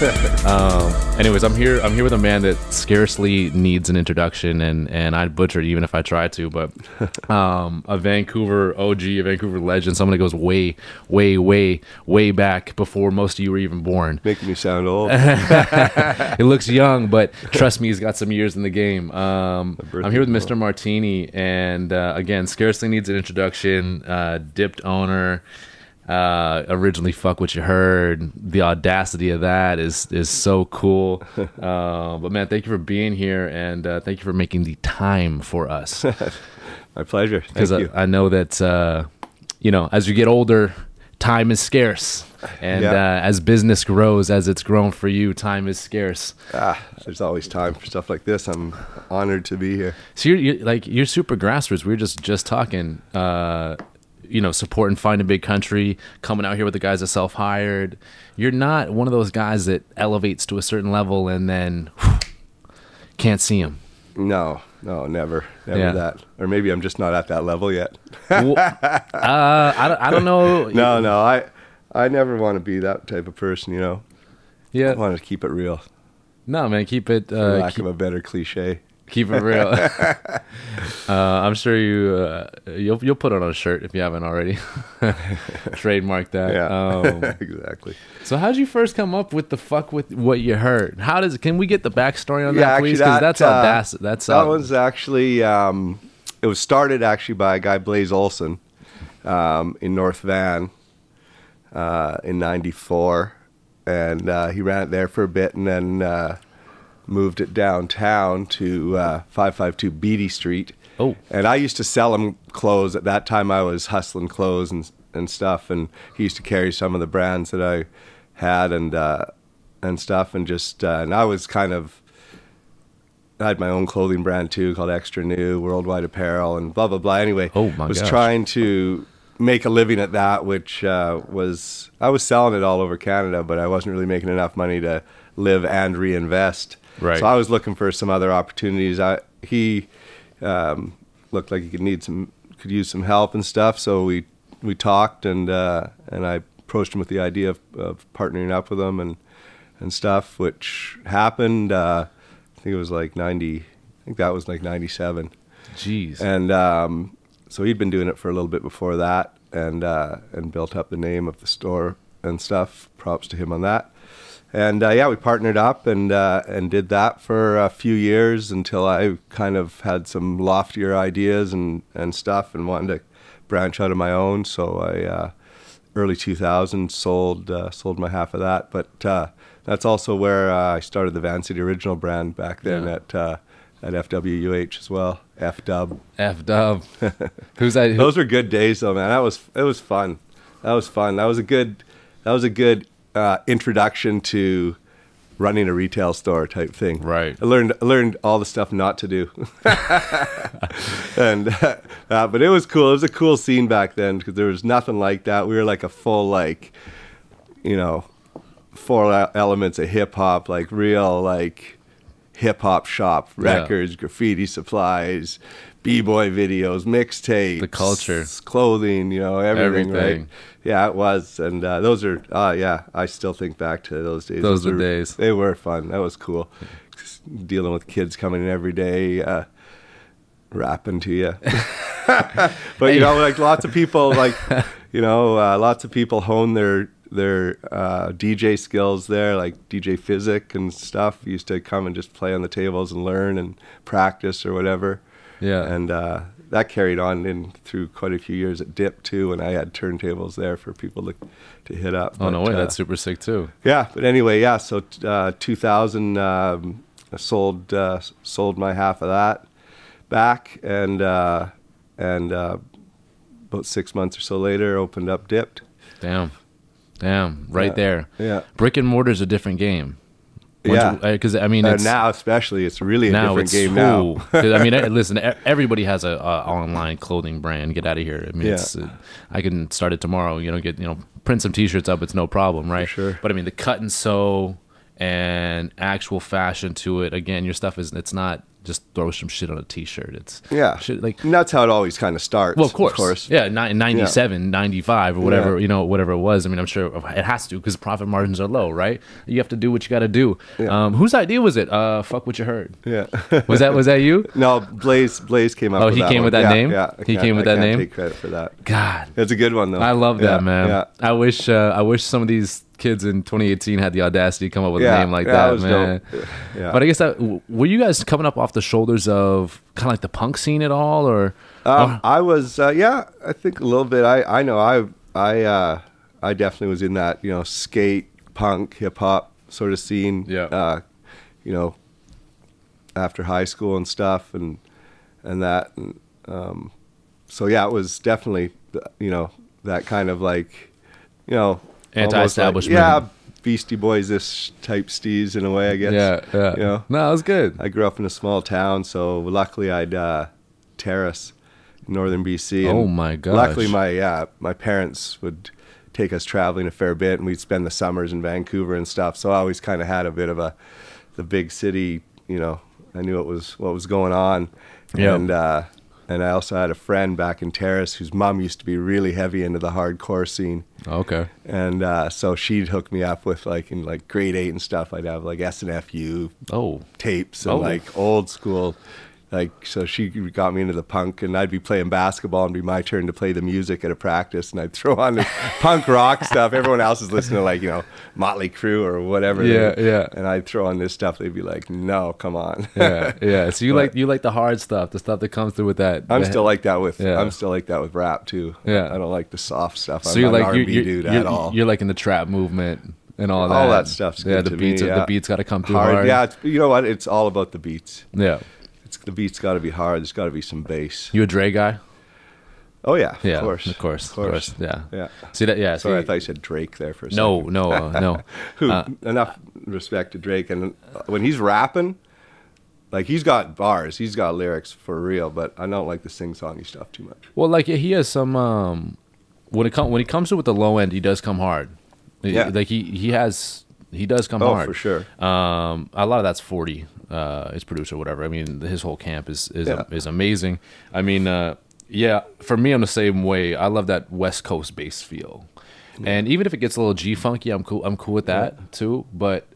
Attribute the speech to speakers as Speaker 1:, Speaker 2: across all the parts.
Speaker 1: Anyways, I'm here with a man that scarcely needs an introduction, and I'd butcher it even if I tried to, but a Vancouver OG, a Vancouver legend, someone that goes way, way, way, way back before most of you were even born.
Speaker 2: Making me sound old.
Speaker 1: It looks young, but trust me, he's got some years in the game. I'm here with Mister Martini, and again, scarcely needs an introduction. DIPT owner. Originally Fuck What You Heard. The audacity of that is so cool. But man, thank you for being here, and thank you for making the time for us.
Speaker 2: My pleasure. Thank
Speaker 1: Because
Speaker 2: you.
Speaker 1: I know that you know, as you get older, time is scarce, and as business grows, as it's grown for you, time is scarce.
Speaker 2: There's always time for stuff like this. I'm honored to be here.
Speaker 1: So you're super grassroots. We were just talking. You know, supporting Find a Big Country, coming out here with the guys that self-hired. You're not one of those guys that elevates to a certain level and then can't see him.
Speaker 2: No, never that. Or maybe I'm just not at that level yet.
Speaker 1: Well, I don't know.
Speaker 2: No, I never want to be that type of person, you know.
Speaker 1: Yeah.
Speaker 2: I want to keep it real.
Speaker 1: No, man, keep it.
Speaker 2: For lack of a better cliche.
Speaker 1: Keep it real. I'm sure you'll put it on a shirt if you haven't already. Trademark that.
Speaker 2: Yeah, exactly.
Speaker 1: So how did you first come up with the Fuck With What You Heard? Can we get the backstory on that, please? Because that's audacity.
Speaker 2: That was actually it was started actually by a guy, Blaze Olson, in North Van in '94, and he ran it there for a bit, and then moved it downtown to 552 Beatty Street.
Speaker 1: Oh. And
Speaker 2: I used to sell him clothes. At that time, I was hustling clothes and stuff, and he used to carry some of the brands that I had and stuff, and just and I was kind of, I had my own clothing brand too called Extra New, Worldwide Apparel, and blah blah blah. Anyway,
Speaker 1: I
Speaker 2: was trying to make a living at that, which I was selling it all over Canada, but I wasn't really making enough money to live and reinvest.
Speaker 1: Right.
Speaker 2: So I was looking for some other opportunities. He looked like he could use some help and stuff. So we talked, and I approached him with the idea of partnering up with him and stuff, which happened. I think it was like 90. I think that was like 97.
Speaker 1: Jeez.
Speaker 2: And so he'd been doing it for a little bit before that, and built up the name of the store and stuff. Props to him on that. And we partnered up and did that for a few years until I kind of had some loftier ideas and stuff and wanted to branch out of my own. So I early 2000s sold my half of that. But that's also where I started the Vancity Original brand back then at FWUH as well. F-Dub.
Speaker 1: Who's that?
Speaker 2: Those were good days though, man. It was fun. That was a good introduction to running a retail store type thing.
Speaker 1: Right.
Speaker 2: I learned all the stuff not to do. And but it was cool. It was a cool scene back then because there was nothing like that. We were like a full, like, you know, 4 elements of hip hop, like real like hip hop shop, records, graffiti supplies, b-boy videos, mixtapes,
Speaker 1: the culture,
Speaker 2: clothing, you know, everything. Right? Yeah, it was. And those are, I still think back to those days.
Speaker 1: Those were days.
Speaker 2: They were fun. That was cool. Dealing with kids coming in every day, rapping to you. But, you know, like lots of people, like, you know, lots of people hone their DJ skills there, like DJ Physic and stuff. Used to come and just play on the tables and learn and practice or whatever. Yeah. And that carried on in through quite a few years at DIPT too, and I had turntables there for people to hit up.
Speaker 1: Oh, no way, that's super sick too.
Speaker 2: Yeah, but anyway, yeah. So 2000, I sold my half of that back, and about 6 months or so later, opened up DIPT.
Speaker 1: Damn, right there.
Speaker 2: Yeah,
Speaker 1: brick and mortar is a different game. Because I mean,
Speaker 2: now especially, it's really a different game now.
Speaker 1: I mean, listen, everybody has a online clothing brand. Get out of here. I mean, I can start it tomorrow. You know, print some T-shirts up. It's no problem, right?
Speaker 2: For sure.
Speaker 1: But I mean, the cut and sew and actual fashion to it. Again, your stuff it's not just throw some shit on a t-shirt. It's shit, like,
Speaker 2: and that's how it always kind of starts.
Speaker 1: Well, of course. Yeah, in 97, 95, or whatever,
Speaker 2: Yeah.
Speaker 1: Whatever it was. I mean, I'm sure it has to, because profit margins are low, right? You have to do what you got to do.
Speaker 2: Yeah.
Speaker 1: Whose idea was it? Fuck what you heard.
Speaker 2: Yeah.
Speaker 1: Was that you?
Speaker 2: No, Blaze came up with that.
Speaker 1: Oh, he came with that name?
Speaker 2: Yeah.
Speaker 1: He came with that name?
Speaker 2: I can't take credit for that.
Speaker 1: God.
Speaker 2: It's a good one, though.
Speaker 1: I love that, man.
Speaker 2: Yeah.
Speaker 1: I wish some of these kids in 2018 had the audacity to come up with a name like that, man.
Speaker 2: Dope. Yeah.
Speaker 1: But I guess were you guys coming up off the shoulders of kind of like the punk scene at all, or?
Speaker 2: I was, I think a little bit. I know I definitely was in that, skate, punk, hip hop sort of scene.
Speaker 1: Yeah.
Speaker 2: After high school and stuff, and that, and so yeah, it was definitely, that kind of like,
Speaker 1: anti-establishment.
Speaker 2: Like, Beastie Boys-ish type steez in a way, I guess.
Speaker 1: Yeah. No, it was good.
Speaker 2: I grew up in a small town, so luckily I'd terrace in northern BC.
Speaker 1: Oh my gosh.
Speaker 2: Luckily my parents would take us traveling a fair bit, and we'd spend the summers in Vancouver and stuff. So I always kind of had a bit of the big city, I knew what was going on.
Speaker 1: Yeah.
Speaker 2: And I also had a friend back in Terrace whose mom used to be really heavy into the hardcore scene.
Speaker 1: Okay.
Speaker 2: And so she'd hook me up with, like, in like grade 8 and stuff, I'd have like SNFU tapes and like old school. Like, so she got me into the punk, and I'd be playing basketball and be my turn to play the music at a practice, and I'd throw on the punk rock stuff. Everyone else is listening to, like, Motley Crue or whatever.
Speaker 1: Yeah.
Speaker 2: And I'd throw on this stuff. They'd be like, "No, come on."
Speaker 1: Yeah. So you like the hard stuff, the stuff that comes through with that.
Speaker 2: I'm still like that with rap too.
Speaker 1: Yeah.
Speaker 2: I don't like the soft stuff.
Speaker 1: So
Speaker 2: I'm
Speaker 1: you're
Speaker 2: not
Speaker 1: like
Speaker 2: an R&B dude at all.
Speaker 1: You're like in the trap movement and all that.
Speaker 2: All that stuff's good
Speaker 1: the
Speaker 2: to
Speaker 1: beats.
Speaker 2: me.
Speaker 1: The beats got to come through hard.
Speaker 2: Yeah, you know what? It's all about the beats.
Speaker 1: Yeah.
Speaker 2: The beat's got to be hard. There's got to be some bass.
Speaker 1: You a Dre guy?
Speaker 2: Oh yeah,
Speaker 1: of
Speaker 2: course.
Speaker 1: Yeah. See that? Yeah.
Speaker 2: Sorry, I thought you said Drake there for a second.
Speaker 1: No.
Speaker 2: Enough respect to Drake, and when he's rapping, like, he's got bars, he's got lyrics for real. But I don't like the sing-songy stuff too much.
Speaker 1: Well, like, he has some. When he comes to with the low end, he does come hard.
Speaker 2: Yeah.
Speaker 1: Like he does come hard.
Speaker 2: Oh, for sure.
Speaker 1: A lot of that's 40. His producer, whatever. I mean, his whole camp is amazing. I mean, for me, I'm the same way. I love that West Coast bass feel, and even if it gets a little G funky, I'm cool with that too. But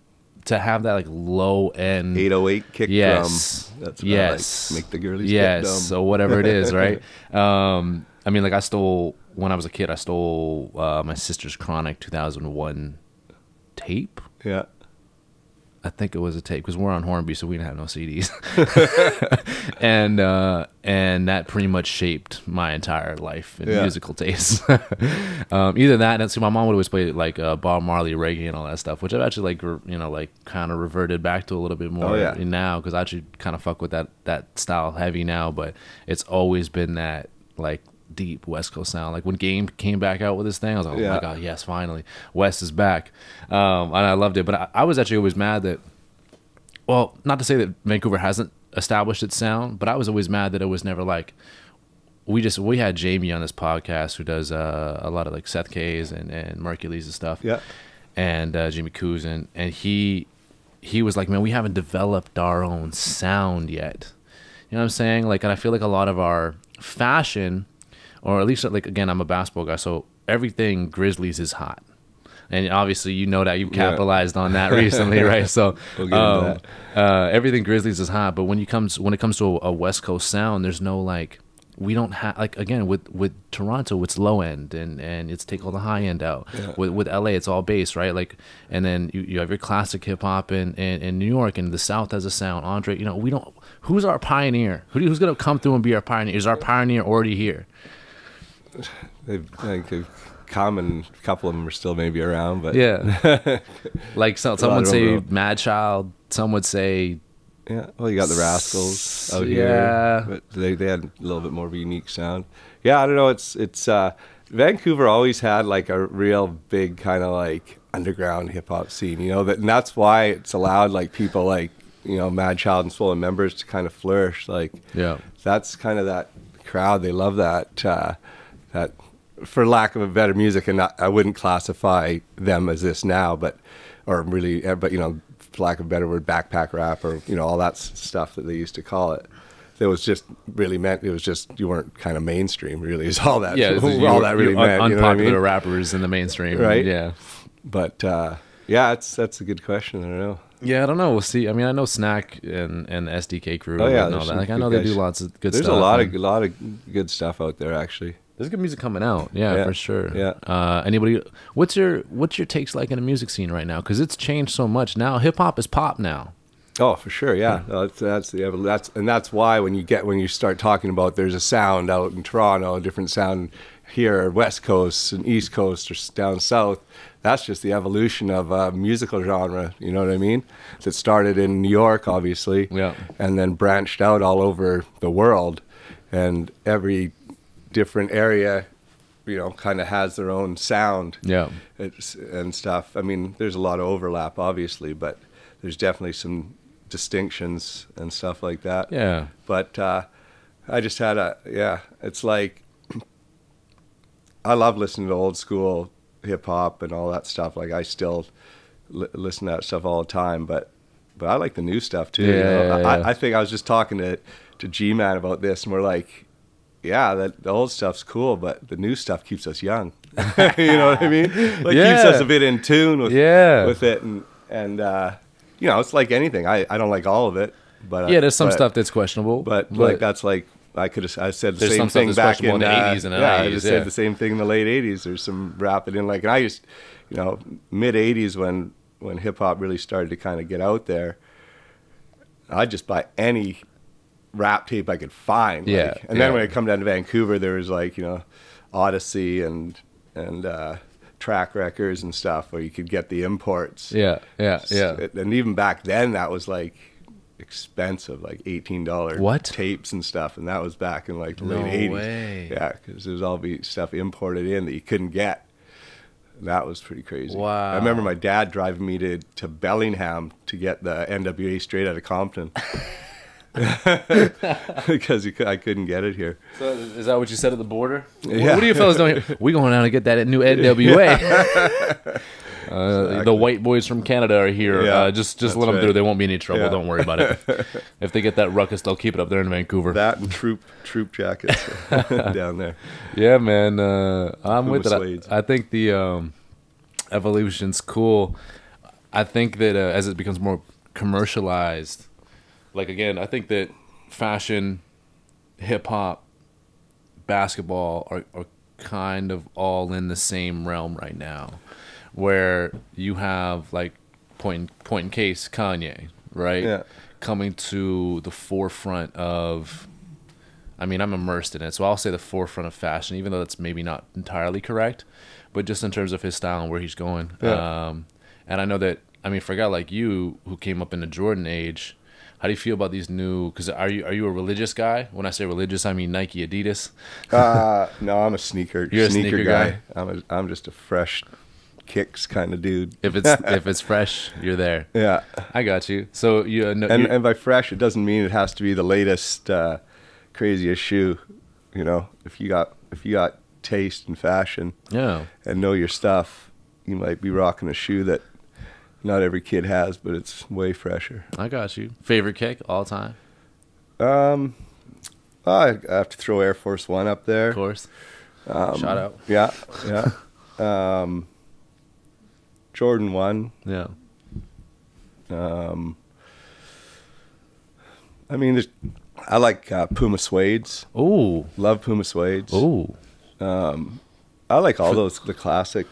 Speaker 1: to have that, like, low end
Speaker 2: 808 kick drum, that's what I like. Make the girlies get dumb.
Speaker 1: So whatever it is, right? I mean, like, when I was a kid, I stole my sister's Chronic 2001 tape.
Speaker 2: Yeah.
Speaker 1: I think it was a tape, because we're on Hornby, so we didn't have no CDs. and that pretty much shaped my entire life in musical tastes. Either that, and so my mom would always play, like, Bob Marley, reggae, and all that stuff, which I've actually, like, kind of reverted back to a little bit more now, because I actually kind of fuck with that style heavy now. But it's always been that, like, deep West Coast sound. Like, when Game came back out with this thing, I was like, oh my god, yes, finally West is back. And I loved it. But I was actually always mad that, well, not to say that Vancouver hasn't established its sound, but I was always mad that it was never like, we had Jamie on this podcast who does a lot of, like, Seth K's and Mercules and stuff, and Jimmy Coos, and he was like, man, we haven't developed our own sound yet. You know what I'm saying? Like, and I feel like a lot of our fashion, or at least, like, again, I'm a basketball guy, so everything Grizzlies is hot. And obviously, you know that you've capitalized on that recently, right? So
Speaker 2: we'll get into that.
Speaker 1: Everything Grizzlies is hot, but when it comes to a West Coast sound, there's no, like, we don't have, like, again, with Toronto, it's low end, and it's take all the high end out. With LA, it's all bass, right? Like, and then you have your classic hip hop in New York, and the South has a sound. Andre, we don't. Who's our pioneer? Who's gonna come through and be our pioneer? Is our pioneer already here?
Speaker 2: They've come, and a couple of them are still maybe around, but
Speaker 1: like, some would say Mad Child, some would say
Speaker 2: well, you got the Rascals out here, but they had a little bit more of a unique sound. I don't know, it's Vancouver always had, like, a real big kind of, like, underground hip hop scene, and that's why it's allowed, like, people like, Mad Child and Swollen Members to kind of flourish. Like, that's kind of that crowd. They love that for lack of a better music, and I wouldn't classify them as this now, but for lack of a better word, backpack rap, or all that stuff that they used to call it. It was just really meant. It was just you weren't kind of mainstream, really. Is all that.
Speaker 1: Yeah,
Speaker 2: all that really meant.
Speaker 1: Unpopular rappers in the mainstream,
Speaker 2: right?
Speaker 1: Yeah,
Speaker 2: but yeah, that's a good question. I don't know.
Speaker 1: Yeah, I don't know. We'll see. I mean, I know Snack and the SDK crew.
Speaker 2: Oh yeah,
Speaker 1: and all that. Like I know they do lots of good stuff.
Speaker 2: There's a lot of good stuff out there, actually.
Speaker 1: There's good music coming out. Yeah, for sure.
Speaker 2: Yeah.
Speaker 1: Anybody? What's your takes like in the music scene right now? Because it's changed so much now. Hip hop is pop now.
Speaker 2: Oh, for sure, yeah. That's why when you start talking about there's a sound out in Toronto, a different sound here, West Coast and East Coast, or down south. That's just the evolution of a musical genre. You know what I mean? That started in New York, obviously, and then branched out all over the world, and every different area, kind of has their own sound. Yeah, and stuff. I mean, there's a lot of overlap, obviously, but there's definitely some distinctions and stuff like that. Yeah. But I just had it's like I love listening to old school hip hop and all that stuff. Like I still listen to that stuff all the time, but I like the new stuff too. I think I was just talking to G-Man about this, and we're like, the old stuff's cool, but the new stuff keeps us young. You know what I mean? Like keeps us a bit in tune with it, and it's like anything. I don't like all of it, but
Speaker 1: there's some stuff that's questionable.
Speaker 2: But like that's like I said the same thing back in the
Speaker 1: 80s and the 90s.
Speaker 2: I just said the same thing in the late 80s. There's some rap in like, and I just mid 80s when hip hop really started to kind of get out there, I'd just buy any rap tape I could find. And then when I come down to Vancouver, there was like Odyssey and track records and stuff where you could get the imports. And even back then that was like expensive, like $18 tapes and stuff, and that was back in like the late 80s. Way. Yeah, because there was all the stuff imported in that you couldn't get. That was pretty crazy. Wow. I remember my dad driving me to Bellingham to get the NWA straight out of Compton. Because I couldn't get it here.
Speaker 1: So is that what you said at the border? Yeah. What are you fellas doing here? We going down to get that new NWA. Exactly. The white boys from Canada are here. Just let them through. There won't be any trouble. Yeah. Don't worry about it. If they get that ruckus, they'll keep it up there in Vancouver.
Speaker 2: That and troop jackets down there.
Speaker 1: Yeah, man. I'm with it. I think the evolution's cool. I think that as it becomes more commercialized, like again, I think that fashion, hip hop, basketball are kind of all in the same realm right now, where you have like point in case Kanye, right? Yeah. Coming to the forefront of, I mean, I'm immersed in it, so I'll say the forefront of fashion, even though that's maybe not entirely correct, but just in terms of his style and where he's going. Yeah. And I know that, I mean, for a guy like you who came up in the Jordan age, how do you feel about these new? Because are you a religious guy? When I say religious, I mean Nike, Adidas.
Speaker 2: No, I'm a sneaker.
Speaker 1: You're a sneaker guy.
Speaker 2: I'm just a fresh kicks kind of dude.
Speaker 1: If it's fresh, you're there.
Speaker 2: Yeah,
Speaker 1: I got you. So
Speaker 2: and by fresh, it doesn't mean it has to be the latest, craziest shoe. If you got taste and fashion, and know your stuff, you might be rocking a shoe that not every kid has, but it's way fresher.
Speaker 1: I got you. Favorite kick all time?
Speaker 2: I have to throw Air Force One up there.
Speaker 1: Of course. Shout out.
Speaker 2: Yeah. Jordan 1.
Speaker 1: Yeah.
Speaker 2: I mean, I like Puma suedes.
Speaker 1: Ooh.
Speaker 2: Love Puma suedes.
Speaker 1: Ooh.
Speaker 2: I like all those, the classic,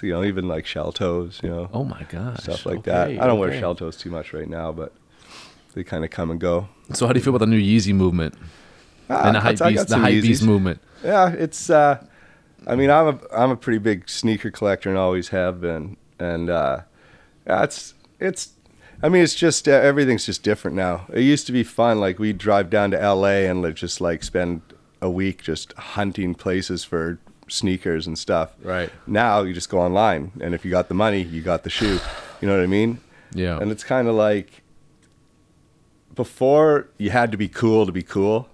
Speaker 2: even like shell toes,
Speaker 1: Oh my gosh.
Speaker 2: Stuff like that. I don't wear shell toes too much right now, but they kind of come and go.
Speaker 1: So how do you feel about the new Yeezy movement? And the hypebeast movement?
Speaker 2: Yeah, it's, I mean, I'm a pretty big sneaker collector and always have been. And, it's just, everything's just different now. It used to be fun. Like we'd drive down to LA and just like spend a week just hunting places for sneakers and stuff.
Speaker 1: Right.
Speaker 2: Now you just go online, and if you got the money, you got the shoe. You know what I mean?
Speaker 1: Yeah.
Speaker 2: And it's kind of like before you had to be cool to be cool.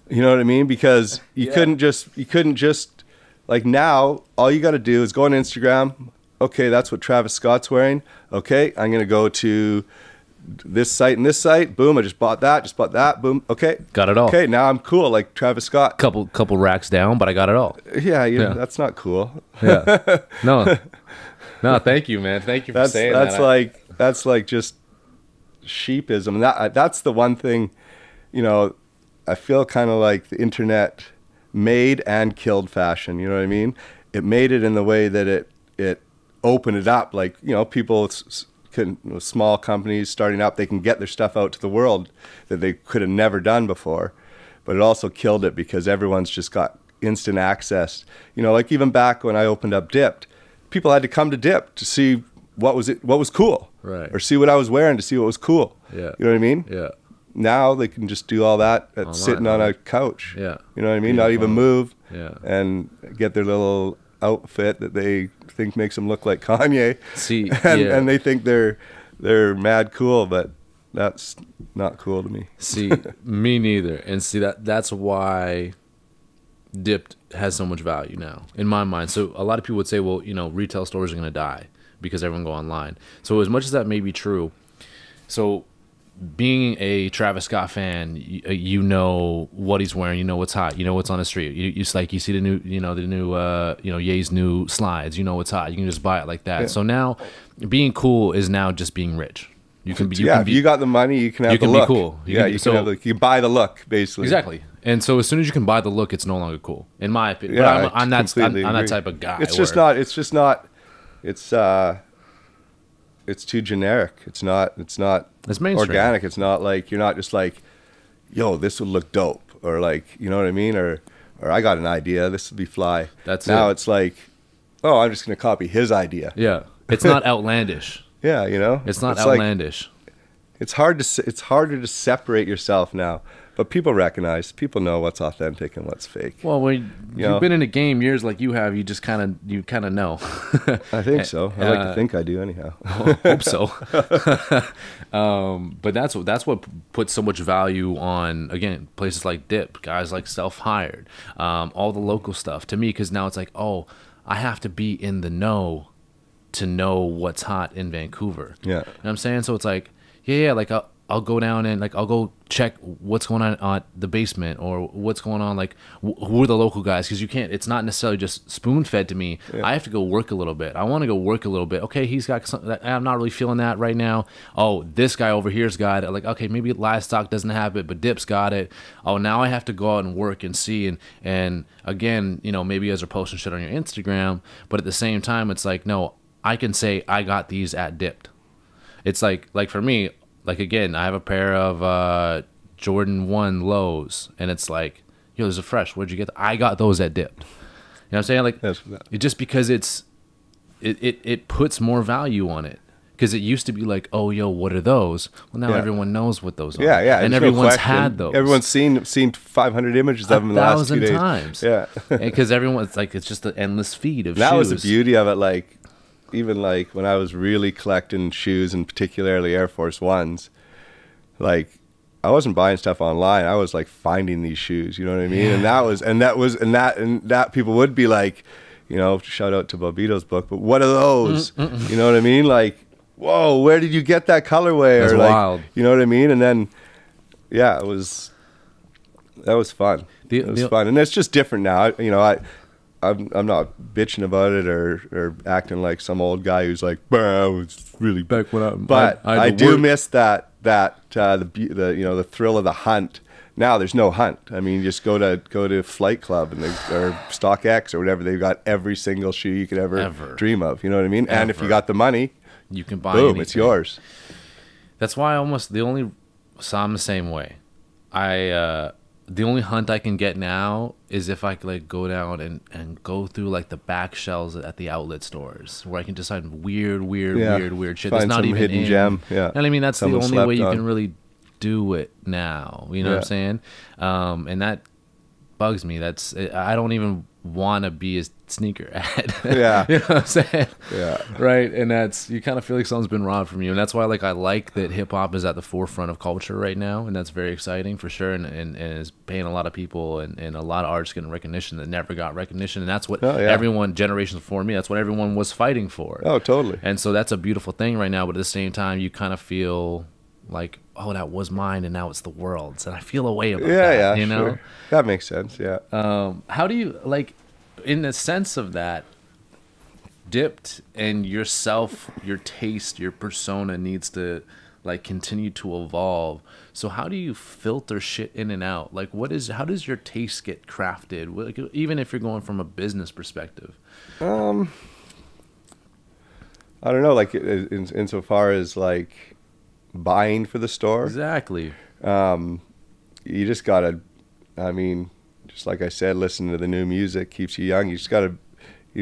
Speaker 2: You know what I mean? Because you couldn't just like now all you got to do is go on Instagram, okay, that's what Travis Scott's wearing. Okay, I'm going to go to this site and this site. Boom, I just bought that. Boom, okay.
Speaker 1: Got it all.
Speaker 2: Okay, now I'm cool like Travis Scott.
Speaker 1: Couple racks down, but I got it all.
Speaker 2: Yeah, that's not cool.
Speaker 1: Yeah. No, thank you, man. Thank you for saying that.
Speaker 2: That's like just sheepism. That's the one thing, you know, I feel kind of like the internet made and killed fashion. You know what I mean? It made it in the way that it opened it up. Like, you know, people can, small companies starting up, they can get their stuff out to the world that they could have never done before. But it also killed it because everyone's just got instant access. You know, like even back when I opened up DIPT, people had to come to DIPT to see what was cool,
Speaker 1: right?
Speaker 2: Or see what I was wearing to see what was cool.
Speaker 1: Yeah,
Speaker 2: you know what I mean?
Speaker 1: Yeah.
Speaker 2: Now they can just do all that at sitting on a couch.
Speaker 1: Yeah,
Speaker 2: you know what I mean? Not even move.
Speaker 1: Yeah,
Speaker 2: and get their little outfit that they think makes them look like Kanye.
Speaker 1: See,
Speaker 2: and they think they're mad cool, but that's not cool to me.
Speaker 1: See, me neither. And see that's why DIPT has so much value now in my mind. So a lot of people would say, well, you know, retail stores are going to die because everyone go online. So as much as that may be true, so being a Travis Scott fan, you know what he's wearing, you know what's hot, you know what's on the street. You see the new, Ye's new slides, you know what's hot. You can just buy it like that. Yeah. So now, being cool is now just being rich.
Speaker 2: If you got the money, you can have the look. You can be cool. You can buy the look, basically.
Speaker 1: Exactly. And so as soon as you can buy the look, it's no longer cool, in my opinion. Yeah, but I'm that type of guy.
Speaker 2: It's too generic. It's mainstream. Organic. It's not like, you're not just like, yo, this would look dope, or like, you know what I mean, or I got an idea, this would be fly. Now it's like, oh, I'm just gonna copy his idea.
Speaker 1: Yeah, it's not outlandish.
Speaker 2: Yeah, you know,
Speaker 1: it's not outlandish.
Speaker 2: It's harder to separate yourself now. But people know what's authentic and what's fake.
Speaker 1: Well, when you've been in the game years like you have, you kind of know.
Speaker 2: I think so. I like to think I do, anyhow.
Speaker 1: Hope so. But that's what puts so much value on, again, places like DIPT, guys like Self-Hired, all the local stuff to me, because now it's like, oh, I have to be in the know to know what's hot in Vancouver.
Speaker 2: Yeah,
Speaker 1: you know what I'm saying? So it's like, yeah, like I'll go down and like I'll go check what's going on the basement, or what's going on, like who are the local guys, because it's not necessarily just spoon fed to me. I have to go work a little bit. I want to go work a little bit. Okay, he's got something, I'm not really feeling that right now. Oh, this guy over here's got it. Like, okay, maybe Livestock doesn't have it, but DIPT's got it. Oh, now I have to go out and work and see, and again, you know, maybe as you're posting shit on your Instagram, but at the same time, it's like, no, I can say I got these at DIPT. It's like for me, like, again, I have a pair of Jordan 1 lows, and it's like, yo, those are fresh. Where'd you get them? I got those at DIPT. You know what I'm saying? Like, it just because it puts more value on it. Because it used to be like, oh, yo, what are those? Well, now everyone knows what those are.
Speaker 2: Yeah.
Speaker 1: And everyone's had those.
Speaker 2: Everyone's seen 500 images of them in the last few days.
Speaker 1: 1,000 times.
Speaker 2: Yeah.
Speaker 1: Because everyone's like, it's just an endless feed of shoes.
Speaker 2: That was the beauty of it. Like, even like when I was really collecting shoes, and particularly Air Force Ones, like, I wasn't buying stuff online. I was like finding these shoes, you know what I mean? Yeah. And that people would be like, you know, shout out to Bobito's book, but what are those? You know what I mean? Like, whoa, where did you get that colorway?
Speaker 1: That's wild.
Speaker 2: You know what I mean? And then, yeah, that was fun. It was fun, and it's just different now. You know, I'm not bitching about it or acting like some old guy who's like, it's really back when I do miss the thrill of the hunt. Now there's no hunt. I mean, you just go to Flight Club or StockX or whatever. They've got every single shoe you could ever dream of. You know what I mean? And if you got the money,
Speaker 1: you can buy
Speaker 2: boom,
Speaker 1: anything.
Speaker 2: It's yours.
Speaker 1: That's why I'm the same way. The only hunt I can get now is if I could like go down and go through like the back shelves at the outlet stores, where I can just find weird shit.
Speaker 2: Find
Speaker 1: that's not
Speaker 2: some
Speaker 1: even
Speaker 2: hidden gem. Yeah.
Speaker 1: And I mean, that's the only way you can really do it now. You know what I'm saying? And that bugs me. I don't even want to be a sneakerhead.
Speaker 2: Yeah.
Speaker 1: You know what I'm saying?
Speaker 2: Yeah.
Speaker 1: Right. And that's, you kind of feel like something's been robbed from you. And that's why, like, I like that hip hop is at the forefront of culture right now. And that's very exciting for sure. And is paying a lot of people and a lot of artists getting recognition that never got recognition. And that's what everyone, generations before me, that's what everyone was fighting for.
Speaker 2: Oh, totally.
Speaker 1: And so that's a beautiful thing right now. But at the same time, you kind of feel like, oh, that was mine and now it's the world's. And I feel a way about that, you know?
Speaker 2: Sure. That makes sense, yeah.
Speaker 1: How do you, like, in the sense of that, DIPT and yourself, your taste, your persona needs to, like, continue to evolve. So how do you filter shit in and out? Like, how does your taste get crafted? Like, even if you're going from a business perspective.
Speaker 2: I don't know, like, insofar as, like, buying for the store.
Speaker 1: Exactly.
Speaker 2: You just gotta, I mean, just like I said, listening to the new music keeps you young. You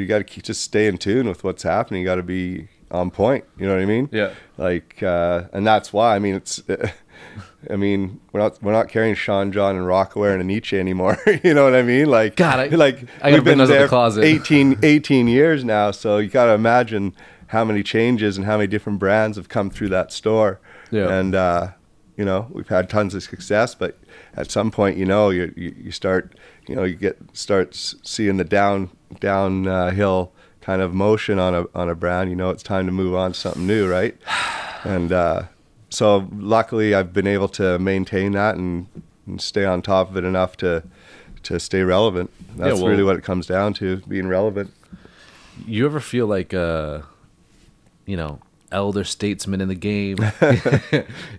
Speaker 2: gotta just stay in tune with what's happening. You gotta be on point. You know what I mean?
Speaker 1: Yeah.
Speaker 2: Like, and that's why. I mean, we're not carrying Sean John and Rockaware and Nietzsche anymore. You know what I mean? Like,
Speaker 1: God, I
Speaker 2: we've been
Speaker 1: those in
Speaker 2: there
Speaker 1: the closet.
Speaker 2: 18 years now. So you gotta imagine how many changes and how many different brands have come through that store.
Speaker 1: Yeah. And
Speaker 2: you know, we've had tons of success, but at some point, you know, you start, you know, start seeing the downhill kind of motion on a brand. You know, it's time to move on to something new, right? And so luckily, I've been able to maintain that and stay on top of it enough to stay relevant. That's really what it comes down to, being relevant.
Speaker 1: You ever feel like you know, elder statesman in the game?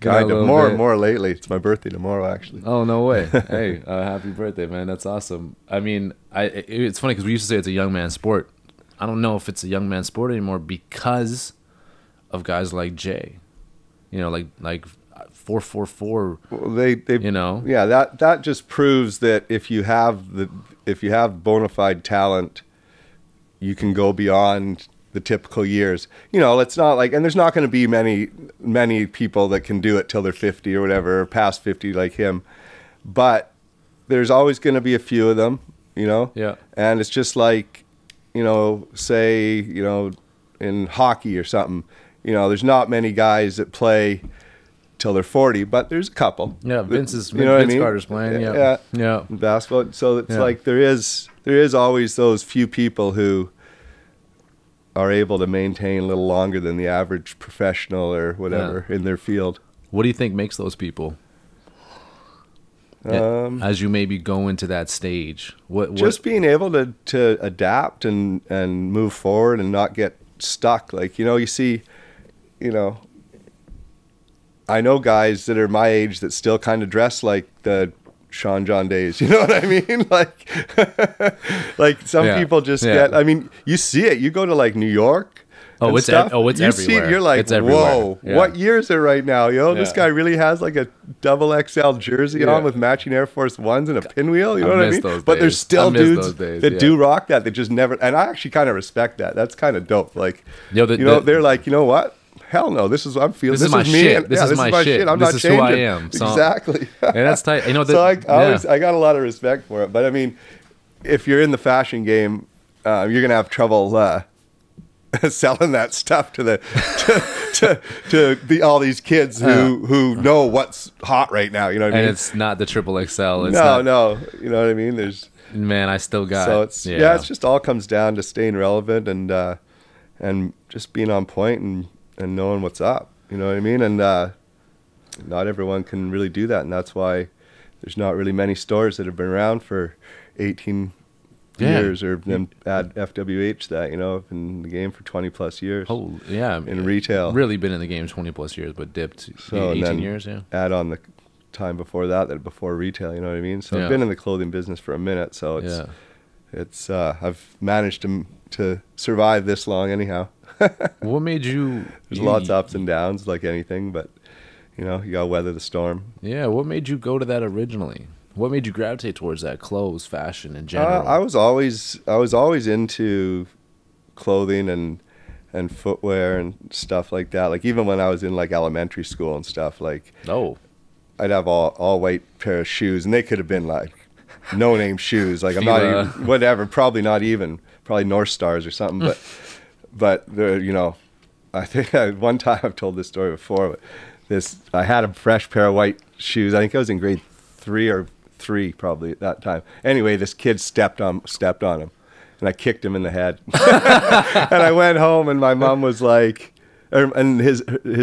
Speaker 2: Kind of more lately. It's my birthday tomorrow, actually.
Speaker 1: Oh, no way. Hey, happy birthday, man. That's awesome. I mean, it's funny because we used to say it's a young man's sport. I don't know if it's a young man's sport anymore because of guys like Jay. You know, like 444.
Speaker 2: Well, they
Speaker 1: you know,
Speaker 2: yeah, that just proves that if you have bona fide talent, you can go beyond the typical years. You know, it's not like, and there's not going to be many people that can do it till they're 50 or whatever, or past 50 like him, but there's always going to be a few of them, you know.
Speaker 1: Yeah.
Speaker 2: And it's just like, you know, say, you know, in hockey or something, you know, there's not many guys that play till they're 40, but there's a couple.
Speaker 1: Yeah, Vince
Speaker 2: mean?
Speaker 1: Carter's playing. Yeah.
Speaker 2: Basketball. So it's like there is always those few people who are able to maintain a little longer than the average professional or whatever in their field.
Speaker 1: What do you think makes those people? As you maybe go into that stage, what
Speaker 2: just being able to adapt and move forward and not get stuck. Like, you know, you see, you know, I know guys that are my age that still kind of dress like the Sean John days, you know what I mean? Like some people just get, I mean, you see it, you go to like New York.
Speaker 1: It's everywhere.
Speaker 2: See, you're like, whoa, what year is it right now? Yo, this guy really has like a double XL jersey on with matching Air Force Ones and a pinwheel. You know what I mean? But there's still dudes that do rock that. They just never, and I actually kind of respect that. That's kind of dope. Like, they're like, you know what? Hell no, this is I'm feeling. This is
Speaker 1: my
Speaker 2: me.
Speaker 1: Shit. This is my shit.
Speaker 2: I'm
Speaker 1: this
Speaker 2: not
Speaker 1: is
Speaker 2: changing.
Speaker 1: Who I am. So,
Speaker 2: exactly.
Speaker 1: And that's tight. You know,
Speaker 2: so I got a lot of respect for it. But I mean, if you're in the fashion game, you're gonna have trouble selling that stuff to all these kids who know what's hot right now. You know what I mean?
Speaker 1: And it's not the triple XL. It's
Speaker 2: no. You know what I mean? There's
Speaker 1: I still got.
Speaker 2: So it's it's just all comes down to staying relevant and just being on point and knowing what's up, you know what I mean? And not everyone can really do that, and that's why there's not really many stores that have been around for 18 years, or then add FWH that, you know, in the game for 20 plus years.
Speaker 1: Oh, yeah.
Speaker 2: In retail.
Speaker 1: Really been in the game 20 plus years, but dipped 18 years,
Speaker 2: add on the time before that before retail, you know what I mean? So I've been in the clothing business for a minute, so it's I've managed to survive this long anyhow.
Speaker 1: What made you?
Speaker 2: There's lots of ups and downs, like anything, but you know, you gotta weather the storm.
Speaker 1: Yeah. What made you go to that originally? What made you gravitate towards that? Clothes, fashion in general.
Speaker 2: I was always into clothing and footwear and stuff like that. Like even when I was in like elementary school and stuff, like I'd have all white pair of shoes, and they could have been like no-name shoes. Like I'm not even, whatever, probably North Stars or something. But they're, you know, I think one time I've told this story before. I had a fresh pair of white shoes. I think I was in grade 3 or 3 probably at that time. Anyway, this kid stepped on him, and I kicked him in the head. And I went home, and my mom was like, and his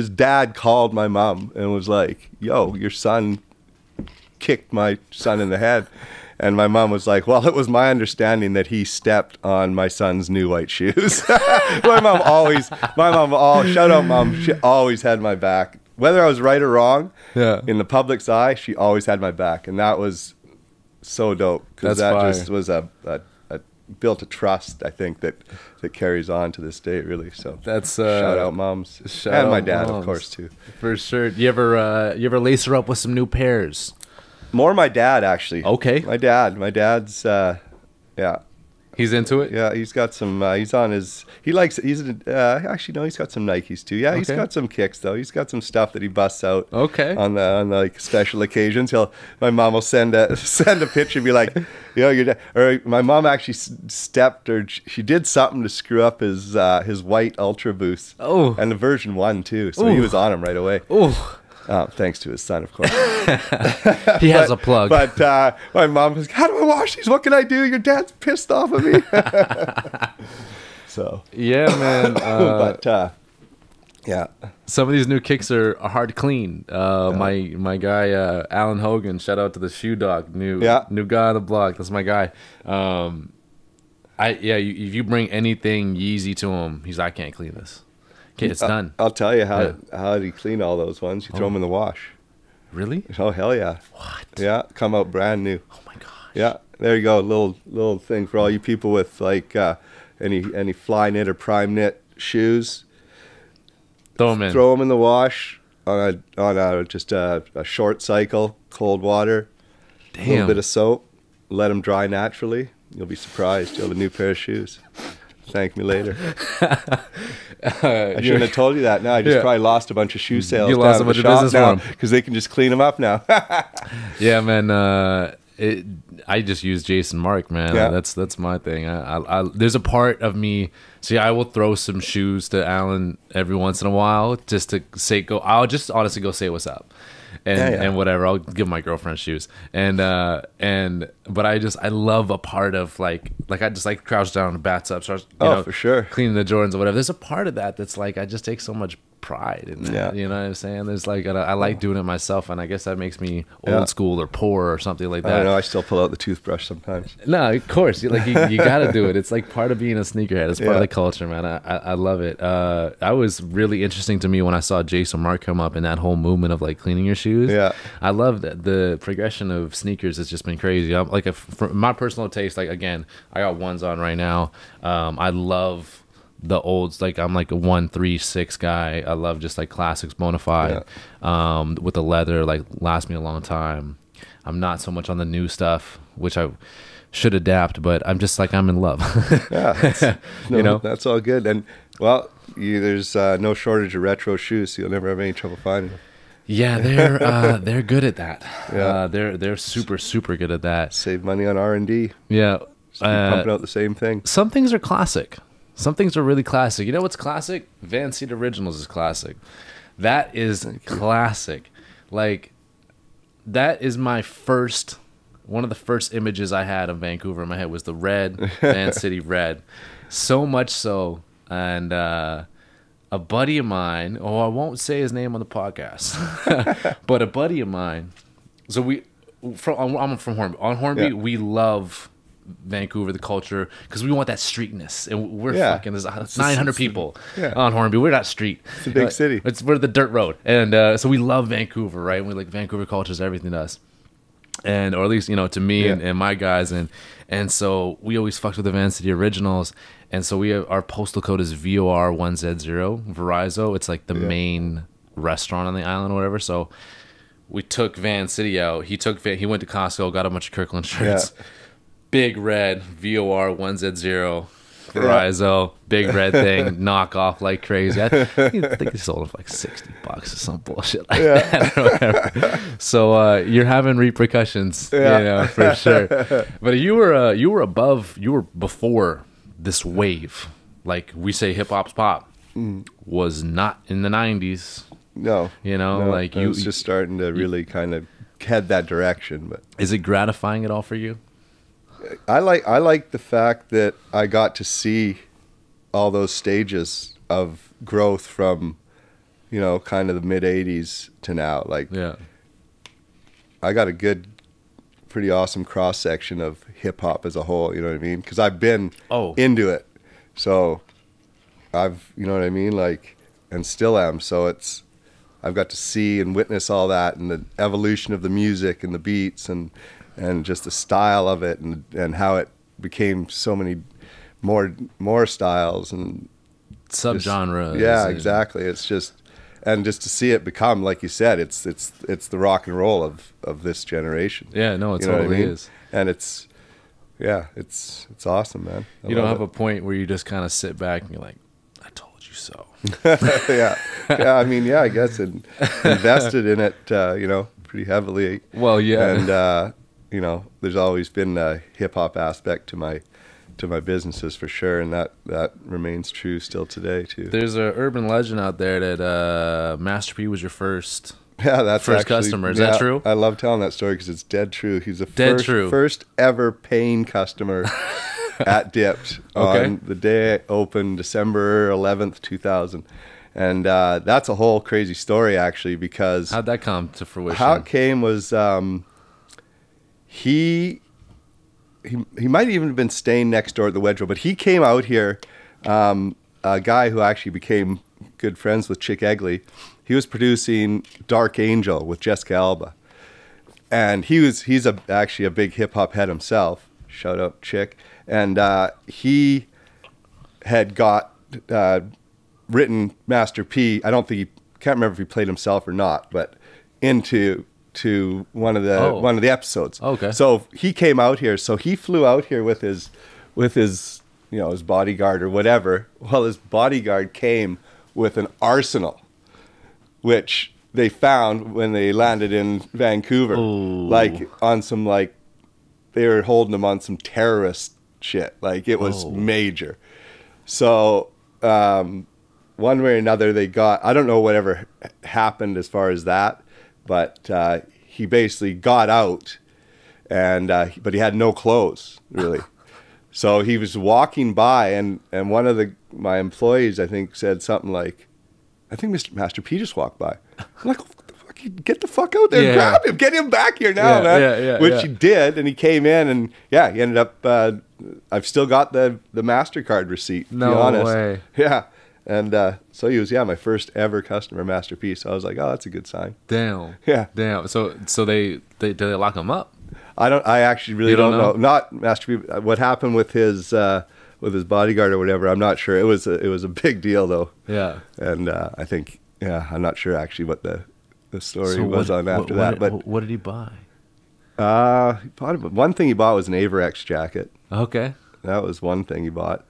Speaker 2: dad called my mom and was like, "Yo, your son kicked my son in the head." And my mom was like, "Well, it was my understanding that he stepped on my son's new white shoes." My mom, shout out mom, she always had my back. Whether I was right or wrong, in the public's eye, she always had my back. And that was so dope. Because that just was built a trust, I think, that carries on to this day, really. So that's shout out moms. And my dad, of course, too.
Speaker 1: For sure. You ever lace her up with some new pairs?
Speaker 2: More my dad, actually.
Speaker 1: Okay.
Speaker 2: My dad's,
Speaker 1: He's into it?
Speaker 2: Yeah, he's got some, he's got some Nikes too. Yeah, he's got some kicks though. He's got some stuff that he busts out.
Speaker 1: Okay.
Speaker 2: On like special occasions. My mom will send a picture and be like, you know, your dad, or my mom actually she did something to screw up his white Ultra Boost.
Speaker 1: Oh.
Speaker 2: And the version 1 too. So he was on him right away.
Speaker 1: Oh.
Speaker 2: Thanks to his son, of course.
Speaker 1: He has a plug.
Speaker 2: But my mom was, "How do I wash these? What can I do? Your dad's pissed off at me." So
Speaker 1: yeah, man.
Speaker 2: Yeah.
Speaker 1: Some of these new kicks are hard to clean. My guy Alan Hogan, shout out to the Shoe Dog, new guy on the block. That's my guy. If you bring anything Yeezy to him, he's like, "I can't clean this." Okay, it's done.
Speaker 2: I'll tell you how do you clean all those ones. You throw them in the wash.
Speaker 1: Really?
Speaker 2: Oh, hell yeah.
Speaker 1: What?
Speaker 2: Yeah, come out brand new.
Speaker 1: Oh my gosh.
Speaker 2: Yeah, there you go. Little thing for all you people with like any fly knit or prime knit shoes.
Speaker 1: Throw them in.
Speaker 2: Throw them in the wash on just a short cycle, cold water.
Speaker 1: Damn.
Speaker 2: A little bit of soap. Let them dry naturally. You'll be surprised. You'll have a new pair of shoes. Thank me later. I shouldn't have told you that. No, I just probably lost a bunch of shoe sales.
Speaker 1: You lost a bunch of business for them
Speaker 2: because they can just clean them up now.
Speaker 1: Yeah, man. I just use Jason Mark, man. Yeah. That's my thing. There's a part of me. See, I will throw some shoes to Alan every once in a while just to say I'll just honestly go say what's up. And whatever, I'll give my girlfriend shoes, but I love a part of like I just like crouch down in the bathtub, start
Speaker 2: for sure
Speaker 1: cleaning the Jordans or whatever. There's a part of that that's like I just take so much pride in that. You know what I'm saying? There's like I like doing it myself, and I guess that makes me old school or poor or something like that.
Speaker 2: I know. I still pull out the toothbrush sometimes.
Speaker 1: No, of course, you got to do it. It's like part of being a sneakerhead. It's part of the culture, man. I love it. That was really interesting to me when I saw Jason Mark come up and that whole movement of like cleaning your shoes.
Speaker 2: Yeah,
Speaker 1: I love that the progression of sneakers has just been crazy. I'm like, for my personal taste, like again, I got ones on right now. I love the olds, like I'm like a 136 guy. I love just like classics, bona fide, with the leather, like last me a long time. I'm not so much on the new stuff, which I should adapt, but I'm just like I'm in love.
Speaker 2: That's all good. And well, there's no shortage of retro shoes, so you'll never have any trouble finding them.
Speaker 1: Yeah, they're good at that. Yeah, they're super good at that.
Speaker 2: Save money on R&D.
Speaker 1: Yeah,
Speaker 2: just keep pumping out the same thing.
Speaker 1: Some things are classic. Some things are really classic. You know what's classic? Vancity Originals is classic. That is classic. Like, that is one of the first images I had of Vancouver in my head was the red, Vancity red. So much so, and a buddy of mine, I won't say his name on the podcast, but a buddy of mine, so I'm from Hornby. On Hornby, we love Vancouver, the culture, because we want that streetness, and we're fucking there's 900 people on Hornby. We're not street.
Speaker 2: It's a big city.
Speaker 1: We're the dirt road, and so we love Vancouver, right? We like Vancouver culture is everything to us, and or at least to me and my guys, and so we always fucked with the Vancity Originals, and so our postal code is VOR1Z0 Verizon. It's like the main restaurant on the island or whatever. So we took Vancity out. He went to Costco, got a bunch of Kirkland shirts. Big red VOR1Z0, Verizon, big red thing, knock off like crazy. I think he sold it for like $60 or some bullshit like that or whatever. So you're having repercussions, you know, for sure. But you were before this wave. Like we say hip hop's pop was not in the 90s.
Speaker 2: No.
Speaker 1: You know, like
Speaker 2: it was just starting to really kind of head that direction. But
Speaker 1: is it gratifying at all for you?
Speaker 2: I like the fact that I got to see all those stages of growth from, you know, kind of the mid 80s to now. Like,
Speaker 1: yeah,
Speaker 2: I got a good, pretty awesome cross section of hip hop as a whole. You know what I mean? Because I've been into it, so you know what I mean, like, and still am. So I've got to see and witness all that and the evolution of the music and the beats and just the style of it and how it became so many more styles and
Speaker 1: subgenres.
Speaker 2: Yeah, exactly. It's just, and just to see it become, like you said, it's the rock and roll of this generation.
Speaker 1: Yeah, no, it totally is.
Speaker 2: And it's awesome, man.
Speaker 1: You don't have a point where you just kind of sit back and you're like, I told you so.
Speaker 2: yeah. I mean, I guess invested in it, you know, pretty heavily.
Speaker 1: Well, yeah.
Speaker 2: And you know, there's always been a hip hop aspect to my businesses for sure, and that remains true still today too.
Speaker 1: There's an urban legend out there that Master P was your first
Speaker 2: actually,
Speaker 1: customer. Is that true?
Speaker 2: I love telling that story because it's dead true. He's the first ever paying customer at DIPT on the day it opened, December 11th, 2000. And that's a whole crazy story actually, because
Speaker 1: how'd that come to fruition?
Speaker 2: How it came was he might even have been staying next door at the Wedgewood, but he came out here, a guy who actually became good friends with Chick Egley. He was producing Dark Angel with Jessica Alba. And he's actually a big hip hop head himself. Shout out Chick. And he had got written Master P. I can't remember if he played himself or not, but into one of the episodes.
Speaker 1: Okay.
Speaker 2: So he came out here. So he flew out here with his you know, his bodyguard or whatever. Well, his bodyguard came with an arsenal, which they found when they landed in Vancouver.
Speaker 1: Ooh.
Speaker 2: Like on some, like, they were holding him on some terrorist shit. Like it was major. So one way or another they got, I don't know whatever happened as far as that, but he basically got out, and but he had no clothes really. So he was walking by, and one of my employees, I think, said something like, I think Master P just walked by. I'm like, what the fuck? Get the fuck out there and grab him. Get him back here now, man. Which he did, and he came in, and he ended up, I've still got the MasterCard receipt, to be honest.
Speaker 1: Way.
Speaker 2: Yeah. And so he was, my first ever customer, Master P. So I was like, oh, that's a good sign.
Speaker 1: Damn.
Speaker 2: Yeah.
Speaker 1: Damn. So did they lock him up?
Speaker 2: I actually really don't know. Not Master P. What happened with his bodyguard or whatever, I'm not sure. It was a big deal though.
Speaker 1: Yeah.
Speaker 2: And I think, I'm not sure actually what the story was on after that. But
Speaker 1: what did he buy?
Speaker 2: One thing he bought was an Averex jacket.
Speaker 1: Okay.
Speaker 2: That was one thing he bought.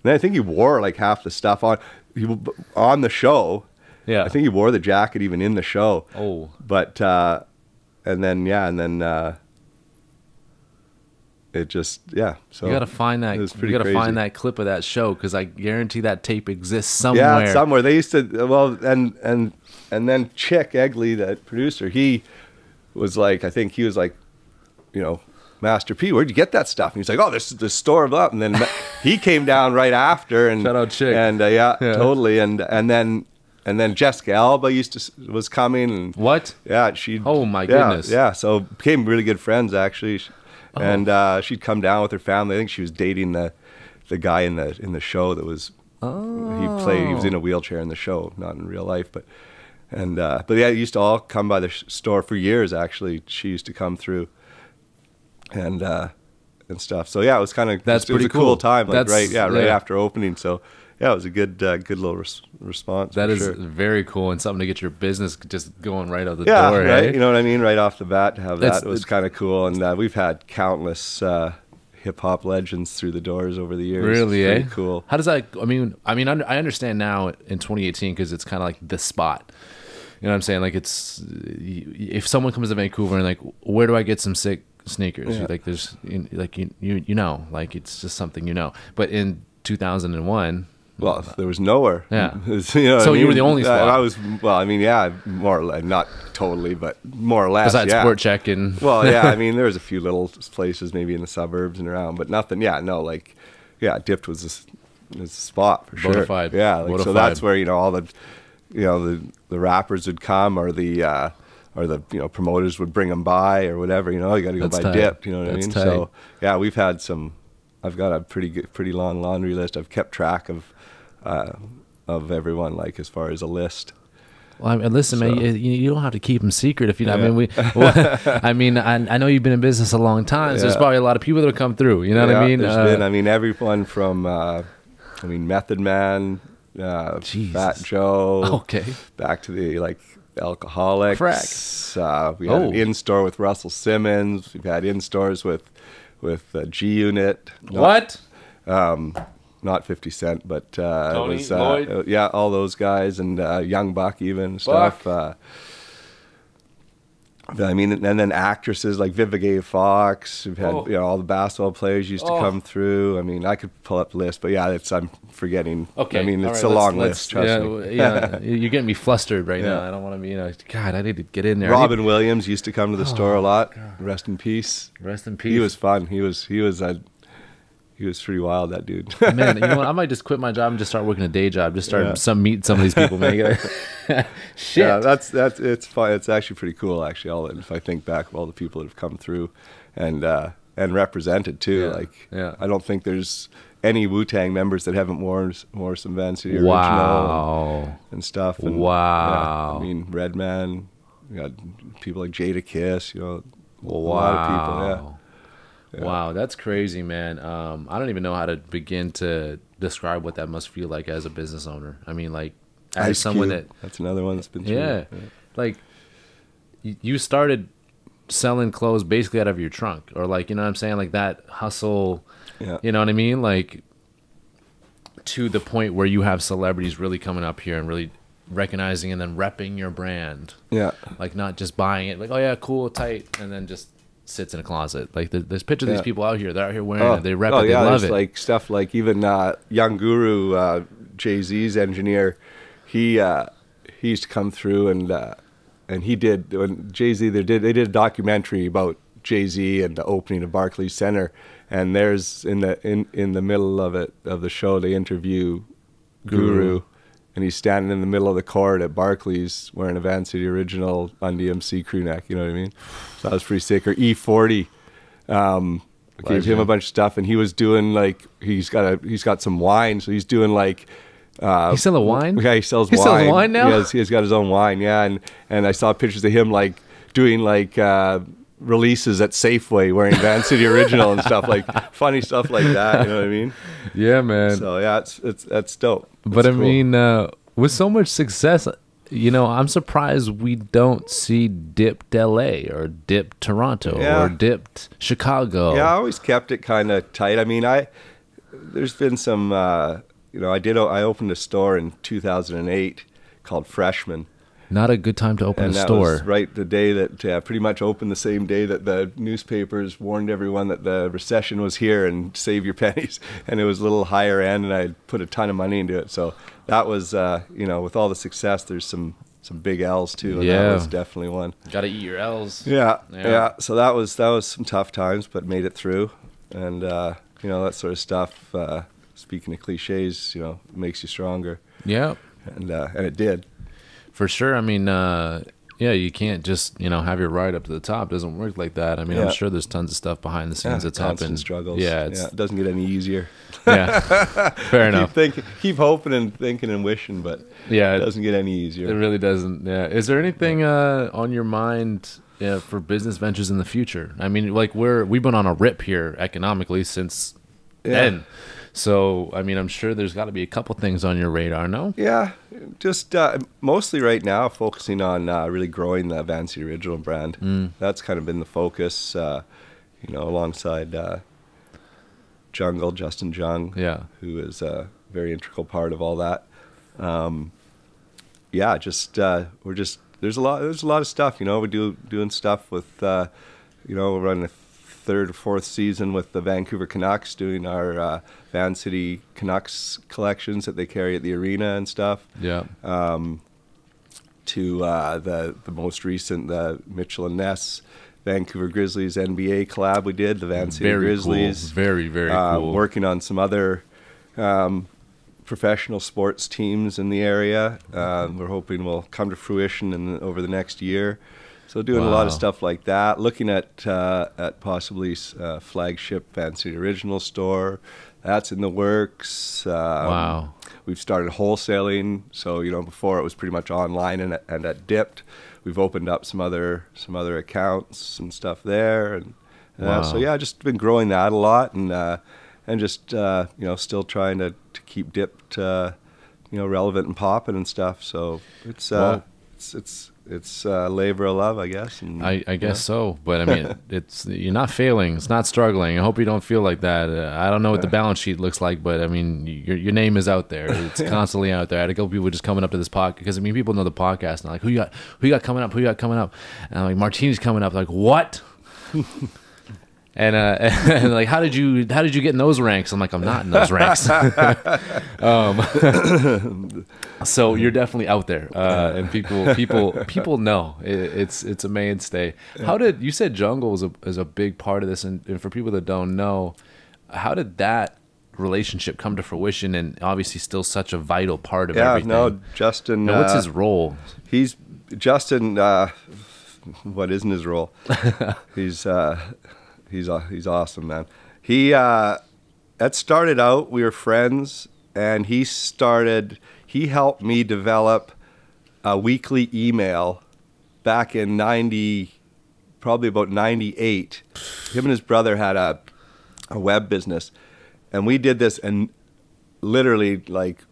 Speaker 2: And I think he wore like half the stuff on the show.
Speaker 1: Yeah.
Speaker 2: I think he wore the jacket even in the show.
Speaker 1: Oh.
Speaker 2: But and then it just So
Speaker 1: you gotta find that. You gotta find that clip of that show, because I guarantee that tape exists somewhere.
Speaker 2: Yeah, somewhere. They used to. Well, and then Chick Egley, that producer, he was like, I think he was like, you know, Master P, where'd you get that stuff? And he's like, oh, this is the store up. And then he came down right after, and
Speaker 1: shout out Chick.
Speaker 2: And totally. And then Jessica Alba was coming, and
Speaker 1: what?
Speaker 2: Yeah, she.
Speaker 1: Oh my goodness.
Speaker 2: Yeah, so became really good friends actually. And she'd come down with her family. I think she was dating the guy in the show that was. He was in a wheelchair in the show, not in real life, but yeah, it used to all come by the store for years. Actually, she used to come through, and stuff. So yeah, it was kind of
Speaker 1: it was
Speaker 2: a cool time. Like right after opening. So yeah, it was a good little response.
Speaker 1: That is very cool, and something to get your business just going right out the door.
Speaker 2: Right.
Speaker 1: Hey?
Speaker 2: You know what I mean? Right off the bat, to have that was kind of cool. And we've had countless hip hop legends through the doors over the years.
Speaker 1: Really,
Speaker 2: it's pretty cool.
Speaker 1: How does that? I mean, I understand now in 2018 because it's kind of like the spot. You know what I'm saying? Like it's if someone comes to Vancouver and like, where do I get some sick sneakers?
Speaker 2: Yeah.
Speaker 1: Like there's like you know, like it's just something you know. But in 2001.
Speaker 2: Well, there was nowhere.
Speaker 1: Yeah.
Speaker 2: You know what
Speaker 1: So
Speaker 2: I
Speaker 1: you were
Speaker 2: mean?
Speaker 1: the only spot.
Speaker 2: I was. Well, I mean, yeah, more or less, not totally, but more or less.
Speaker 1: Besides
Speaker 2: yeah.
Speaker 1: Sport Check and
Speaker 2: Well, yeah, I mean, there was a few little places maybe in the suburbs and around, but nothing. Yeah, no, like, yeah, DIPT was a spot for sure.
Speaker 1: Bonafide.
Speaker 2: Yeah, like, so
Speaker 1: Bonafide.
Speaker 2: that's where all the, the rappers would come or the promoters would bring them by or whatever. You got to go
Speaker 1: That's
Speaker 2: by
Speaker 1: tight.
Speaker 2: DIPT. You know what I
Speaker 1: That's
Speaker 2: mean?
Speaker 1: tight.
Speaker 2: So yeah, we've had some. I've got a pretty long laundry list. I've kept track of everyone, like as far as a list.
Speaker 1: Well, I mean, listen,
Speaker 2: So-
Speaker 1: man, you don't have to keep them secret if you know.
Speaker 2: Yeah.
Speaker 1: I mean, I know you've been in business a long time, so there's
Speaker 2: Yeah.
Speaker 1: probably a lot of people that come through. You know what I mean?
Speaker 2: There's been, everyone from, Method Man,
Speaker 1: Jesus.
Speaker 2: Fat Joe,
Speaker 1: Okay.
Speaker 2: back to the Alcoholics. We had
Speaker 1: Oh.
Speaker 2: an in-store with Russell Simmons. We've had in-stores with G Unit.
Speaker 1: What?
Speaker 2: Not 50 Cent, but
Speaker 1: Tony,
Speaker 2: it was,
Speaker 1: Lloyd?
Speaker 2: yeah, all those guys, and Young Buck even and stuff. And then actresses like Vivica Fox. We've had all the basketball players used to come through. I mean, I could pull up the list, but yeah, I'm forgetting.
Speaker 1: Okay.
Speaker 2: I mean,
Speaker 1: all
Speaker 2: it's
Speaker 1: right,
Speaker 2: a long
Speaker 1: let's-
Speaker 2: list. Trust me.
Speaker 1: Yeah, you're getting me flustered right now.
Speaker 2: Yeah.
Speaker 1: I don't want to be. God, I need to get in there.
Speaker 2: Robin Williams used to come to the store a lot. Rest in peace.
Speaker 1: Rest in peace.
Speaker 2: He was fun. He was pretty wild, that dude.
Speaker 1: Man, you know what? I might just quit my job and just start working a day job. Just start
Speaker 2: Yeah.
Speaker 1: meet some of these people, man. Shit.
Speaker 2: Yeah, that's it's fun. It's actually pretty cool, actually. If I think back of all the people that have come through and represented too.
Speaker 1: Yeah.
Speaker 2: I don't think there's any Wu-Tang members that haven't worn some Vancity Original
Speaker 1: Wow.
Speaker 2: and stuff. And,
Speaker 1: Wow.
Speaker 2: yeah, I mean, Redman. You got people like Jada Kiss. A
Speaker 1: Wow.
Speaker 2: lot of people. Yeah.
Speaker 1: Wow, that's crazy, man. I don't even know how to begin to describe what that must feel like as a business owner. I mean, like, as
Speaker 2: Ice
Speaker 1: someone
Speaker 2: Cube, that's another one that's been through.
Speaker 1: yeah, like, you started selling clothes basically out of your trunk, or like, you know what I'm saying? Like that hustle,
Speaker 2: Yeah.
Speaker 1: you know what I mean? Like, to the point where you have celebrities really coming up here and really recognizing and then repping your brand.
Speaker 2: Yeah.
Speaker 1: Like, not just buying it, like, oh yeah, cool, tight, and then just sits in a closet. Like there's pictures of these people out here. They're out here wearing it. They rep it. They love
Speaker 2: there's
Speaker 1: it.
Speaker 2: like stuff like even Young Guru, Jay-Z's engineer, he used to come through and he did when Jay-Z they did a documentary about Jay-Z and the opening of Barclays Center, and there's in the middle of the show they interview Guru. And he's standing in the middle of the court at Barclays wearing a Vancity Original on DMC crew neck. You know what I mean? So that was pretty sick. Or E40 gave him a bunch of stuff, and he was doing like he's got some wine, so he's doing like.
Speaker 1: He sell a wine?
Speaker 2: Yeah, he sells
Speaker 1: He
Speaker 2: wine.
Speaker 1: sells wine now?
Speaker 2: He's got his own wine. Yeah, and I saw pictures of him like doing like. Releases at Safeway wearing Vancity Original and stuff, like funny stuff like that. You know what I mean?
Speaker 1: Yeah, man.
Speaker 2: So yeah, that's dope.
Speaker 1: But
Speaker 2: It's
Speaker 1: I
Speaker 2: cool.
Speaker 1: mean, with so much success, I'm surprised we don't see DIPT LA or DIPT Toronto or DIPT Chicago.
Speaker 2: Yeah, I always kept it kind of tight. I mean, there's been some, I opened a store in 2008 called Freshman.
Speaker 1: Not a good time to open
Speaker 2: And
Speaker 1: a
Speaker 2: that
Speaker 1: store.
Speaker 2: was right the day that pretty much opened the same day that the newspapers warned everyone that the recession was here and save your pennies. And it was a little higher end, and I put a ton of money into it. So that was, with all the success, there's some big L's too. And that was definitely one.
Speaker 1: Got to eat your L's.
Speaker 2: Yeah. So that was some tough times, but made it through. And, that sort of stuff, speaking of cliches, makes you stronger.
Speaker 1: Yeah.
Speaker 2: And it did.
Speaker 1: For sure. I mean, you can't just, have your ride up to the top. It doesn't work like that. I mean, I'm sure there's tons of stuff behind the scenes that's
Speaker 2: constant
Speaker 1: happened.
Speaker 2: struggles.
Speaker 1: Yeah.
Speaker 2: It doesn't get any easier.
Speaker 1: Yeah. Fair enough.
Speaker 2: Keep hoping and thinking and wishing, but it doesn't get any easier.
Speaker 1: It really doesn't. Yeah. Is there anything on your mind for business ventures in the future? I mean, like we've been on a rip here economically since then. So, I mean, I'm sure there's got to be a couple things on your radar, no?
Speaker 2: Yeah, just mostly right now focusing on really growing the Vancity Original brand. That's kind of been the focus, alongside Jungle, Justin Jung, who is a very integral part of all that. Yeah, we're just there's a lot of stuff. You know, we're doing stuff with you know, we're running a third or fourth season with the Vancouver Canucks, doing our Vancity Canucks collections that they carry at the arena and stuff.
Speaker 1: Yeah.
Speaker 2: To the most recent, the Mitchell and Ness Vancouver Grizzlies NBA collab we did, the Vancity Grizzlies.
Speaker 1: Cool. Very, very cool.
Speaker 2: Working on some other professional sports teams in the area. We're hoping will come to fruition over the next year. So doing a lot of stuff like that. Looking at possibly flagship Vancity Originals store. That's in the works.
Speaker 1: Wow.
Speaker 2: We've started wholesaling. So, you know, before it was pretty much online and at DIPT. We've opened up some other accounts and stuff there. And so, yeah, just been growing that a lot and just, you know, still trying to keep DIPT, you know, relevant and popping and stuff. So it's labor of love, I guess. And,
Speaker 1: I guess so, but I mean, you're not failing. It's not struggling. I hope you don't feel like that. I don't know what the balance sheet looks like, but I mean, your name is out there. It's constantly out there. I had a couple people just coming up to this podcast because I mean, people know the podcast now. Like, who you got coming up? Who you got coming up? And I'm like, Martini's coming up. Like, what? And like, how did you get in those ranks? I'm like, I'm not in those ranks. So you're definitely out there, and people know it's a mainstay. How did you said Jungle is a big part of this, and for people that don't know, how did that relationship come to fruition? And obviously, still such a vital part of everything.
Speaker 2: No, Justin.
Speaker 1: Now, what's his role?
Speaker 2: He's Justin. What isn't his role? He's awesome, man. He that started out, we were friends, and he helped me develop a weekly email back in probably about 98. Him and his brother had a web business, and we did this, and literally, like,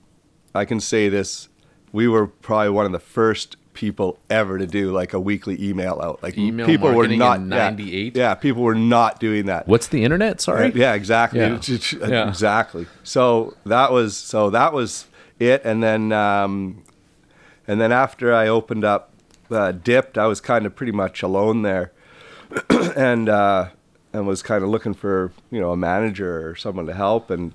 Speaker 2: I can say this, we were probably one of the first people ever to do like a weekly email out. Like,
Speaker 1: email
Speaker 2: people were not
Speaker 1: in 98.
Speaker 2: Yeah, people were not doing that.
Speaker 1: What's the internet? Sorry.
Speaker 2: Yeah, exactly.
Speaker 1: Yeah.
Speaker 2: Exactly. So that was it. And then after I opened up DIPT, I was kind of pretty much alone there, and was kind of looking for, you know, a manager or someone to help. And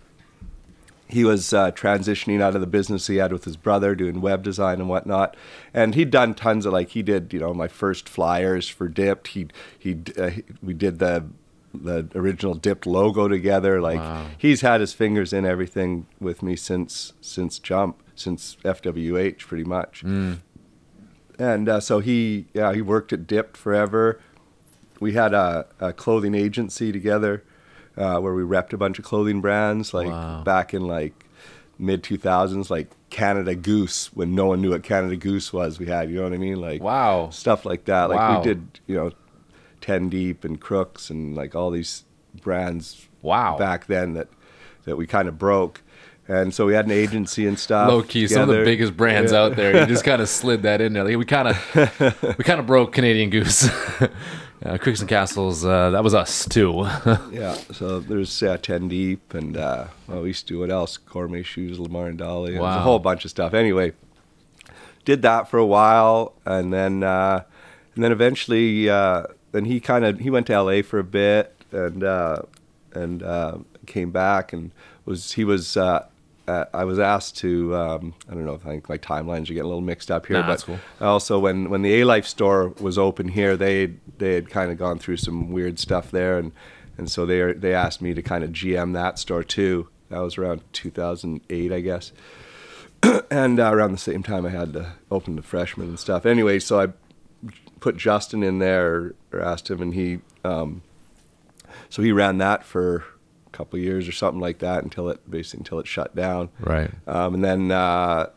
Speaker 2: he was transitioning out of the business he had with his brother, doing web design and whatnot. And he'd done tons of, like, he did, you know, my first flyers for DIPT. We did the original DIPT logo together. Like, he's had his fingers in everything with me since FWH, pretty much. And so he worked at DIPT forever. We had a clothing agency together. Where we repped a bunch of clothing brands, like back in like mid 2000s, like Canada Goose, when no one knew what Canada Goose was. We had, you know what I mean, like stuff like that. Like we did, you know, 10 Deep and Crooks and like all these brands back then that we kind of broke. And so we had an agency and stuff.
Speaker 1: Low key, some of the biggest brands out there. You just kind of slid that in there. Like, we kind of broke Canadian Goose. Crooks and Castles, that was us too.
Speaker 2: Yeah, so there's 10 Deep, and we used to do what else? Gourmet Shoes, Lamar and Dolly. There's a whole bunch of stuff. Anyway, did that for a while, and then eventually, then he went to LA for a bit, and came back, and I was asked to, I don't know, I think my timelines are getting a little mixed up here, but
Speaker 1: that's cool.
Speaker 2: Also when the A-Life store was open here, they had kind of gone through some weird stuff there, and so they asked me to kind of GM that store too. That was around 2008, I guess, and around the same time I had to open the Freshman and stuff. Anyway, so I put Justin in there, or asked him, and he ran that for couple of years or something like that until it shut down.
Speaker 1: Right.
Speaker 2: And then I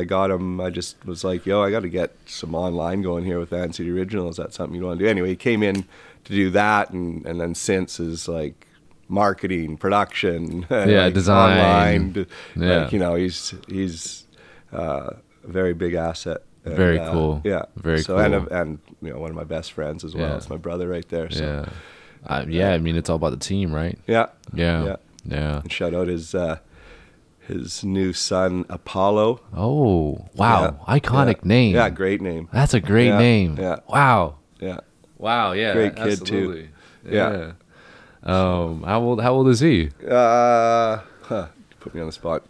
Speaker 2: got him. I just was like, yo, I got to get some online going here with Vancity Originals. That's something you want to do. Anyway, he came in to do that, and then since is like marketing, production, like
Speaker 1: design,
Speaker 2: online. Like, you know, he's a very big asset. And,
Speaker 1: very cool.
Speaker 2: Yeah.
Speaker 1: Very
Speaker 2: cool. And you know, one of my best friends as well. It's my brother right there. So.
Speaker 1: Yeah. I mean, it's all about the team, right?
Speaker 2: Yeah.
Speaker 1: Yeah.
Speaker 2: And shout out his new son, Apollo.
Speaker 1: Oh, wow.
Speaker 2: Yeah.
Speaker 1: Iconic name.
Speaker 2: Yeah, great name.
Speaker 1: That's a great name.
Speaker 2: Yeah.
Speaker 1: Wow.
Speaker 2: Yeah.
Speaker 1: Wow, yeah.
Speaker 2: Great kid,
Speaker 1: absolutely.
Speaker 2: too. Yeah.
Speaker 1: How old is he?
Speaker 2: Put me on the spot.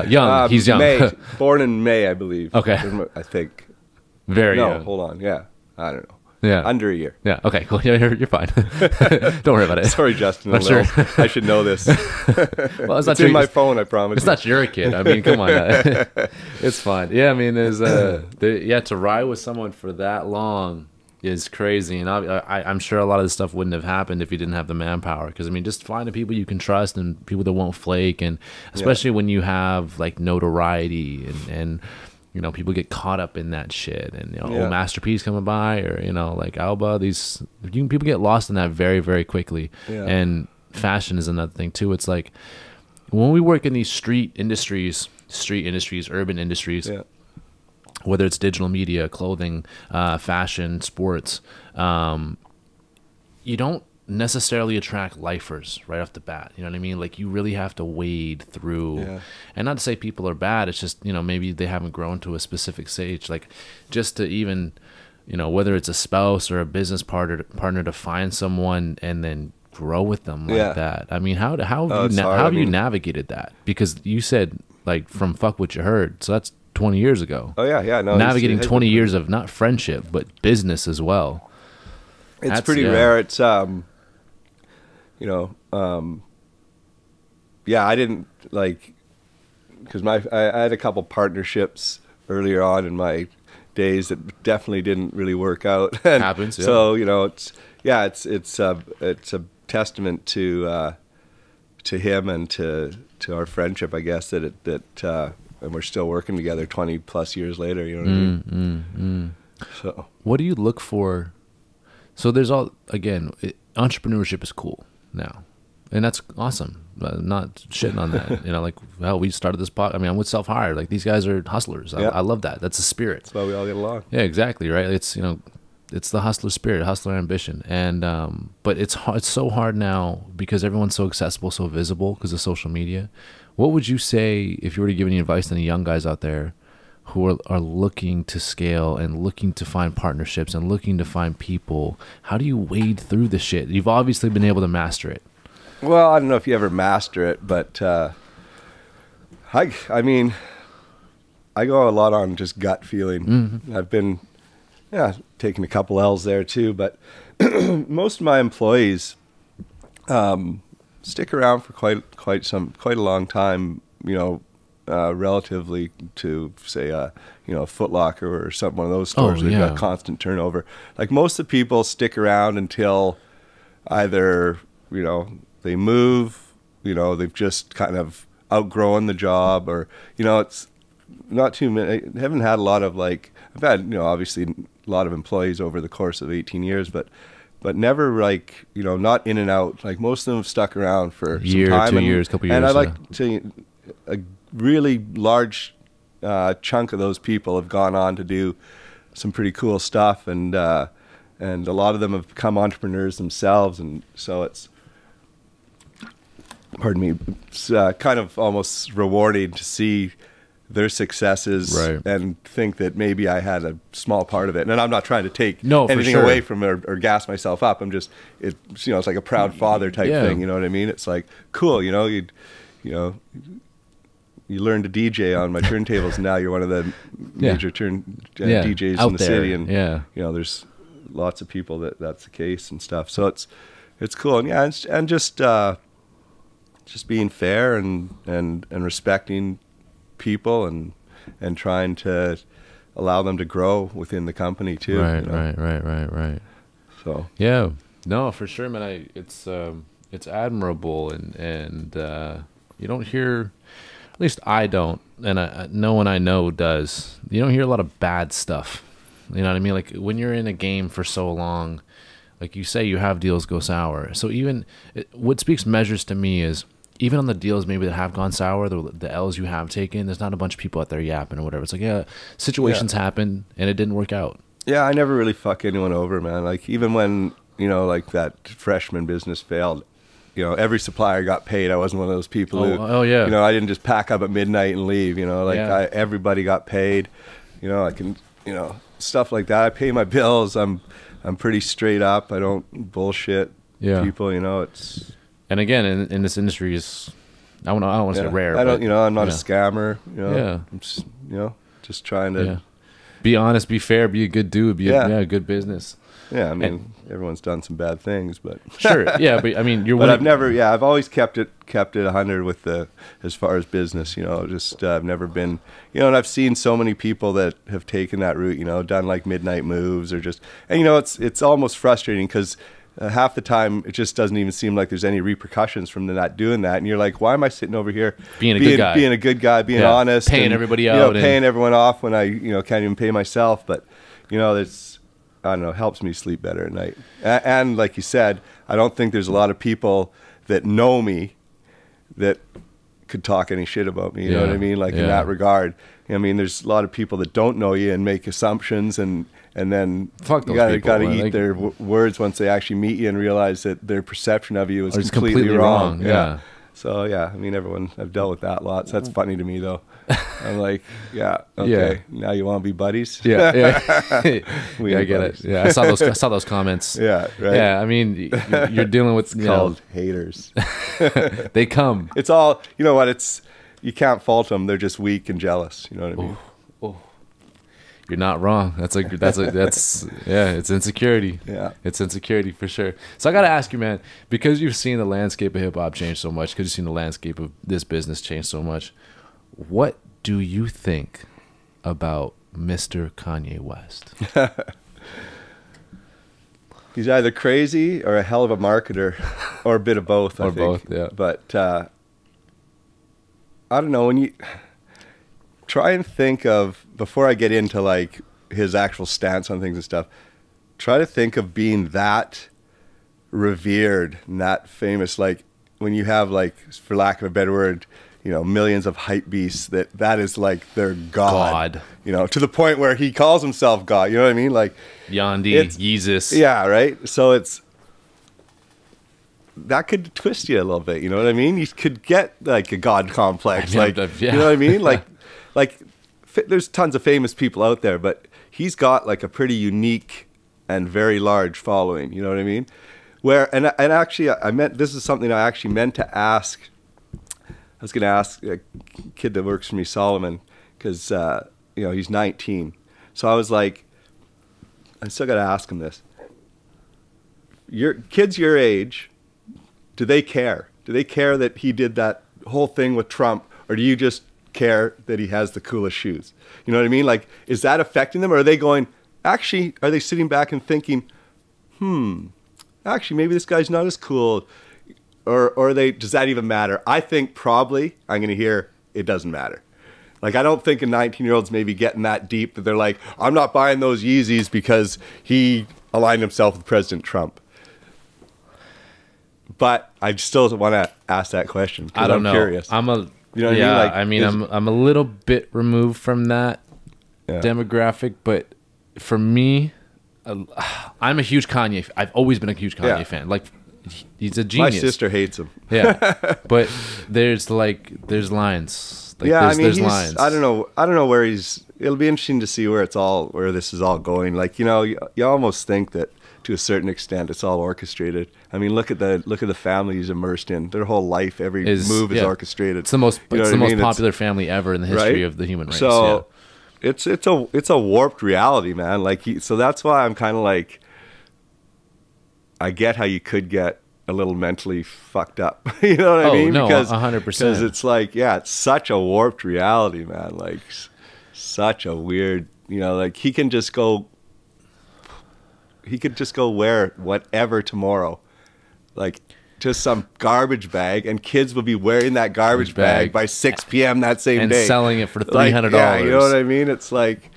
Speaker 1: Young. He's young.
Speaker 2: May. Born in May, I believe.
Speaker 1: Okay.
Speaker 2: I think.
Speaker 1: Very
Speaker 2: No,
Speaker 1: young.
Speaker 2: hold on. Yeah. I don't know.
Speaker 1: Yeah.
Speaker 2: Under a year.
Speaker 1: Yeah. Okay. Cool. Yeah, you're fine. Don't worry about it.
Speaker 2: Sorry, Justin.
Speaker 1: I'm sure.
Speaker 2: I should know this.
Speaker 1: Well,
Speaker 2: it's in my phone, I promise.
Speaker 1: It's not your kid. I mean, come on. It's fine. Yeah. I mean, there's to ride with someone for that long is crazy, and I'm sure a lot of this stuff wouldn't have happened if you didn't have the manpower. Because I mean, just finding people you can trust and people that won't flake, and especially when you have like notoriety and you know, people get caught up in that shit, and you know, old Masterpiece coming by, or you know, like Alba. People get lost in that very, very quickly.
Speaker 2: Yeah.
Speaker 1: And fashion is another thing too. It's like when we work in these street industries, urban industries, whether it's digital media, clothing, fashion, sports, you don't necessarily attract lifers right off the bat. You know what I mean? Like, you really have to wade through, and not to say people are bad, it's just, you know, maybe they haven't grown to a specific stage. Like, just to even, you know, whether it's a spouse or a business partner to find someone and then grow with them like that. I mean, how have you navigated that? Because you said, like, from fuck what you heard, so that's 20 years ago.
Speaker 2: Oh yeah. No,
Speaker 1: navigating 20 years of not friendship but business as well.
Speaker 2: It's pretty rare. It's you know, I didn't like, because I had a couple partnerships earlier on in my days that definitely didn't really work out.
Speaker 1: Happens. Yeah.
Speaker 2: So you know, it's a testament to him and to our friendship, I guess, that and we're still working together 20 plus years later. You know what I mean? So
Speaker 1: what do you look for? So there's entrepreneurship is cool now, and that's awesome. Not shitting on that. You know, like, well, we started this podcast. I mean, I'm with self-hired. Like, these guys are hustlers. I love that. That's the spirit.
Speaker 2: That's why we all get along.
Speaker 1: Yeah, exactly. Right. It's, you know, it's the hustler spirit, hustler ambition. And, but it's so hard now because everyone's so accessible, so visible because of social media. What would you say if you were to give any advice to any young guys out there who are looking to scale and looking to find partnerships and looking to find people? How do you wade through the shit? You've obviously been able to master it.
Speaker 2: Well, I don't know if you ever master it, but I mean, I go a lot on just gut feeling. Mm-hmm. I've been taking a couple L's there too, but most of my employees stick around for quite a long time, you know, relatively to say you know, a Foot Locker or one of those stores that got constant turnover. Like, most of the people stick around until either, you know, they move, you know, they've just kind of outgrown the job, or, you know, it's not too many. I haven't had a lot of, like, I've had, you know, obviously a lot of employees over the course of 18 years, but never, like, you know, not in and out. Like, most of them have stuck around for
Speaker 1: year,
Speaker 2: some time.
Speaker 1: 2 years, couple years.
Speaker 2: And I like to, a really large chunk of those people have gone on to do some pretty cool stuff, and a lot of them have become entrepreneurs themselves, and so it's, pardon me, it's kind of almost rewarding to see their successes and think that maybe I had a small part of it. And I'm not trying to take anything away from it or gas myself up. I'm just, you know, it's like a proud father type thing. You know what I mean? It's like, cool, you know, you learn to DJ on my turntables, and now you're one of the major DJs in the city, and you know, there's lots of people that's the case and stuff. So it's cool, and just being fair and respecting people and trying to allow them to grow within the company too.
Speaker 1: Right,
Speaker 2: you know?
Speaker 1: right.
Speaker 2: So
Speaker 1: yeah, no, for sure, man. It's admirable, and you don't hear. At least I don't, and no one I know does. You don't hear a lot of bad stuff. You know what I mean? Like, when you're in a game for so long, like you say, you have deals go sour. So what speaks measures to me is, even on the deals maybe that have gone sour, the L's you have taken, there's not a bunch of people out there yapping or whatever. It's like, situations happen and it didn't work out. Yeah,
Speaker 2: I never really fuck anyone over, man. Like, even when, you know, like, that freshman business failed, you know, every supplier got paid. I wasn't one of those people who,
Speaker 1: yeah,
Speaker 2: you know, I didn't just pack up at midnight and leave, you know, like
Speaker 1: Yeah.
Speaker 2: everybody got paid, you know, I can, you know, stuff like that. I pay my bills. I'm pretty straight up. I don't bullshit people, you know, it's.
Speaker 1: And again, in this industry is, I don't want to say rare.
Speaker 2: I don't,
Speaker 1: but,
Speaker 2: you know, I'm not a scammer, you know,
Speaker 1: Yeah.
Speaker 2: I'm just, you know, just trying to
Speaker 1: be honest, be fair, be a good dude, be a good business.
Speaker 2: Yeah, I mean, everyone's done some bad things, but
Speaker 1: sure, yeah, but I mean,
Speaker 2: But I've never, I've always kept it 100 with as far as business, you know. Just I've never been, you know, and I've seen so many people that have taken that route, you know, done like midnight moves or just, and you know, it's almost frustrating because half the time it just doesn't even seem like there's any repercussions from not doing that, and you're like, why am I sitting over here
Speaker 1: being a good guy,
Speaker 2: being honest,
Speaker 1: paying
Speaker 2: and,
Speaker 1: everybody out,
Speaker 2: you know, paying everyone off when I, you know, can't even pay myself, but you know, there's. I don't know, helps me sleep better at night. And like you said, I don't think there's a lot of people that know me that could talk any shit about me. You know what I mean? Like in that regard. I mean, there's a lot of people that don't know you and make assumptions, and then
Speaker 1: Fuck those
Speaker 2: you
Speaker 1: people,
Speaker 2: gotta
Speaker 1: man.
Speaker 2: eat their words once they actually meet you and realize that their perception of you is
Speaker 1: completely wrong. Yeah.
Speaker 2: So yeah, I mean, I've dealt with that lots. That's funny to me though. I'm like, okay, now you want to be buddies?
Speaker 1: Yeah,
Speaker 2: I
Speaker 1: get it. Yeah, I saw those comments.
Speaker 2: Yeah, right.
Speaker 1: Yeah, I mean, you're dealing with
Speaker 2: called haters.
Speaker 1: They come.
Speaker 2: It's all, you know what? You can't fault them. They're just weak and jealous. You know what I mean?
Speaker 1: You're not wrong. That's it's insecurity.
Speaker 2: Yeah.
Speaker 1: It's insecurity for sure. So I got to ask you, man, because you've seen the landscape of hip hop change so much, because you've seen the landscape of this business change so much, what do you think about Mr. Kanye West?
Speaker 2: He's either crazy or a hell of a marketer, or a bit of both. I think.
Speaker 1: Both, yeah.
Speaker 2: But I don't know, when you try and think of, before I get into like his actual stance on things and stuff, try to think of being that revered and that famous, like when you have, like, for lack of a better word, you know, millions of hype beasts that is like their god, you know, to the point where he calls himself God. You know what I mean? Like
Speaker 1: Yandi, Yeezus.
Speaker 2: Yeah, right. So that could twist you a little bit. You know what I mean? You could get like a God complex, you know what I mean? Like there's tons of famous people out there, but he's got like a pretty unique and very large following. You know what I mean? And actually, this is something I actually meant to ask. I was going to ask a kid that works for me, Solomon, because you know, he's 19. So I was like, I still got to ask him this. Kids your age, do they care? Do they care that he did that whole thing with Trump, or do you just care that he has the coolest shoes? You know what I mean? Like, is that affecting them, or are they going? Actually, are they sitting back and thinking, actually, maybe this guy's not as cool? Or does that even matter? I think probably I'm going to hear it doesn't matter. Like, I don't think a 19-year-old's maybe getting that deep that they're like, I'm not buying those Yeezys because he aligned himself with President Trump. But I still want to ask that question because I'm curious.
Speaker 1: You know what
Speaker 2: I mean? Like,
Speaker 1: I'm a little bit removed from that demographic, but for me, I'm a huge Kanye. I've always been a huge Kanye fan. Like, he's a genius.
Speaker 2: My sister hates him.
Speaker 1: Yeah, but there's lines. Like,
Speaker 2: I mean,
Speaker 1: there's lines.
Speaker 2: I don't know where he's. It'll be interesting to see where this is all going. Like, you know, you almost think that to a certain extent it's all orchestrated. I mean, look at the family he's immersed in. Their whole life, every move is orchestrated.
Speaker 1: It's the most popular family ever in the history of the human race.
Speaker 2: So it's a warped reality, man. Like, so that's why I'm kind of like, I get how you could get a little mentally fucked up. You know what I mean?
Speaker 1: No,
Speaker 2: because
Speaker 1: 100%.
Speaker 2: Because it's like, it's such a warped reality, man. Like, such a weird, you know, like he could just go wear whatever tomorrow, like just some garbage bag, and kids will be wearing that garbage bag by 6 p.m. that same day
Speaker 1: and selling it for $300.
Speaker 2: Yeah, you know what I mean? It's like,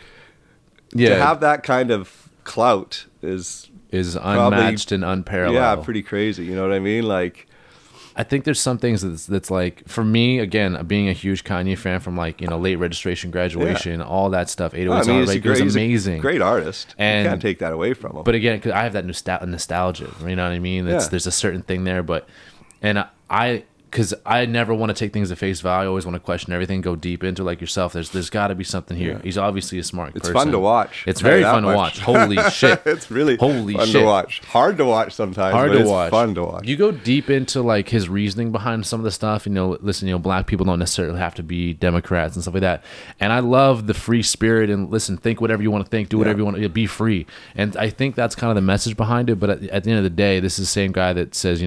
Speaker 2: to have that kind of clout is
Speaker 1: unmatched and unparalleled.
Speaker 2: Yeah, pretty crazy. You know what I mean? Like,
Speaker 1: I think there's some things that's like, for me, again, being a huge Kanye fan from, like, you know, late registration, graduation, all that stuff. 808s on Right, it was amazing.
Speaker 2: He's a great artist.
Speaker 1: And
Speaker 2: you can't take that away from him.
Speaker 1: But again, 'cause I have that nostalgia. You know what I mean? There's a certain thing there, but And because I never want to take things at face value. I always want to question everything, go deep into like yourself. There's got to be something here.
Speaker 2: Yeah.
Speaker 1: He's obviously a smart person.
Speaker 2: It's fun to watch.
Speaker 1: It's very fun to watch. Holy shit.
Speaker 2: It's really fun to watch. Hard to watch sometimes, but it's fun to watch.
Speaker 1: You go deep into like his reasoning behind some of the stuff. Listen, black people don't necessarily have to be Democrats and stuff like that. And I love the free spirit and listen, think whatever you want to think, do whatever you want to, be free. And I think that's kind of the message behind it. But at the end of the day, this is the same guy that says,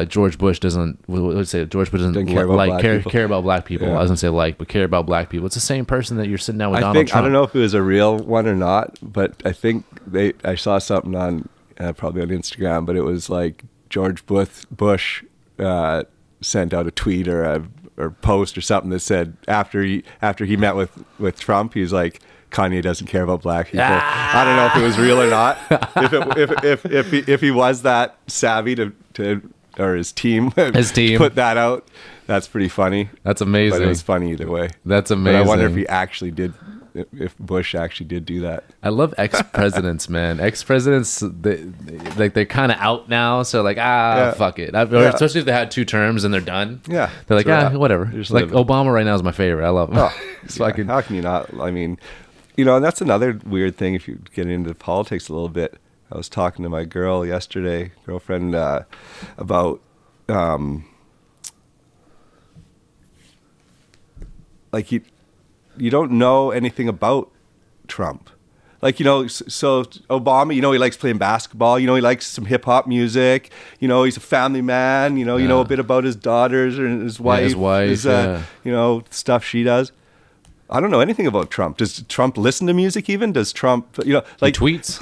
Speaker 1: George Bush doesn't, George Bush doesn't care about black people.
Speaker 2: Yeah.
Speaker 1: I was gonna say but care about black people. It's the same person that you're sitting down with Donald Trump.
Speaker 2: I don't know if it was a real one or not, but I think I saw something on probably on Instagram, but it was like George Bush sent out a tweet or post or something that said after he met with Trump, he's like, Kanye doesn't care about black people. I don't know if it was real or not. If he was that savvy to or his team put that out, that's pretty funny.
Speaker 1: That's amazing.
Speaker 2: But it was funny either way.
Speaker 1: That's amazing.
Speaker 2: But I wonder if he actually did, if Bush actually did do that.
Speaker 1: I love ex-presidents, man. Ex-presidents, they're kind of out now, so fuck it. Especially if they had 2 terms and they're done.
Speaker 2: Yeah,
Speaker 1: they're like, whatever. Like Obama right now is my favorite. I love him.
Speaker 2: Oh, how can you not? I mean, and that's another weird thing if you get into politics a little bit. I was talking to my girlfriend, about like you don't know anything about Trump. Like, so Obama, he likes playing basketball, he likes some hip hop music, he's a family man, you know a bit about his daughters and his wife, stuff she does. I don't know anything about Trump. Does Trump listen to music even? Does Trump, like
Speaker 1: he tweets?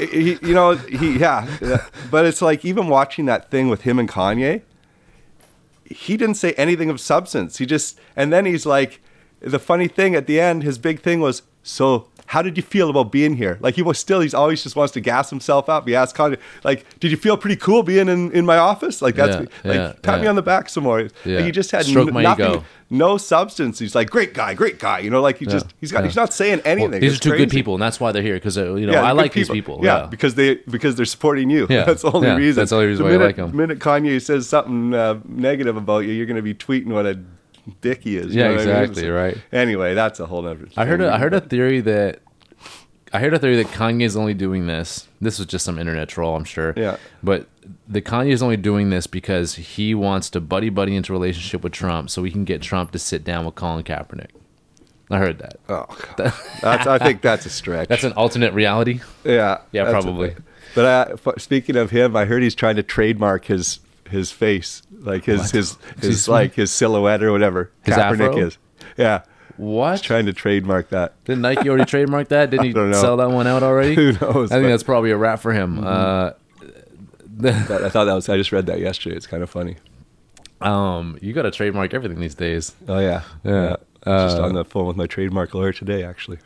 Speaker 2: But it's like even watching that thing with him and Kanye, he didn't say anything of substance. And then he's like, the funny thing at the end, his big thing was, so how did you feel about being here? Like he's always just wants to gas himself up. He asked Kanye, like, did you feel pretty cool being in my office? Like pat me on the back some more.
Speaker 1: Yeah.
Speaker 2: Like, he just had
Speaker 1: Stroke my ego.
Speaker 2: No substance. He's like, great guy. Like he's not saying anything.
Speaker 1: Well, these are 2 good people, and that's why they're here. Because I like these people.
Speaker 2: Yeah, because they're supporting you.
Speaker 1: Yeah.
Speaker 2: That's the only reason.
Speaker 1: That's the only reason why I like them.
Speaker 2: The minute Kanye says something negative about you, you're going to be tweeting what a dick he is.
Speaker 1: Yeah, exactly. Right.
Speaker 2: Anyway, that's a whole other thing.
Speaker 1: I heard a theory that Kanye is only doing this. This was just some internet troll, I'm sure.
Speaker 2: Yeah.
Speaker 1: But the Kanye is only doing this because he wants to buddy into a relationship with Trump, so he can get Trump to sit down with Colin Kaepernick. I heard that.
Speaker 2: Oh, I think that's a stretch.
Speaker 1: That's an alternate reality.
Speaker 2: Yeah.
Speaker 1: Yeah, probably.
Speaker 2: But speaking of him, I heard he's trying to trademark his face, like his silhouette or whatever.
Speaker 1: His
Speaker 2: Kaepernick
Speaker 1: afro?
Speaker 2: is. Yeah.
Speaker 1: What?
Speaker 2: He's trying to trademark that.
Speaker 1: Didn't Nike already trademark that? Didn't he sell that one out already?
Speaker 2: Who knows?
Speaker 1: I think that's probably a wrap for him.
Speaker 2: Mm-hmm. I thought I just read that yesterday. It's kind of funny.
Speaker 1: You got to trademark everything these days.
Speaker 2: Oh yeah. Just on the phone with my trademark lawyer today, actually.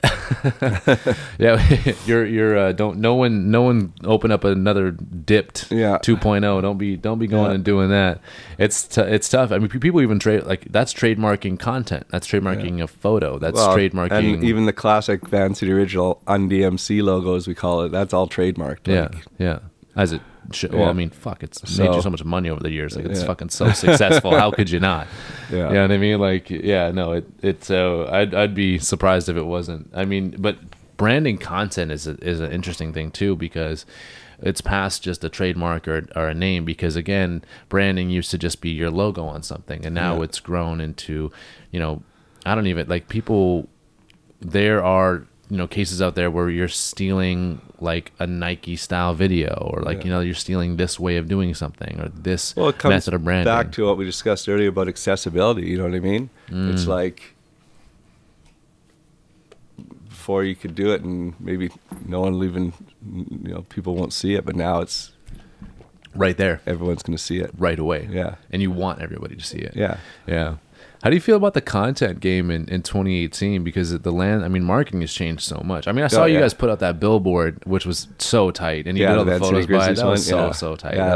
Speaker 1: Yeah, you're don't no one open up another DIPT 2.0. Don't be going and doing that. It's tough. I mean, people even that's trademarking content. That's trademarking a photo. That's trademarking.
Speaker 2: And even the classic Vancity Original un-DMC logo, as we call it, that's all trademarked.
Speaker 1: Yeah. As it should. Well, I mean, fuck, it's made you so much money over the years. Like, it's fucking so successful. How could you not?
Speaker 2: Yeah.
Speaker 1: You know what I mean? Like, it's I'd be surprised if it wasn't. I mean, but branding content is an interesting thing too, because it's past just a trademark or a name, because again, branding used to just be your logo on something, and now it's grown into, I don't even like people. There are cases out there where you're stealing like a Nike style video, or like you're stealing this way of doing something, or this method of branding.
Speaker 2: Back to what we discussed earlier about accessibility. You know what I mean? It's like before you could do it, and maybe no one will even people won't see it, but now it's
Speaker 1: right there.
Speaker 2: Everyone's going to see it
Speaker 1: right away.
Speaker 2: Yeah,
Speaker 1: and you want everybody to see it.
Speaker 2: Yeah.
Speaker 1: How do you feel about the content game in 2018? Because marketing has changed so much. I mean, I saw you guys put out that billboard, which was so tight, and you did all the photos by it. That was so tight.
Speaker 2: Yeah,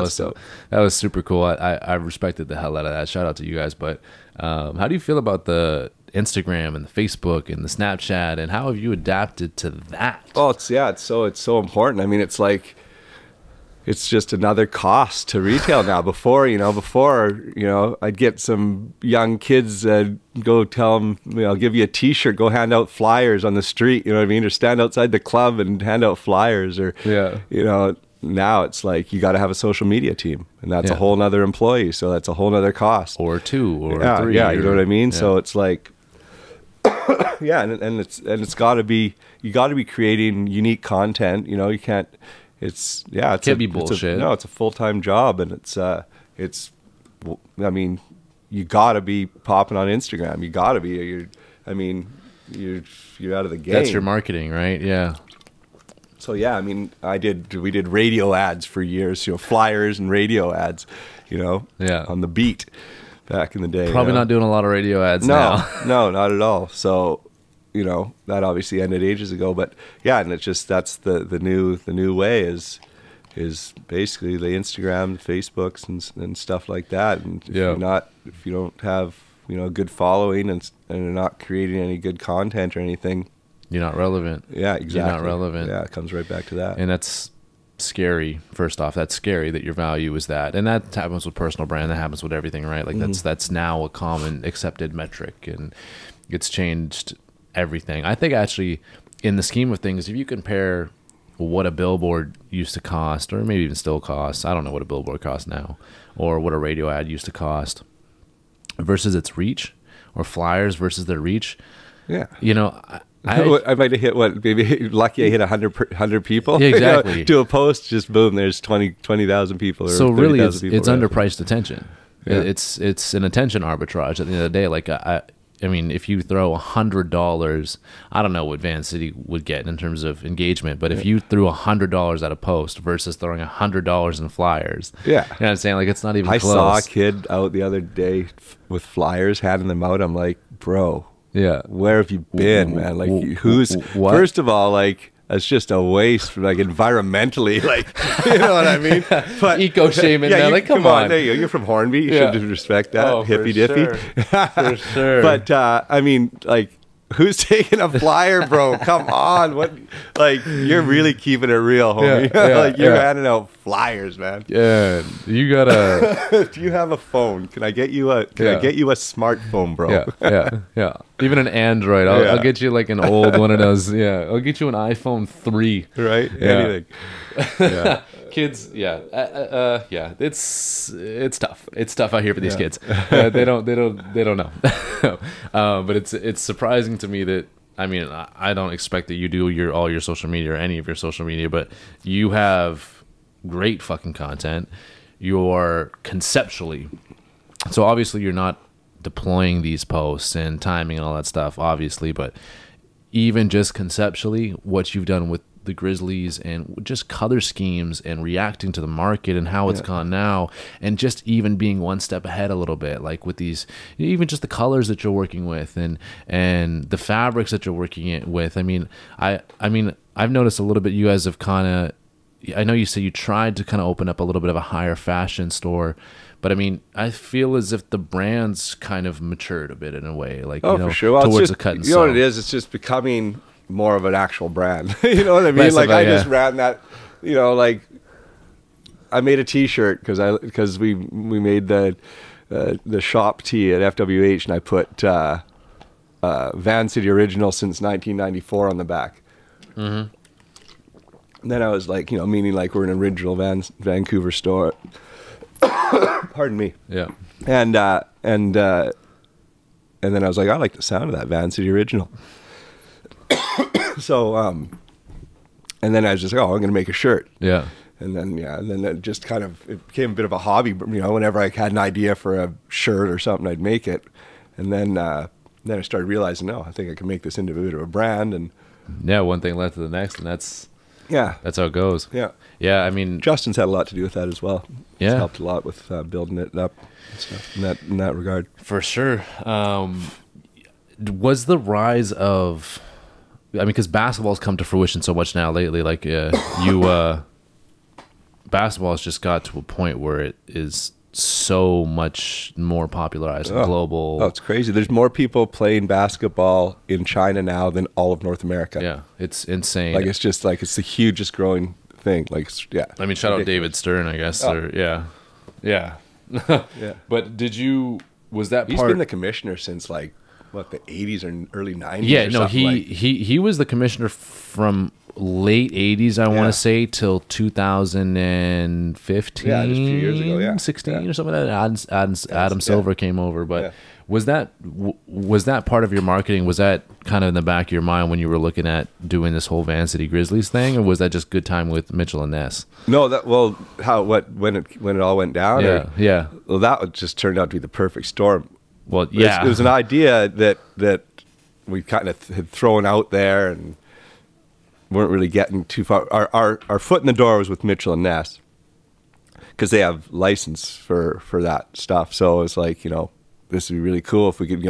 Speaker 1: that was super cool. I respected the hell out of that. Shout out to you guys. But how do you feel about the Instagram and the Facebook and the Snapchat, and how have you adapted to that?
Speaker 2: Oh, it's so important. I mean, it's like it's just another cost to retail now. Before, I'd get some young kids, go tell them, I'll give you a t-shirt, go hand out flyers on the street, you know what I mean? Or stand outside the club and hand out flyers, or, now it's like, you got to have a social media team, and that's a whole nother employee. So that's a whole nother cost.
Speaker 1: Or 2 or 3.
Speaker 2: Yeah. You know what I mean? Yeah. So it's like, and it's got to be, you got to be creating unique content. You can't, it can't
Speaker 1: be bullshit.
Speaker 2: It's a full-time job, and I mean, you got to be popping on Instagram. You got to be. You're out of the game.
Speaker 1: That's your marketing, right? Yeah.
Speaker 2: So yeah, I mean, we did radio ads for years. Flyers and radio ads. On the beat back in the day.
Speaker 1: Probably not doing a lot of radio ads now.
Speaker 2: No, not at all. So. That obviously ended ages ago, but yeah, and it's just, that's the new way is basically the Instagram, the Facebooks and stuff like that. And if you don't have, a good following and you're not creating any good content or anything,
Speaker 1: you're not relevant.
Speaker 2: Yeah, exactly.
Speaker 1: You're not relevant.
Speaker 2: Yeah, it comes right back to that.
Speaker 1: And that's scary. First off, that's scary that your value is that. And that happens with personal brand, that happens with everything, right? Like that's now a common accepted metric, and it's changed everything. I think actually, in the scheme of things, if you compare what a billboard used to cost, or maybe even still costs, I don't know what a billboard costs now, or what a radio ad used to cost, versus its reach, or flyers versus their reach.
Speaker 2: Yeah.
Speaker 1: I
Speaker 2: might have hit maybe lucky I hit 100 people.
Speaker 1: Yeah, exactly.
Speaker 2: Do a post, just boom, there's 20,000 people. Or
Speaker 1: so really, it's
Speaker 2: people,
Speaker 1: underpriced attention.
Speaker 2: Yeah.
Speaker 1: It's an attention arbitrage at the end of the day. Like I mean, if you throw $100, I don't know what Vancity would get in terms of engagement, but if you threw $100 at a post versus throwing $100 in flyers, you know what I'm saying? Like, it's not even close.
Speaker 2: I saw a kid out the other day with flyers, handing them out. I'm like, bro, where have you been, man? Like, first of all, like, it's just a waste, like, environmentally, like, you know what I mean?
Speaker 1: But eco shaming, man. Like, come on.
Speaker 2: There you go. You're from Hornby. You should respect that. Hippy dippy.
Speaker 1: For sure.
Speaker 2: But I mean, like, who's taking a flyer, bro? Come on. What? Like, you're really keeping it real, homie. Like, you're handing out flyers, man.
Speaker 1: Yeah. You gotta.
Speaker 2: If you have a phone, can I get you a smartphone, bro?
Speaker 1: Yeah. Even an Android. I'll get you like an old one of those. Yeah. I'll get you an iPhone 3.
Speaker 2: Right?
Speaker 1: Yeah. Anything. Kids, it's tough. It's tough out here for these kids. They don't know. But it's surprising to me that, I mean, I don't expect that you do all your social media or any of your social media, but you have great fucking content. You're conceptually, so obviously you're not deploying these posts and timing and all that stuff, obviously, but even just conceptually, what you've done with the Grizzlies and just color schemes and reacting to the market and how it's gone now, and just even being one step ahead a little bit, like with these, even just the colors that you're working with and the fabrics that you're working with. I mean, I've noticed a little bit, you guys have kind of, I know you say you tried to kind of open up a little bit of a higher fashion store, but I mean, I feel as if the brand's kind of matured a bit in a way, like,
Speaker 2: for sure. Well,
Speaker 1: towards the cut and sew.
Speaker 2: You know what it is? It's just becoming more of an actual brand. You know what I mean? Like, I just ran that, like, I made a t-shirt because we made the shop tee at FWH, and I put Vancity Originals since 1994 on the back. And then I was like, meaning like we're an original Vancouver store. Pardon me.
Speaker 1: Yeah.
Speaker 2: And then I was like, I like the sound of that Vancity Original. So, and then I was just like, I'm going to make a shirt.
Speaker 1: Yeah.
Speaker 2: And then it just kind of, it became a bit of a hobby. Whenever I had an idea for a shirt or something, I'd make it. And then I started realizing, I think I can make this into a bit of a brand. And
Speaker 1: one thing led to the next, and that's how it goes.
Speaker 2: Yeah.
Speaker 1: I mean,
Speaker 2: Justin's had a lot to do with that as well.
Speaker 1: Yeah.
Speaker 2: He's helped a lot with building it up and stuff in that regard.
Speaker 1: For sure. Was the rise of, I mean, because basketball's come to fruition so much now lately, like basketball has just got to a point where it is so much more popularized and global.
Speaker 2: Oh, it's crazy. There's more people playing basketball in China now than all of North America.
Speaker 1: Yeah, it's insane.
Speaker 2: Like, it's just like, it's the hugest growing thing. Like, yeah.
Speaker 1: I mean, shout out David Stern, I guess. Or, yeah. Yeah.
Speaker 2: Yeah.
Speaker 1: But was that
Speaker 2: He's
Speaker 1: part?
Speaker 2: been the commissioner since like, what, the 80s or early 90s?
Speaker 1: Yeah,
Speaker 2: or
Speaker 1: no, he was the commissioner from late 80s, I want to say, till 2015.
Speaker 2: Yeah, just a few years ago, yeah.
Speaker 1: 16 or something like that. Adam Silver came over. But was that part of your marketing? Was that kind of in the back of your mind when you were looking at doing this whole Vancity Grizzlies thing? Or was that just good time with Mitchell and Ness?
Speaker 2: No, when it all went down?
Speaker 1: Yeah, yeah.
Speaker 2: Well, that just turned out to be the perfect storm.
Speaker 1: Well, yeah.
Speaker 2: It was an idea that we kind of had thrown out there and weren't really getting too far. Our foot in the door was with Mitchell and Ness because they have license for that stuff. So it was like, this would be really cool if we could,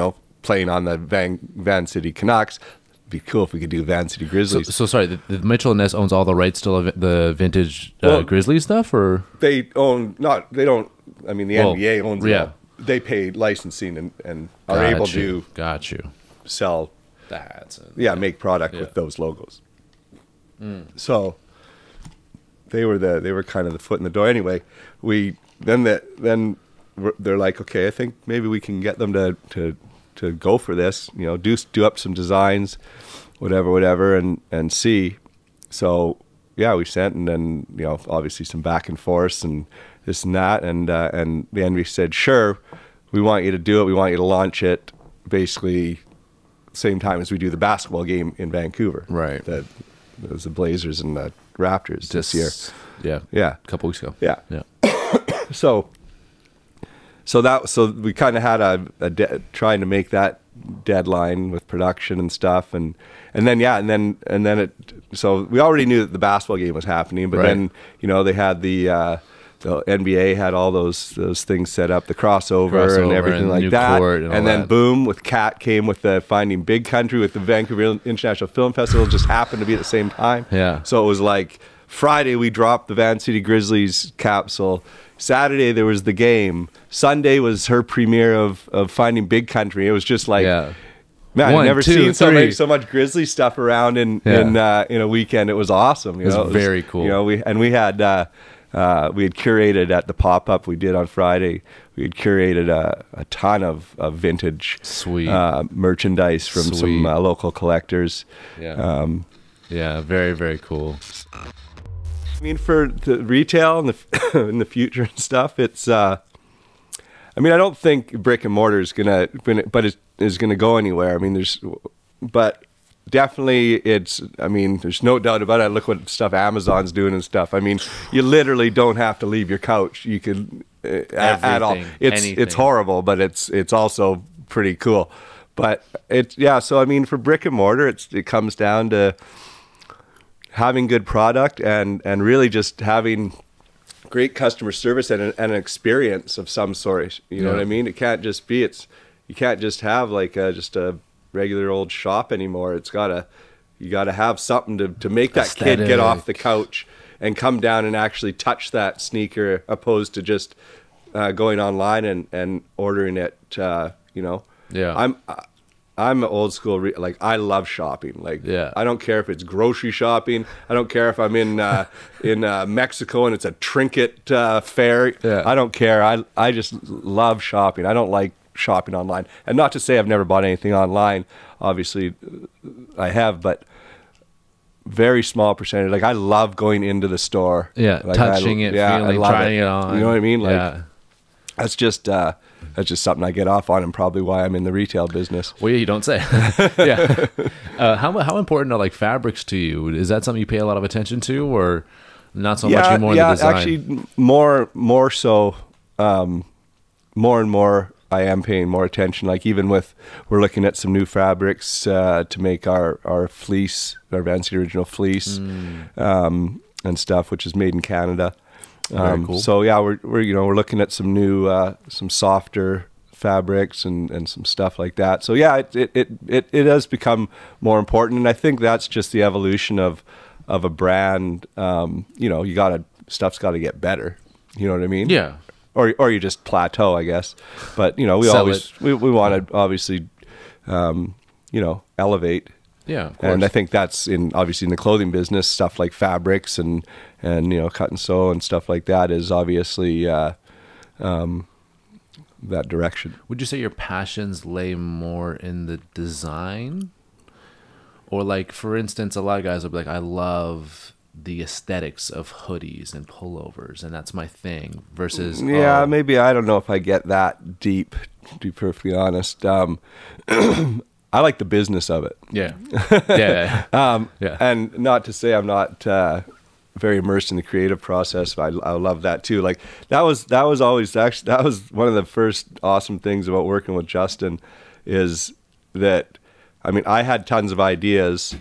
Speaker 2: playing on the Vancity Canucks. It'd be cool if we could do Vancity Grizzlies.
Speaker 1: So sorry, the Mitchell and Ness owns all the rights to the vintage Grizzly stuff, or
Speaker 2: they own they don't. I mean, the NBA owns it. They pay licensing and are able to sell
Speaker 1: the hats.
Speaker 2: Make product with those logos. So they were kind of the foot in the door. Anyway, then they're like, okay, I think maybe we can get them to go for this. Do up some designs, whatever, and see. So yeah, we sent, and then obviously some back and forth and this and that, and the NBA said, sure, we want you to do it. We want you to launch it basically same time as we do the basketball game in Vancouver. Right. It was the Blazers and the Raptors this year.
Speaker 1: Yeah. A couple weeks ago.
Speaker 2: Yeah. So we kind of had trying to make that deadline with production and stuff, and then so we already knew that the basketball game was happening, but then they had the NBA had all those things set up, the crossover and everything like that, and then boom, with Cat came with the Finding Big Country with the Vancouver International Film Festival, just happened to be at the same time. Yeah. So it was like Friday we dropped the Vancity Grizzlies capsule. Saturday there was the game. Sunday was her premiere of Finding Big Country. It was just like, man, I've never seen so much Grizzly stuff around in a weekend. It was awesome.
Speaker 1: It was very cool.
Speaker 2: We had curated at the pop-up we did on Friday. We had curated a ton of vintage merchandise from some local collectors.
Speaker 1: Yeah, very, very cool.
Speaker 2: I mean, for the retail and in the future and stuff, it's. I don't think brick and mortar is gonna go anywhere. I mean, but definitely it's. I mean, there's no doubt about it. Look what stuff Amazon's doing and stuff. I mean, you literally don't have to leave your couch. You could at all. It's horrible, but it's also pretty cool. But so I mean, for brick and mortar, it comes down to having good product and really just having great customer service and an experience of some sort. You know what I mean? It can't just be you can't just have like just a regular old shop anymore. You gotta have something to make that kid get off the couch and come down and actually touch that sneaker, opposed to just going online and ordering it. I'm old school. Like, I love shopping. Like, I don't care if it's grocery shopping. I don't care if I'm in Mexico and it's a trinket fair. I don't care. I just love shopping. I don't like shopping online. And not to say I've never bought anything online. Obviously, I have, but very small percentage. Like, I love going into the store. Yeah, like,
Speaker 1: touching it, feeling, trying it on.
Speaker 2: You know what I mean? Like, that's just something I get off on, and probably why I'm in the retail business.
Speaker 1: Well, you don't say. Yeah. How important are like fabrics to you? Is that something you pay a lot of attention to, or not so much anymore? Yeah,
Speaker 2: actually, more so. More and more, I am paying more attention. Like, even we're looking at some new fabrics to make our fleece, our Vancity Original fleece, and stuff, which is made in Canada. Very cool. So yeah, we're looking at some new some softer fabrics and some stuff like that. So yeah, it has become more important, and I think that's just the evolution of a brand. Stuff's got to get better. You know what I mean? Yeah. Or you just plateau, I guess. But we want to obviously elevate
Speaker 1: Yeah, of course.
Speaker 2: And I think that's obviously in the clothing business, stuff like fabrics and you know, cut and sew and stuff like that is obviously that direction.
Speaker 1: Would you say your passions lay more in the design? Or like, for instance, a lot of guys will be like, I love the aesthetics of hoodies and pullovers, and that's my thing, versus...
Speaker 2: Yeah, maybe, I don't know if I get that deep, to be perfectly honest. I like the business of it.
Speaker 1: Yeah. Yeah. Yeah.
Speaker 2: And not to say I'm not very immersed in the creative process. I love that too. Like that was always actually, that was one of the first awesome things about working with Justin, is that, I mean, I had tons of ideas,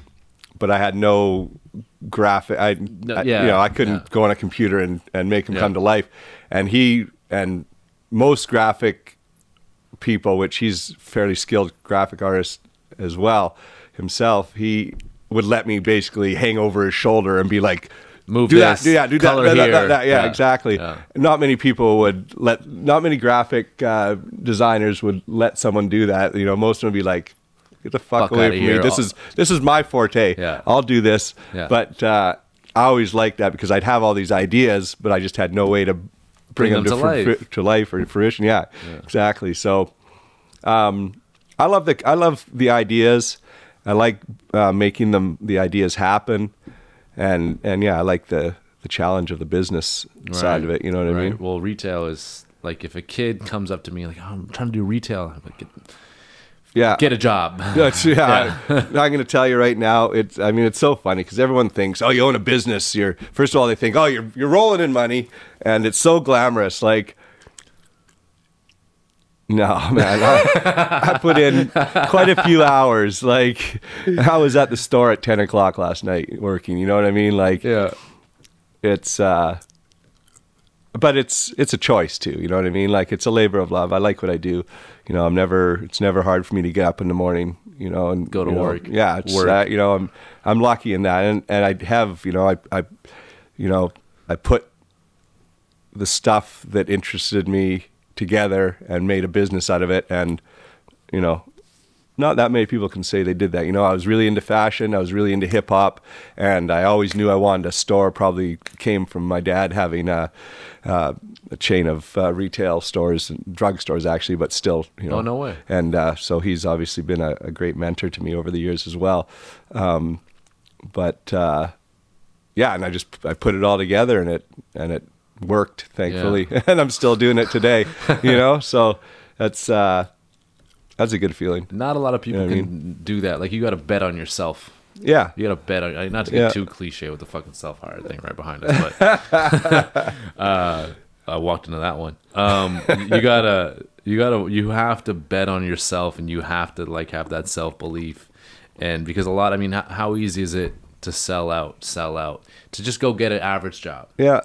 Speaker 2: but I had no graphic. I couldn't go on a computer and make them come to life. And most graphic people, which he's fairly skilled graphic artist as well himself, he would let me basically hang over his shoulder and be like,
Speaker 1: move
Speaker 2: do
Speaker 1: this,
Speaker 2: that, do
Speaker 1: color
Speaker 2: that,
Speaker 1: here.
Speaker 2: yeah, exactly.
Speaker 1: Yeah.
Speaker 2: Not many people would not many graphic designers would let someone do that. You know, most of them would be like, get the fuck away from me. This is my forte.
Speaker 1: Yeah.
Speaker 2: I'll do this.
Speaker 1: Yeah.
Speaker 2: But I always liked that because I'd have all these ideas, but I just had no way to bring them to life or fruition. Yeah, exactly. So I love the ideas. I like making the ideas happen. And yeah, I like the challenge of the business side of it. You know what I mean?
Speaker 1: Well, retail is like, if a kid comes up to me like, oh, I'm trying to do retail, I'm like, get a job.
Speaker 2: I'm going to tell you right now. It's so funny because everyone thinks, oh, you own a business. First of all, they think, oh, you're rolling in money, and it's so glamorous. Like, no, man, I put in quite a few hours. Like, I was at the store at 10 o'clock last night working. You know what I mean? Like, it's, but it's a choice too. You know what I mean? Like, it's a labor of love. I like what I do. You know, it's never hard for me to get up in the morning, you know, and
Speaker 1: go to work.
Speaker 2: Yeah, it's, you know, I'm lucky in that, and I have, you know, I put the stuff that interested me together and made a business out of it. And, you know, not that many people can say they did that. You know, I was really into fashion. I was really into hip hop, and I always knew I wanted a store. Probably came from my dad having a chain of retail stores, drugstores actually, but still, you know.
Speaker 1: Oh, no way.
Speaker 2: And so he's obviously been a great mentor to me over the years as well. Yeah, and I put it all together, and it worked, thankfully. And I'm still doing it today, you know. So that's a good feeling.
Speaker 1: Not a lot of people can do that. Like, you got to bet on yourself.
Speaker 2: Yeah,
Speaker 1: you got to bet on, not to get too cliche with the fucking self-hired thing right behind us, but I walked into that one. You have to bet on yourself, and you have to like have that self-belief. And because I mean, how easy is it to sell out, to just go get an average job?
Speaker 2: Yeah.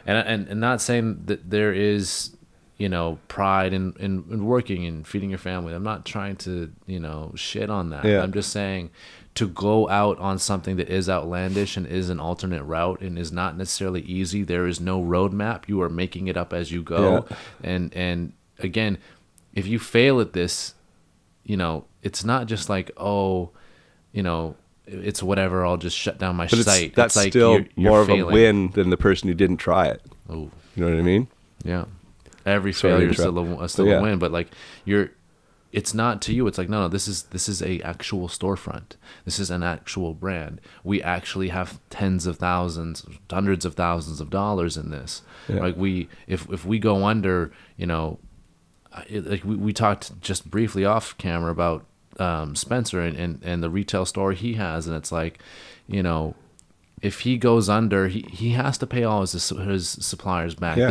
Speaker 1: And not saying that there is, you know, pride in working and feeding your family. I'm not trying to, you know, shit on that.
Speaker 2: Yeah.
Speaker 1: I'm just saying, to go out on something that is outlandish and is an alternate route and is not necessarily easy. There is no roadmap. You are making it up as you go. Yeah. And again, if you fail at this, you know, it's not just like, oh, you know, it's whatever, I'll just shut down my site.
Speaker 2: That's
Speaker 1: like
Speaker 2: still
Speaker 1: you're
Speaker 2: more
Speaker 1: failing.
Speaker 2: of a win than the person who didn't try it.
Speaker 1: Oh,
Speaker 2: you know what I mean?
Speaker 1: Yeah. Every failure is still a win, but like it's not to you. It's like, no, this is a actual storefront. This is an actual brand. We actually have tens of thousands, hundreds of thousands of dollars in this. Yeah. Like if we go under, you know, like we talked just briefly off camera about Spencer and the retail store he has, and it's like, you know, if he goes under, he has to pay all his suppliers back. Yeah.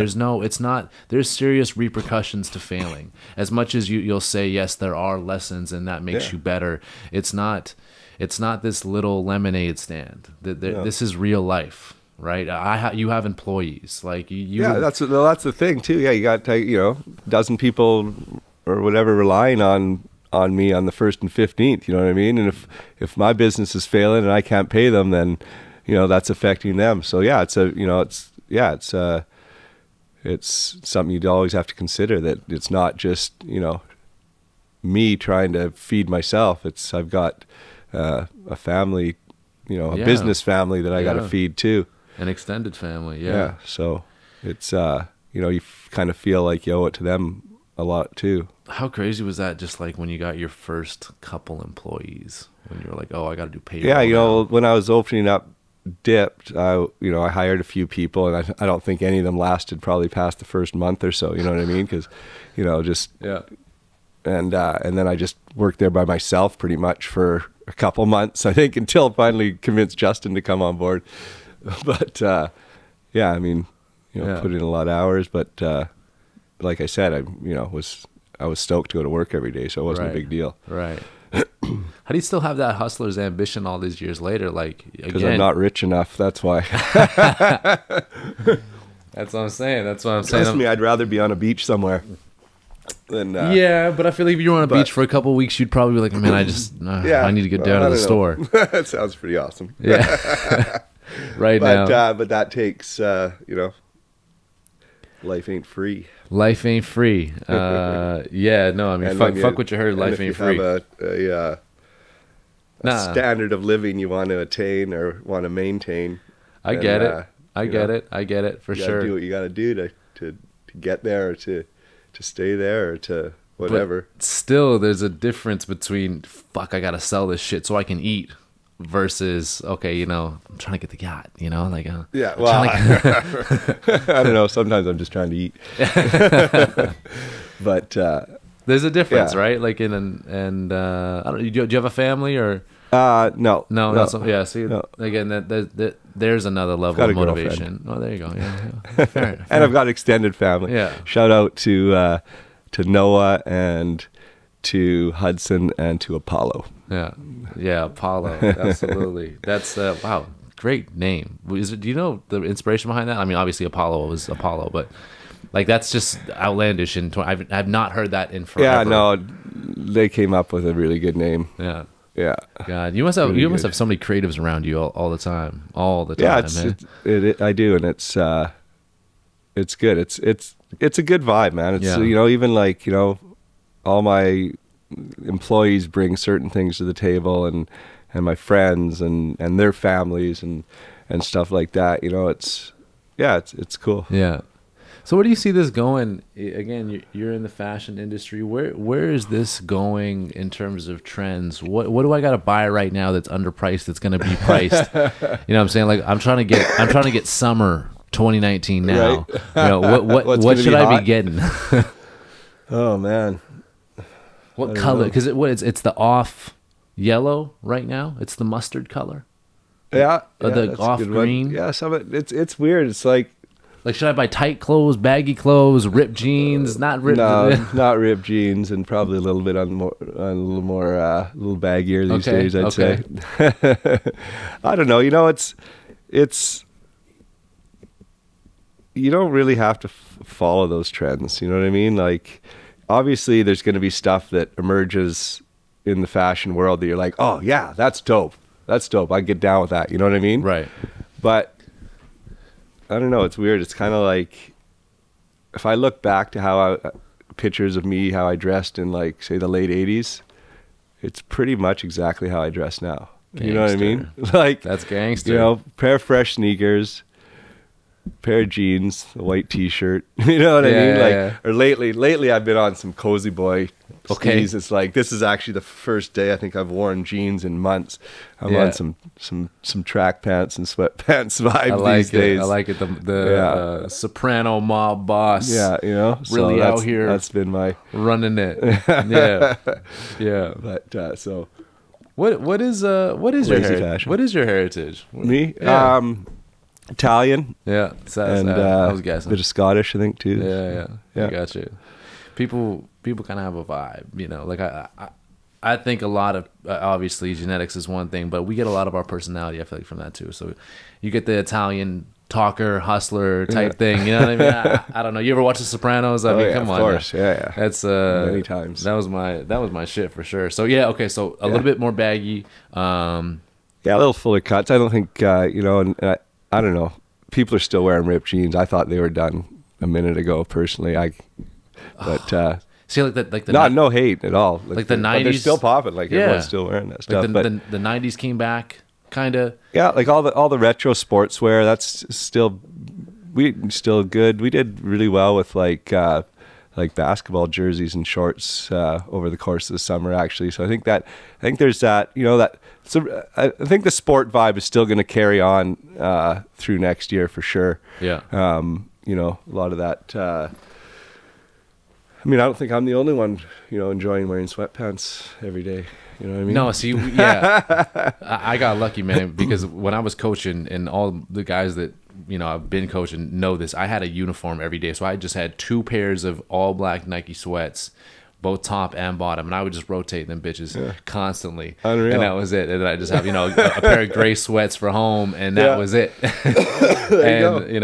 Speaker 1: There's serious repercussions to failing. As much as you'll say, yes, there are lessons and that makes you better. It's not this little lemonade stand. This is real life, right? You have employees, like you.
Speaker 2: Yeah, that's the thing too. Yeah, you got, you know, a dozen people or whatever relying on me on the 1st and 15th. You know what I mean? And if my business is failing and I can't pay them, then, you know, that's affecting them. So yeah, it's something you'd always have to consider, that it's not just, you know, me trying to feed myself. I've got a family, you know, a business family that I got to feed too.
Speaker 1: An extended family,
Speaker 2: yeah. So it's you know, you kind of feel like you owe it to them a lot too.
Speaker 1: How crazy was that? Just like when you got your first couple employees, when you were like, oh, I got to do payroll.
Speaker 2: Yeah, you know, when I was opening up DIPT, I hired a few people, and I don't think any of them lasted probably past the first month or so. You know what I mean? Because, you know, just and then I just worked there by myself pretty much for a couple months, I think, until finally convinced Justin to come on board. But yeah, I mean, you know, put in a lot of hours, but like I said, I was stoked to go to work every day, so it wasn't a big deal.
Speaker 1: Right. How do you still have that hustler's ambition all these years later? Like,
Speaker 2: because I'm not rich enough. That's why.
Speaker 1: That's what I'm saying. That's what I'm
Speaker 2: saying.
Speaker 1: Trust
Speaker 2: me, I'd rather be on a beach somewhere than.
Speaker 1: Yeah, but I feel like if you were on a beach for a couple of weeks, you'd probably be like, man, I need to get down to the store.
Speaker 2: That sounds pretty awesome.
Speaker 1: Yeah. Now.
Speaker 2: But that takes, you know, life ain't free.
Speaker 1: Life ain't free. Yeah, no, I mean, fuck what you heard. Life ain't free.
Speaker 2: Have a standard of living you want to attain or want to maintain.
Speaker 1: I get it. I get it for sure.
Speaker 2: Do what you got to do to get there, or to stay there, or to whatever.
Speaker 1: But still, there's a difference between I got to sell this shit so I can eat, versus okay, you know, I'm trying to get the yacht, you know, like
Speaker 2: yeah. Well, I don't know. Sometimes I'm just trying to eat. But
Speaker 1: there's a difference, right? Like I don't know, do you have a family or?
Speaker 2: No.
Speaker 1: Yeah. See, again, there's another level of motivation. Oh, there you go. Yeah. Fair.
Speaker 2: And I've got extended family.
Speaker 1: Yeah.
Speaker 2: Shout out to Noah and to Hudson and to Apollo.
Speaker 1: Yeah, Apollo. Absolutely. That's wow, great name. Do you know the inspiration behind that? I mean, obviously Apollo was Apollo, but like that's just outlandish. And I've not heard that in forever.
Speaker 2: Yeah, no, they came up with a really good name.
Speaker 1: Yeah.
Speaker 2: Yeah.
Speaker 1: God, you must have have so many creatives around you all the time.
Speaker 2: Yeah, I do, and it's good. It's a good vibe, man. It's you know, even like, you know, all my employees bring certain things to the table, and my friends and their families and stuff like that. You know, it's cool.
Speaker 1: Yeah. So where do you see this going? Again, you're in the fashion industry. Where is this going in terms of trends? What do I got to buy right now that's underpriced, that's going to be priced? You know what I'm saying? Like I'm trying to get summer 2019 now. Right. You know, what should I be getting?
Speaker 2: Oh man.
Speaker 1: What color? Because it's the off yellow right now. It's the mustard color.
Speaker 2: Yeah.
Speaker 1: The off green.
Speaker 2: Yeah, some of it's weird. It's like
Speaker 1: should I buy tight clothes, baggy clothes, ripped jeans? Not ripped.
Speaker 2: No, not ripped jeans, and probably a little bit a little baggier these days. I'd say. I don't know. You know, it's you don't really have to follow those trends. You know what I mean? Like, obviously, there's going to be stuff that emerges in the fashion world that you're like, oh yeah, that's dope. That's dope. I get down with that. You know what I mean?
Speaker 1: Right.
Speaker 2: But I don't know. It's weird. It's kind of like if I look back to pictures of me, how I dressed in like, say, the late 80s, it's pretty much exactly how I dress now. Gangster. You know what I mean? Like,
Speaker 1: that's gangster.
Speaker 2: You know, pair of fresh sneakers, pair of jeans, a white t-shirt. You know what I mean? Like, or lately I've been on some cozy boy.
Speaker 1: Okay.
Speaker 2: It's like, this is actually the first day I think I've worn jeans in months. I'm on some track pants and sweatpants vibe these days.
Speaker 1: I like it. The soprano mob boss.
Speaker 2: Yeah, you know,
Speaker 1: really
Speaker 2: so
Speaker 1: out here.
Speaker 2: That's been my
Speaker 1: running it. Yeah, yeah.
Speaker 2: But so,
Speaker 1: what is your heritage? What is your heritage?
Speaker 2: Me, Italian.
Speaker 1: Yeah,
Speaker 2: and
Speaker 1: I was guessing
Speaker 2: a bit of Scottish, I think too.
Speaker 1: Yeah. I got you. People kind of have a vibe, you know. Like I think a lot of obviously genetics is one thing, but we get a lot of our personality, I feel like, from that too. So you get the Italian talker, hustler type thing. You know what I mean? I don't know. You ever watch The Sopranos? I mean, come on.
Speaker 2: Of course, yeah.
Speaker 1: That's
Speaker 2: many times.
Speaker 1: That was my shit for sure. So yeah, okay. So a little bit more baggy.
Speaker 2: Yeah, a little fuller cuts. I don't think you know, and I don't know. People are still wearing ripped jeans. I thought they were done a minute ago, personally.
Speaker 1: See, like the
Speaker 2: no hate at all.
Speaker 1: Like the
Speaker 2: but
Speaker 1: 90s,
Speaker 2: they're still popping. Like everyone's still wearing that stuff.
Speaker 1: Like the 90s came back, kind of.
Speaker 2: Yeah, like all the retro sportswear. That's still good. We did really well with like basketball jerseys and shorts over the course of the summer, actually. So I think there's that, that. So I think the sport vibe is still going to carry on through next year for sure.
Speaker 1: Yeah.
Speaker 2: A lot of that. I mean, I don't think I'm the only one, enjoying wearing sweatpants every day. You know what I mean?
Speaker 1: No, see, yeah, I got lucky, man, because when I was coaching, and all the guys that I've been coaching know this, I had a uniform every day, so I just had 2 pairs of all black Nike sweats, both top and bottom, and I would just rotate them bitches constantly.
Speaker 2: Unreal.
Speaker 1: And that was it. And I just have a pair of gray sweats for home, and that was it. And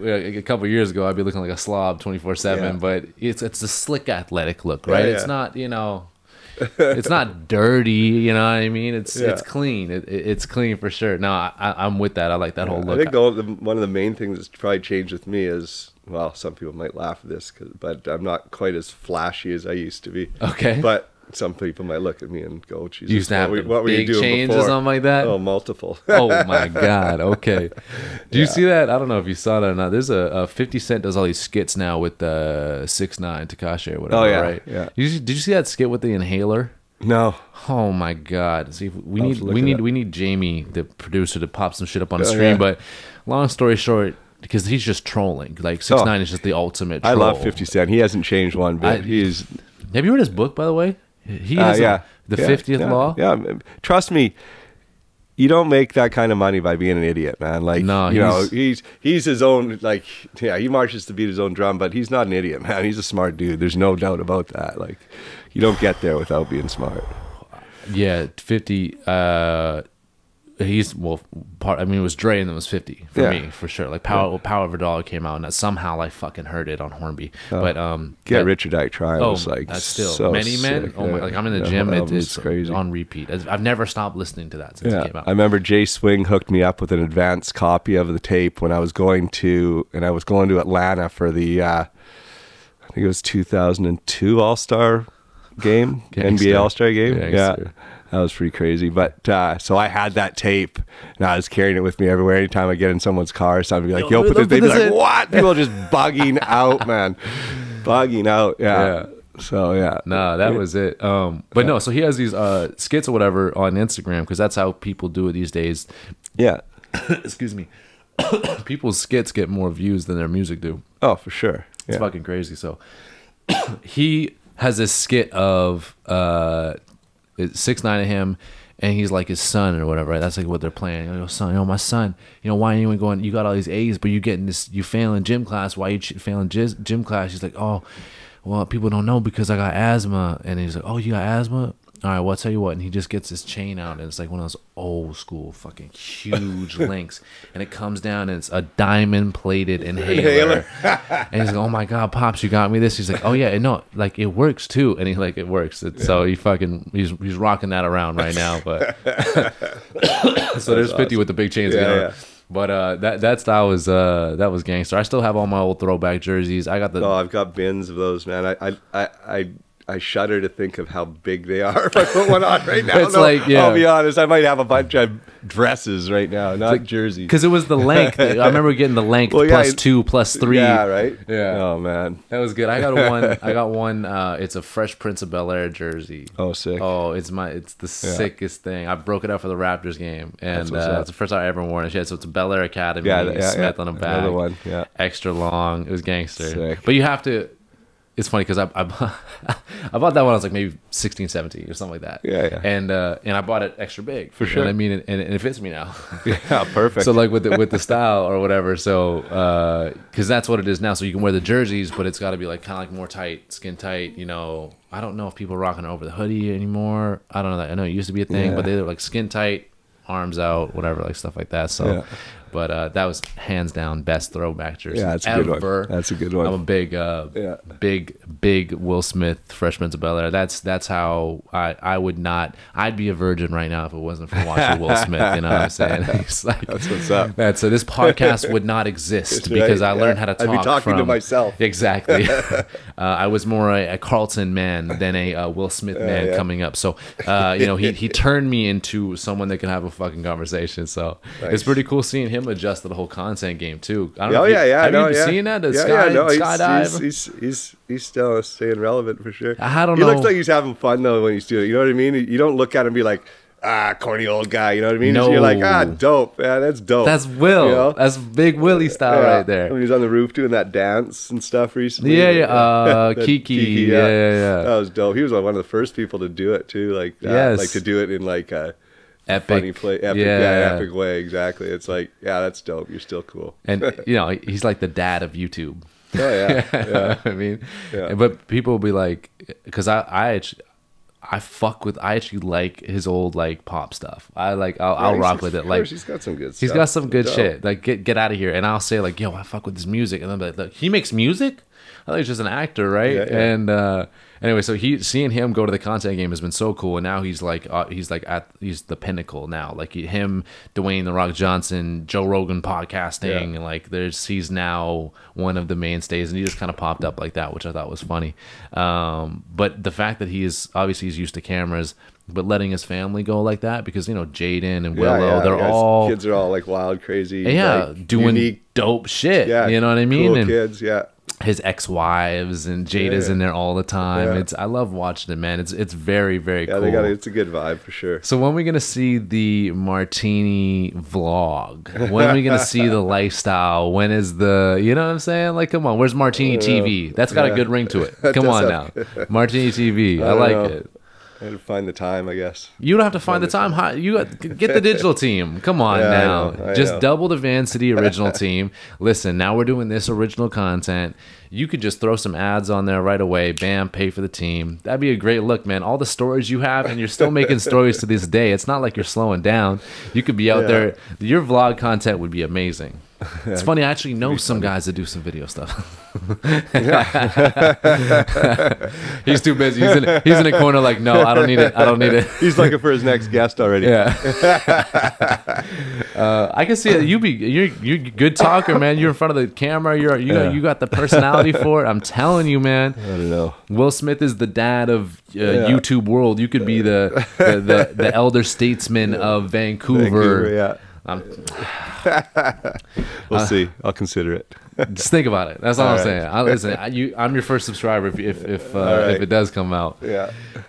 Speaker 1: a couple of years ago, I'd be looking like a slob 24/7, but it's a slick athletic look, right? It's not it's not dirty, you know what I mean? It's clean. It's clean for sure. No, I'm with that. I like that whole look.
Speaker 2: I think one of the main things that's probably changed with me is, well, some people might laugh at this, but I'm not quite as flashy as I used to be.
Speaker 1: Okay.
Speaker 2: But some people might look at me and go, Jesus,
Speaker 1: you used to have
Speaker 2: what were you doing
Speaker 1: chains
Speaker 2: before?
Speaker 1: or something like that?
Speaker 2: Oh, multiple.
Speaker 1: Oh, my God. Okay. Do you see that? I don't know if you saw that or not. There's a 50 Cent does all these skits now with 6ix9ine, Tekashi or whatever, right?
Speaker 2: Yeah.
Speaker 1: Did you see that skit with the inhaler?
Speaker 2: No.
Speaker 1: Oh my God! See, we need Jamie, the producer, to pop some shit up on the stream. But long story short, because he's just trolling. Like 6ix9ine is just the ultimate troll.
Speaker 2: I love 50 Cent. He hasn't changed one bit.
Speaker 1: Have you read his book, by the way? He has the 50th Law.
Speaker 2: Yeah, trust me. You don't make that kind of money by being an idiot, man. Like,
Speaker 1: no,
Speaker 2: he's his own, like, he marches to beat his own drum, but he's not an idiot, man. He's a smart dude. There's no doubt about that. Like, you don't get there without being smart.
Speaker 1: Yeah, 50. It was Dre and then it was 50 for me, for sure. Like Power of a Dollar came out, and somehow I fucking heard it on Hornby. But
Speaker 2: Get Rich or Die Trying was like
Speaker 1: that's still
Speaker 2: so
Speaker 1: Many Men.
Speaker 2: sick.
Speaker 1: Oh my, like I'm in the gym, it's
Speaker 2: crazy
Speaker 1: on repeat. I've never stopped listening to that since it came out.
Speaker 2: I remember Jay Swing hooked me up with an advanced copy of the tape when I was going to Atlanta for the I think it was 2002 All-Star game, NBA All-Star game. Yeah. That was pretty crazy. But so I had that tape, and I was carrying it with me everywhere. Anytime I get in someone's car, so I'd be like, yo, put this. They'd be like, what? People are just bugging out, man. Bugging out. Yeah. So, yeah.
Speaker 1: No, that was it. But no, so he has these skits or whatever on Instagram, because that's how people do it these days.
Speaker 2: Yeah.
Speaker 1: Excuse me. People's skits get more views than their music do.
Speaker 2: Oh, for sure.
Speaker 1: It's fucking crazy. So he has this skit of 6ix9ine of him, and he's like his son or whatever, right? That's like what they're playing. Son, my son, why are you going, you got all these A's, but you getting this, you failing gym class. Why you failing gym class? He's like, oh, well, people don't know because I got asthma. And he's like, oh, you got asthma? All right, well, I'll tell you what. And he just gets his chain out, and it's like one of those old school fucking huge links. And it comes down, and it's a diamond-plated inhaler. And he's like, oh, my God, Pops, you got me this? He's like, oh, yeah, no, like, it works, too. And he's like, it works. So he's rocking that around right now. But so there's 50 with the big chains.
Speaker 2: Yeah.
Speaker 1: But that style was that was gangster. I still have all my old throwback jerseys. I've
Speaker 2: got bins of those, man. I shudder to think of how big they are if I put one on right now. I'll be honest, I might have a bunch of dresses right now, not jerseys.
Speaker 1: Because it was the length. I remember getting the length plus 2, plus 3.
Speaker 2: Yeah, right?
Speaker 1: Yeah.
Speaker 2: Oh, man.
Speaker 1: That was good. I got one. It's a Fresh Prince of Bel-Air jersey.
Speaker 2: Oh, sick.
Speaker 1: Oh, it's the sickest thing. I broke it out for the Raptors game. And it's the first time I ever worn it. So it's a Bel-Air Academy. Smith on the back.
Speaker 2: Another one. Yeah.
Speaker 1: Extra long. It was gangster.
Speaker 2: Sick.
Speaker 1: But you have to... It's funny because I bought that when I was like maybe 16, 17 or something like that.
Speaker 2: Yeah.
Speaker 1: And I bought it extra big.
Speaker 2: For sure.
Speaker 1: You know what I mean? And it fits me now.
Speaker 2: Yeah, perfect.
Speaker 1: So like with the style or whatever. So because that's what it is now. So you can wear the jerseys, but it's got to be like kind of like more tight, skin tight. I don't know if people are rocking it over the hoodie anymore. I don't know that. I know it used to be a thing, but they're like skin tight, arms out, whatever, like stuff like that. So. Yeah. But that was hands down best throwback jersey
Speaker 2: that's a
Speaker 1: ever.
Speaker 2: good one. That's a good one.
Speaker 1: I'm a big Will Smith Freshman to Bel Air. That's how I would not. I'd be a virgin right now if it wasn't for watching Will Smith. You know what I'm saying? He's like,
Speaker 2: that's what's up.
Speaker 1: So this podcast would not exist because I learned how to talk.
Speaker 2: I'd be talking to myself.
Speaker 1: Exactly. I was more a Carlton man than a Will Smith man coming up. So you know, he turned me into someone that can have a fucking conversation. So it's pretty cool seeing him adjust to the whole content game too. I don't know have you been seeing that?
Speaker 2: He's still staying relevant for sure.
Speaker 1: I don't
Speaker 2: know. He looks like he's having fun though when he's doing it. You know what I mean? You don't look at him and be like, corny old guy. You know what I mean?
Speaker 1: No.
Speaker 2: You're like, dope, man. That's dope.
Speaker 1: That's Will.
Speaker 2: You know?
Speaker 1: That's Big Willie style right there.
Speaker 2: When he was on the roof doing that dance and stuff recently.
Speaker 1: Kiki. Yeah.
Speaker 2: That was dope. He was one of the first people to do it too. Like like to do it in like a
Speaker 1: epic
Speaker 2: epic way. Exactly. It's like, that's dope. You're still cool.
Speaker 1: And you know, he's like the dad of YouTube.
Speaker 2: Oh yeah.
Speaker 1: I mean, but people will be like, because I actually like his old like pop stuff. I'll rock with it. Like
Speaker 2: he's got some good stuff.
Speaker 1: He's got some good shit. Like get out of here. And I'll say like, yo, I fuck with his music. And I'm like, look, he makes music? I think he's just an actor, right? And anyway, so seeing him go to the content game has been so cool. And now he's the pinnacle now. Like him, Dwayne The Rock Johnson, Joe Rogan podcasting, and like he's now one of the mainstays, and he just kind of popped up like that, which I thought was funny. But the fact that he's used to cameras, but letting his family go like that, because you know Jaden and Willow, they're
Speaker 2: kids are all like wild, crazy,
Speaker 1: doing
Speaker 2: unique,
Speaker 1: dope shit. You know what I mean?
Speaker 2: Cool
Speaker 1: and
Speaker 2: kids,
Speaker 1: his ex-wives and Jada's in there all the time. I love watching it, man. It's very, very cool.
Speaker 2: It's a good vibe for sure.
Speaker 1: So when are we gonna see the Martini vlog? When are we gonna see the lifestyle? When is the, you know what I'm saying? Like, come on, where's Martini TV? That's got a good ring to it. Come on now, Martini TV. I like it.
Speaker 2: I had to find the time, I guess.
Speaker 1: You don't have to find the time. You get the digital team. Come on now.
Speaker 2: I
Speaker 1: just double the Vancity original team. Listen, now we're doing this original content. You could just throw some ads on there right away. Bam, pay for the team. That'd be a great look, man. All the stories you have, and you're still making stories to this day. It's not like you're slowing down. You could be out there. Your vlog content would be amazing. It's funny, I actually know some guys that do some video stuff. He's too busy. He's in a corner like, no, I don't need it.
Speaker 2: He's looking for his next guest already.
Speaker 1: I can see it. You're a good talker, man. You're in front of the camera. You got the personality for it. I'm telling you, man.
Speaker 2: I don't know.
Speaker 1: Will Smith is the dad of YouTube world. You could be the elder statesman of Vancouver.
Speaker 2: We'll see. I'll consider it.
Speaker 1: Just think about it. That's all I'm saying. I'm your first subscriber if it does come out.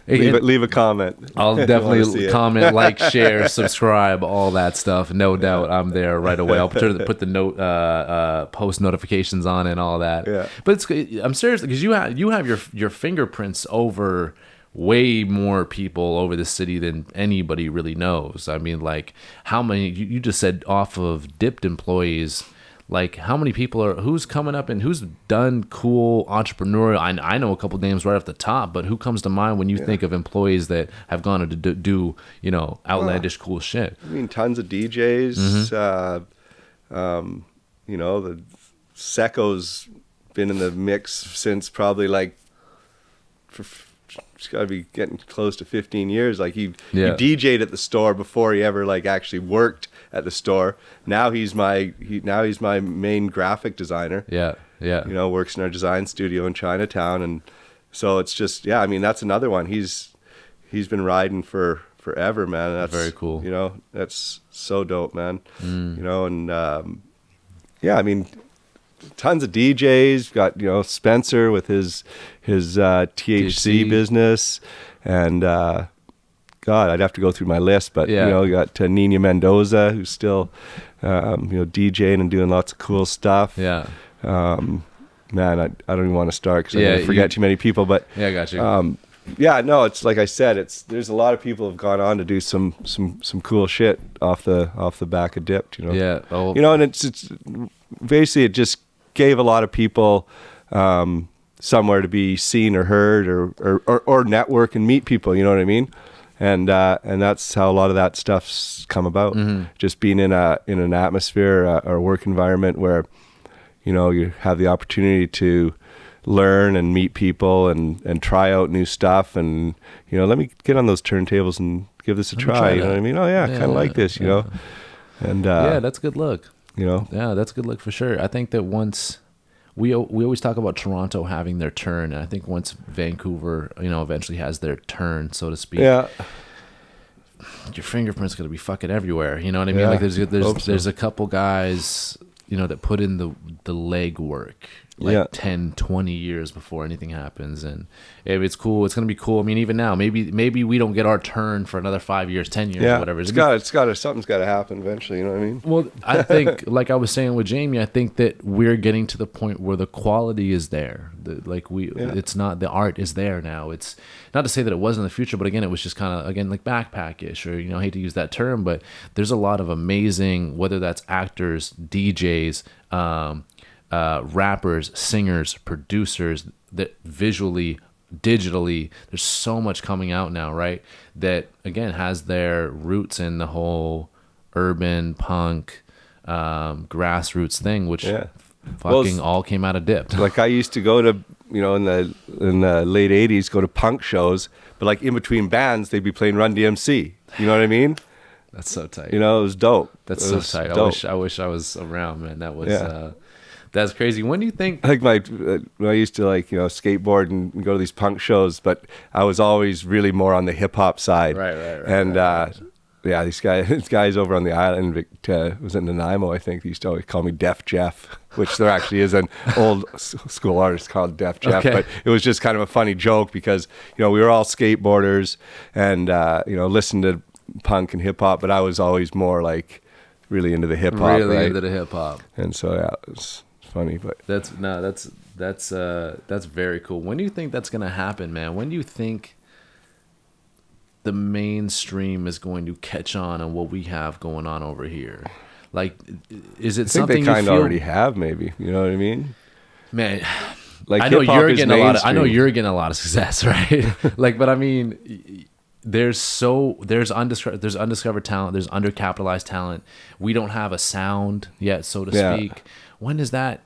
Speaker 2: Leave a comment.
Speaker 1: I'll definitely comment, like, share, subscribe, all that stuff. No doubt, I'm there right away. I'll put the post notifications on and all that. But I'm serious, because you have your fingerprints over way more people over the city than anybody really knows. I mean, like, how many, you just said off of DIPT employees, like, how many people who's coming up and who's done cool entrepreneurial, I know a couple names right off the top, but who comes to mind when you think of employees that have gone to do you know, outlandish cool shit?
Speaker 2: I mean, tons of DJs, you know, the Secco's been in the mix since probably like, it's got to be getting close to 15 years. Like he DJ'd at the store before he ever like actually worked at the store. Now he's my main graphic designer. You know, works in our design studio in Chinatown, and so it's just I mean, that's another one. He's been riding for forever, man. And that's
Speaker 1: very cool.
Speaker 2: You know, that's so dope, man. You know, and I mean, tons of DJs. Got, you know, Spencer with his THC business, and God, I'd have to go through my list, but you know, you got Nina Mendoza, who's still you know, DJing and doing lots of cool stuff. Man, I don't even want to start because I'm gonna forget too many people, but
Speaker 1: I got you.
Speaker 2: No, it's like I said, there's a lot of people who've gone on to do some cool shit off the back of DIPT, you know. You know, and it's basically, it just gave a lot of people somewhere to be seen or heard or network and meet people, you know what I mean? and that's how a lot of that stuff's come about. Just being in an atmosphere or work environment where, you know, you have the opportunity to learn and meet people and try out new stuff, and, you know, let me get on those turntables and give this a try. You know what I mean? Oh yeah, kind of like this, you know. And
Speaker 1: yeah, that's a good look.
Speaker 2: You know,
Speaker 1: yeah, that's a good look for sure. I think that once we always talk about Toronto having their turn, and I think once Vancouver, you know, eventually has their turn, so to speak,
Speaker 2: yeah,
Speaker 1: your fingerprint's gonna be fucking everywhere. You know what I mean?
Speaker 2: Yeah,
Speaker 1: Like there's a couple guys, you know, that put in the leg work, like 10, 20 years before anything happens. And it's cool. It's going to be cool. I mean, even now, maybe we don't get our turn for another 5 years, 10 years, or whatever.
Speaker 2: Something's got to happen eventually. You know what I mean?
Speaker 1: Well, I think, like I was saying with Jamie, I think that we're getting to the point where the quality is there. It's not, the art is there now. It's not to say that it was in the future, but again, it was just kind of, again, like backpack-ish, or, you know, I hate to use that term, but there's a lot of amazing, whether that's actors, DJs, rappers, singers, producers, that visually, digitally, there's so much coming out now, right? That, again, has their roots in the whole urban punk, grassroots thing, which fucking all came out of DIPT.
Speaker 2: Like, I used to go to, you know, in the late 80s, go to punk shows, but like in between bands, they'd be playing Run DMC. You know what I mean?
Speaker 1: That's so tight.
Speaker 2: You know, it was dope.
Speaker 1: That's so tight. I wish I was around, man. That was that's crazy. When do you think?
Speaker 2: Like when I used to, like, you know, skateboard and go to these punk shows, but I was always really more on the hip hop side.
Speaker 1: Right.
Speaker 2: And yeah, these guys over on the island, was in Nanaimo, I think. They used to always call me Def Jeff, which there actually is an old school artist called Def Jeff.
Speaker 1: Okay.
Speaker 2: But it was just kind of a funny joke because, you know, we were all skateboarders and, you know, listened to punk and hip hop, but I was always more like really into the hip hop.
Speaker 1: Really into the hip hop.
Speaker 2: And so, yeah, it's funny, but
Speaker 1: that's very cool. When do you think that's gonna happen, man? When do you think the mainstream is going to catch on what we have going on over here? Like, is it something
Speaker 2: they kind
Speaker 1: of
Speaker 2: already have? Maybe, you know what I mean,
Speaker 1: man.
Speaker 2: Like,
Speaker 1: I know you're getting a lot of.
Speaker 2: mainstream.
Speaker 1: I know you're getting a lot of success, right? Like, but I mean, there's undiscovered talent. There's undercapitalized talent. We don't have a sound yet, so to speak. When is that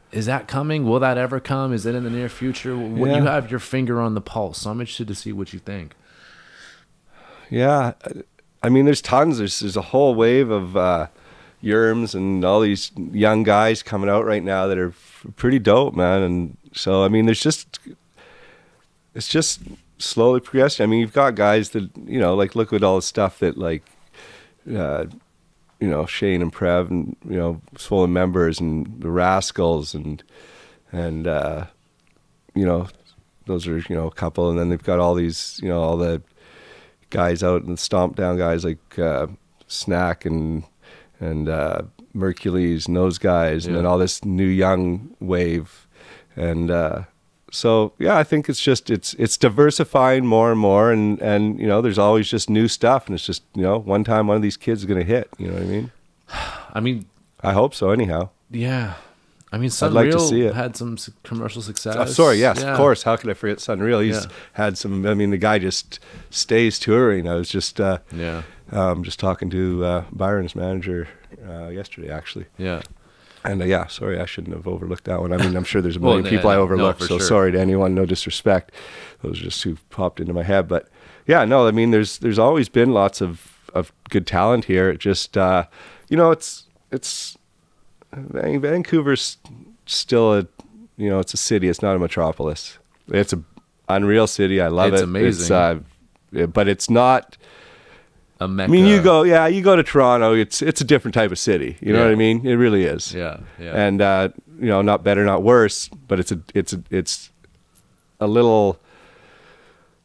Speaker 1: coming? Will that ever come? Is it in the near future? When you have your finger on the pulse, so I'm interested to see what you think.
Speaker 2: Yeah, I mean, there's tons. There's a whole wave of Yerms and all these young guys coming out right now that are pretty dope, man. And so, I mean, it's just slowly progressing. I mean, you've got guys that, you know, like, look at all the stuff that, like, you know, Shane and Prev and, you know, Swollen Members and the Rascals and you know, those are, you know, a couple. And then they've got all these, you know, all the guys out and Stomp Down guys like Snack and Mercules and those guys, and then all this new young wave. And so, yeah, I think it's diversifying more and more, and you know, there's always just new stuff, and it's just, you know, one time one of these kids is going to hit, you know what I mean? I hope so anyhow.
Speaker 1: Yeah. I mean,
Speaker 2: I'd like to see
Speaker 1: Sunreal
Speaker 2: it.
Speaker 1: had some commercial success.
Speaker 2: Oh, sorry, yes, of course. How could I forget Sunreal? He's had some, I mean, the guy just stays touring. I was just just talking to Byron's manager yesterday, actually.
Speaker 1: Yeah.
Speaker 2: And yeah, sorry, I shouldn't have overlooked that one. I mean, I'm sure there's a million people I overlooked, so sorry to anyone, no disrespect. Those are just who popped into my head. But yeah, no, I mean, there's always been lots of good talent here. It just, you know, it's Vancouver's still it's a city. It's not a metropolis. It's an unreal city. I love it.
Speaker 1: It's amazing.
Speaker 2: But it's not
Speaker 1: a mecca.
Speaker 2: I mean, you go to Toronto, it's a different type of city. You know what I mean? It really is.
Speaker 1: Yeah.
Speaker 2: And you know, not better, not worse, but it's a little,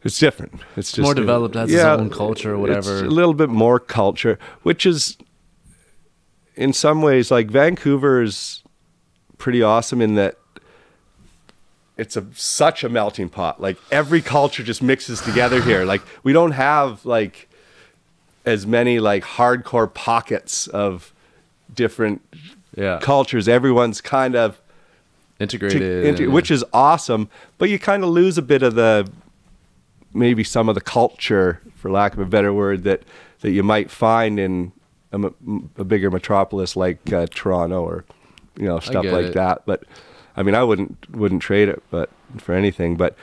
Speaker 2: it's different. It's just
Speaker 1: more developed, has its own culture or whatever.
Speaker 2: It's a little bit more culture, which is in some ways, like, Vancouver is pretty awesome in that it's such a melting pot. Like, every culture just mixes together here. Like, we don't have like as many like hardcore pockets of different cultures. Everyone's kind of
Speaker 1: integrated,
Speaker 2: which is awesome, but you kind of lose a bit of the maybe some of the culture, for lack of a better word, that you might find in a bigger metropolis like Toronto, or stuff like that. But I mean, I wouldn't trade it but for anything. But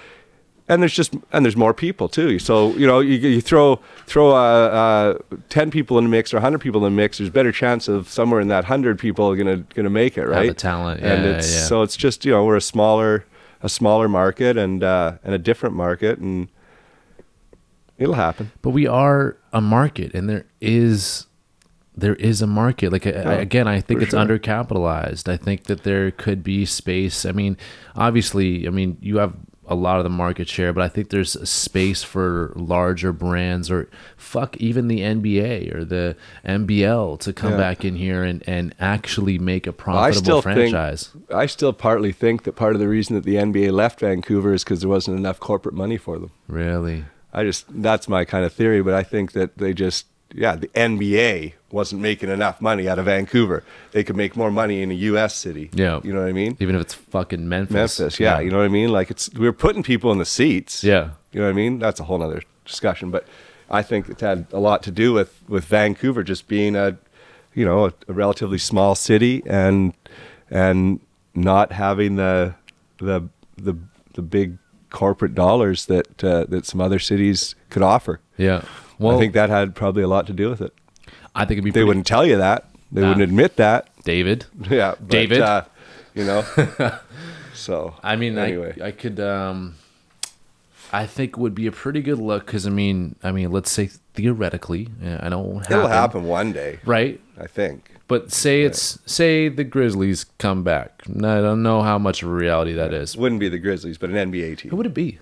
Speaker 2: and there's more people too. So you throw 10 people in the mix or 100 people in the mix. There's a better chance of somewhere in that 100 people gonna make it, right?
Speaker 1: Have the talent,
Speaker 2: and so it's just we're a smaller market and a different market, and it'll happen.
Speaker 1: But we are a market, and there is a market. Like again, I think it's undercapitalized. I think that there could be space. I mean, obviously, you have a lot of the market share, but I think there's a space for larger brands, or even the NBA or the NBL to come back in here and actually make a profitable franchise.
Speaker 2: I still partly think that part of the reason that the NBA left Vancouver is because there wasn't enough corporate money for them.
Speaker 1: Really?
Speaker 2: That's my kind of theory, but I think that the NBA wasn't making enough money out of Vancouver. They could make more money in a U.S. city.
Speaker 1: Yeah.
Speaker 2: You know what I mean?
Speaker 1: Even if it's fucking Memphis.
Speaker 2: Yeah. You know what I mean? Like we're putting people in the seats.
Speaker 1: Yeah.
Speaker 2: You know what I mean? That's a whole nother discussion. But I think it had a lot to do with Vancouver just being a relatively small city and not having the big corporate dollars that some other cities could offer.
Speaker 1: Yeah. Well,
Speaker 2: I think that had probably a lot to do with it.
Speaker 1: I think
Speaker 2: they wouldn't tell you that. They wouldn't admit that.
Speaker 1: David.
Speaker 2: Yeah. But,
Speaker 1: David.
Speaker 2: So.
Speaker 1: I mean,
Speaker 2: anyway.
Speaker 1: I could. I think would be a pretty good look because I mean, let's say theoretically, I know
Speaker 2: it'll happen one day,
Speaker 1: right?
Speaker 2: I think.
Speaker 1: But say the Grizzlies come back. I don't know how much of a reality that is.
Speaker 2: Wouldn't be the Grizzlies, but an NBA team.
Speaker 1: Who would it be?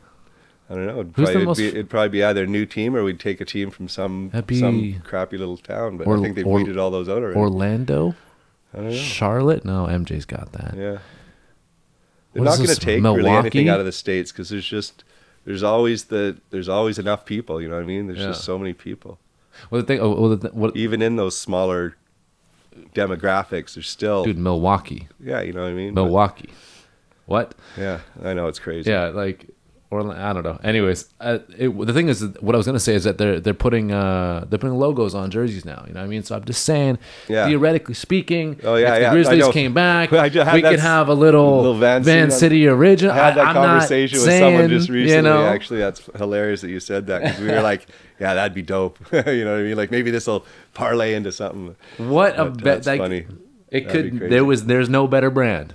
Speaker 2: I don't know. It'd probably be either a new team, or we'd take a team from some crappy little town. But I think they've weeded all those out already.
Speaker 1: Orlando?
Speaker 2: I don't know.
Speaker 1: Charlotte? No, MJ's got that.
Speaker 2: Yeah. They're not going to take really anything out of the States because there's always enough people. You know what I mean? There's just so many people.
Speaker 1: Well, the thing,
Speaker 2: even in those smaller demographics, there's still
Speaker 1: Milwaukee.
Speaker 2: Yeah, you know what I mean.
Speaker 1: Milwaukee. What?
Speaker 2: Yeah, I know, it's crazy.
Speaker 1: Yeah, like. Or I don't know. Anyways, the thing is, what I was gonna say is that they're putting logos on jerseys now. You know what I mean? So I'm just saying, theoretically speaking, if the Grizzlies came back, we could have a little Vancity Original.
Speaker 2: I had that conversation with someone just recently. Actually, that's hilarious that you said that because we were like, yeah, that'd be dope. You know what I mean? Like maybe this will parlay into something.
Speaker 1: That's
Speaker 2: funny.
Speaker 1: It could. There's no better brand.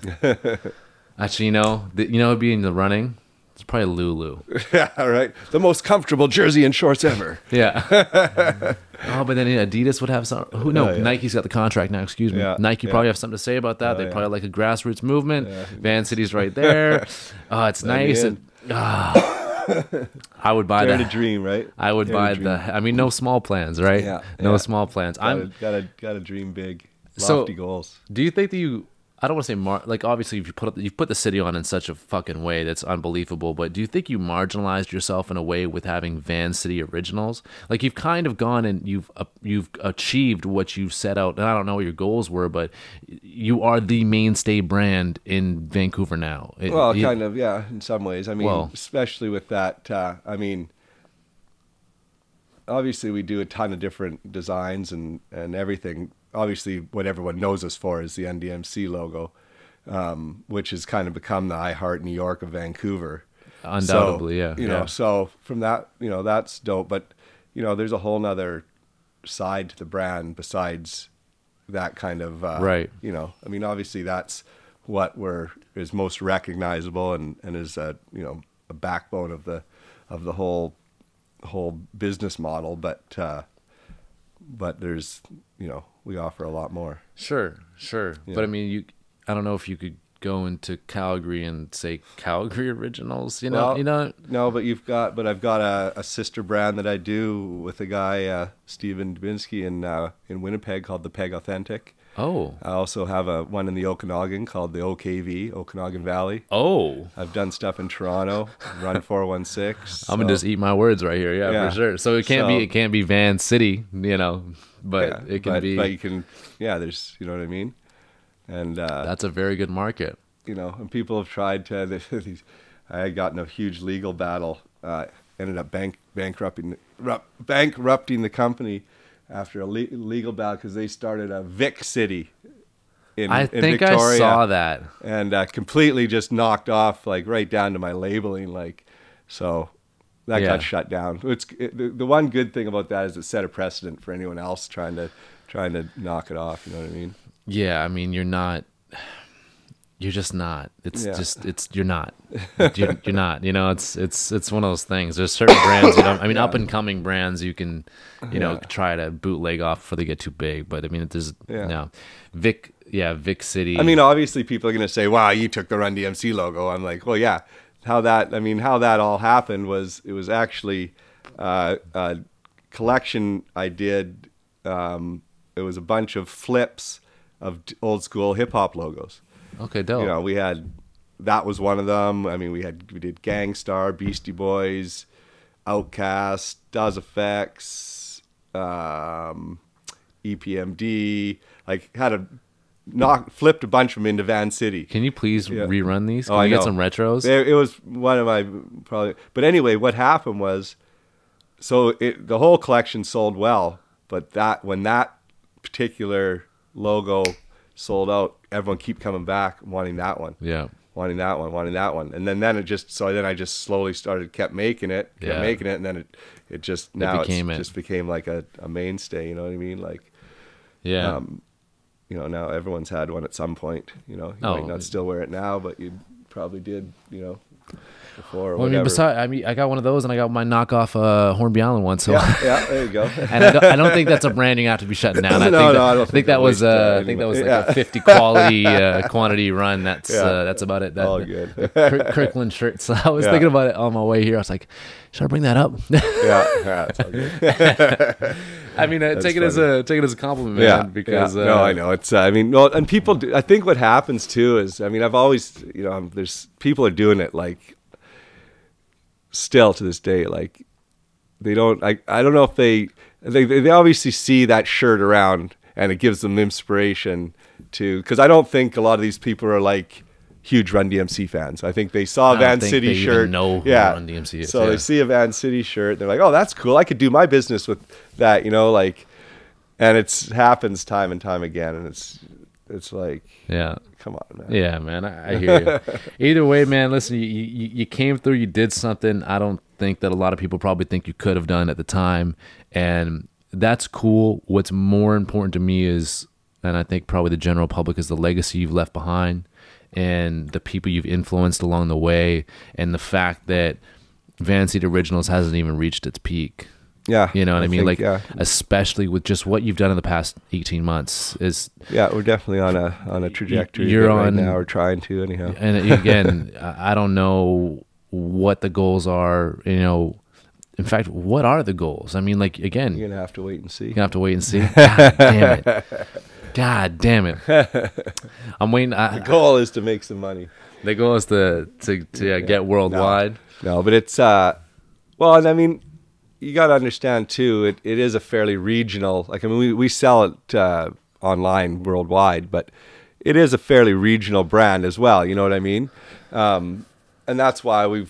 Speaker 1: Actually, it'd be in the running. It's probably Lulu.
Speaker 2: Yeah, right. The most comfortable jersey and shorts ever.
Speaker 1: Yeah. But then Adidas would have some. Nike's got the contract now. Excuse me. Yeah, Nike probably have something to say about that. They probably like a grassroots movement. Yeah. Vancity's right there. It's nice. I would buy that.
Speaker 2: Dare to dream, right?
Speaker 1: I would buy the. No small plans, right? Yeah. No small plans.
Speaker 2: Gotta dream big. Lofty goals.
Speaker 1: Do you think that I don't want to say obviously you've put the city on in such a fucking way that's unbelievable, but do you think you marginalized yourself in a way with having Vancity Originals? Like you've kind of gone and you've achieved what you've set out, and I don't know what your goals were, but you are the mainstay brand in Vancouver now.
Speaker 2: Kind of, yeah, in some ways. Especially with that, obviously we do a ton of different designs and everything. Obviously, what everyone knows us for is the NDMC logo, which has kind of become the I Heart New York of Vancouver.
Speaker 1: Undoubtedly,
Speaker 2: So from that, that's dope. But, there's a whole nother side to the brand besides that kind of,
Speaker 1: right.
Speaker 2: Obviously that's what is most recognizable and is, a backbone of the whole business model. But there's, we offer a lot more.
Speaker 1: Sure. Yeah. But I don't know if you could go into Calgary and say Calgary Originals, No,
Speaker 2: but I've got a sister brand that I do with a guy, Steven Dubinsky in Winnipeg called the Peg Authentic.
Speaker 1: Oh.
Speaker 2: I also have one in the Okanagan called the OKV, Okanagan Valley.
Speaker 1: Oh.
Speaker 2: I've done stuff in Toronto, Run 416.
Speaker 1: I'm gonna just eat my words right here, yeah, for sure. So it can't be Vancity, but it can be.
Speaker 2: But you can, there's, you know what I mean? And
Speaker 1: that's a very good market.
Speaker 2: And people have tried to. I had gotten a huge legal battle ended up bankrupting the company after a legal battle because they started a Vic City in Victoria.
Speaker 1: I saw that.
Speaker 2: And completely just knocked off, like, right down to my labeling, like, so that got shut down. The one good thing about that is it set a precedent for anyone else trying to knock it off, you know what I mean?
Speaker 1: Yeah, I mean, you're just not. You're not. You're not. You know, it's one of those things. There's certain brands, up and coming brands you can, try to bootleg off before they get too big. But I mean, there's no Vic City.
Speaker 2: I mean, obviously people are going to say, wow, you took the Run DMC logo. I'm like, well, yeah. How that all happened was, it was actually a collection I did. It was a bunch of flips of old school hip hop logos.
Speaker 1: Okay, dope.
Speaker 2: That was one of them. I mean, we did Gangstar, Beastie Boys, Outkast, Daz Effects, EPMD. Like, flipped a bunch of them into Vancity.
Speaker 1: Can you please rerun these? Can we get some retros?
Speaker 2: It was one of my But anyway, what happened was, the whole collection sold well, but when that particular logo sold out, everyone keep coming back wanting that one. Yeah. Wanting that one. And then I just slowly kept making it, and then it just became like a mainstay, you know what I mean? Like, yeah. Now everyone's had one at some point, you might not still wear it now, but you probably did, before or whatever.
Speaker 1: I got one of those, and I got my knockoff Hornby Island one. So
Speaker 2: there you go.
Speaker 1: And I don't think that's a brand you have to be shutting down. I think that was like a 50 quantity run. That's about it.
Speaker 2: All good.
Speaker 1: Kirkland shirt. So I was thinking about it on my way here. I was like, should I bring that up?
Speaker 2: That's all good.
Speaker 1: I mean, take it as a compliment, man. Because
Speaker 2: no, I know it's. And people do. I think what happens too is, I've always, there's people are doing it like still to this day. Like, they don't. I don't know if they obviously see that shirt around and it gives them inspiration to. Because I don't think a lot of these people are like huge Run DMC fans. I think they saw a Vancity shirt.
Speaker 1: Even know who Run DMC is.
Speaker 2: So they see a Vancity shirt. They're like, "Oh, that's cool. I could do my business with that." And it happens time and time again. And it's like, come on, man.
Speaker 1: Yeah, man. I hear you. Either way, man. Listen, you came through. You did something. I don't think that a lot of people probably think you could have done at the time, and that's cool. What's more important to me is, and I think probably the general public, is the legacy you've left behind, and the people you've influenced along the way, and the fact that Vancity Originals hasn't even reached its peak.
Speaker 2: Yeah.
Speaker 1: You know what I mean? Especially with just what you've done in the past 18 months is.
Speaker 2: Yeah, we're definitely on a trajectory right now. We're trying to anyhow.
Speaker 1: And again, I don't know what the goals are, in fact, what are the goals? I mean, like, again,
Speaker 2: you're going to have to wait and see.
Speaker 1: You're going to have to wait and see. God damn it. God damn it. I'm waiting.
Speaker 2: The goal is to make some money.
Speaker 1: The goal is to get worldwide.
Speaker 2: No, but it's, well, and you got to understand too, it is a fairly regional, we sell it online worldwide, but it is a fairly regional brand as well, you know what I mean? And that's why we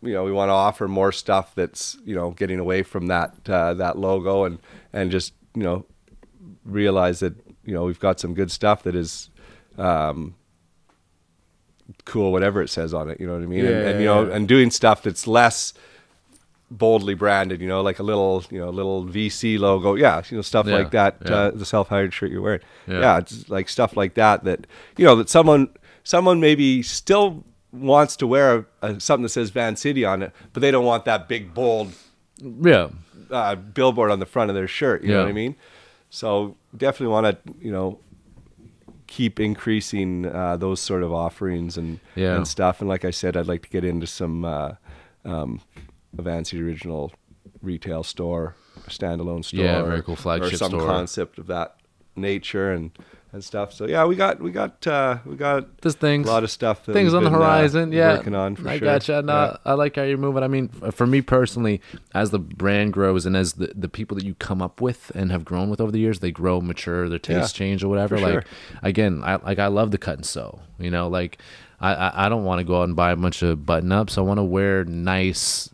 Speaker 2: want to offer more stuff that's, getting away from that logo and just, realize that, we've got some good stuff that is cool, whatever it says on it, you know what I mean? And doing stuff that's less boldly branded, like a little VC logo, stuff like that. The self-hired shirt you're wearing, it's like stuff like that that someone maybe still wants to wear something that says Vancity on it, but they don't want that big bold billboard on the front of their shirt. You know what I mean? So definitely want to keep increasing those sort of offerings and stuff. And like I said, I'd like to get into some a Vancity Original retail store, a standalone store,
Speaker 1: very cool flagship
Speaker 2: or some
Speaker 1: store.
Speaker 2: Concept of that nature and stuff. So we got
Speaker 1: there's things,
Speaker 2: a lot of stuff that
Speaker 1: things on the horizon.
Speaker 2: Working on for sure.
Speaker 1: Gotcha. No, I like how you're moving. I mean, for me personally, as the brand grows and as the people that you come up with and have grown with over the years, they grow, mature, their tastes change or whatever.
Speaker 2: Sure.
Speaker 1: Again, I love the cut and sew. I don't want to go out and buy a bunch of button ups. I want to wear nice,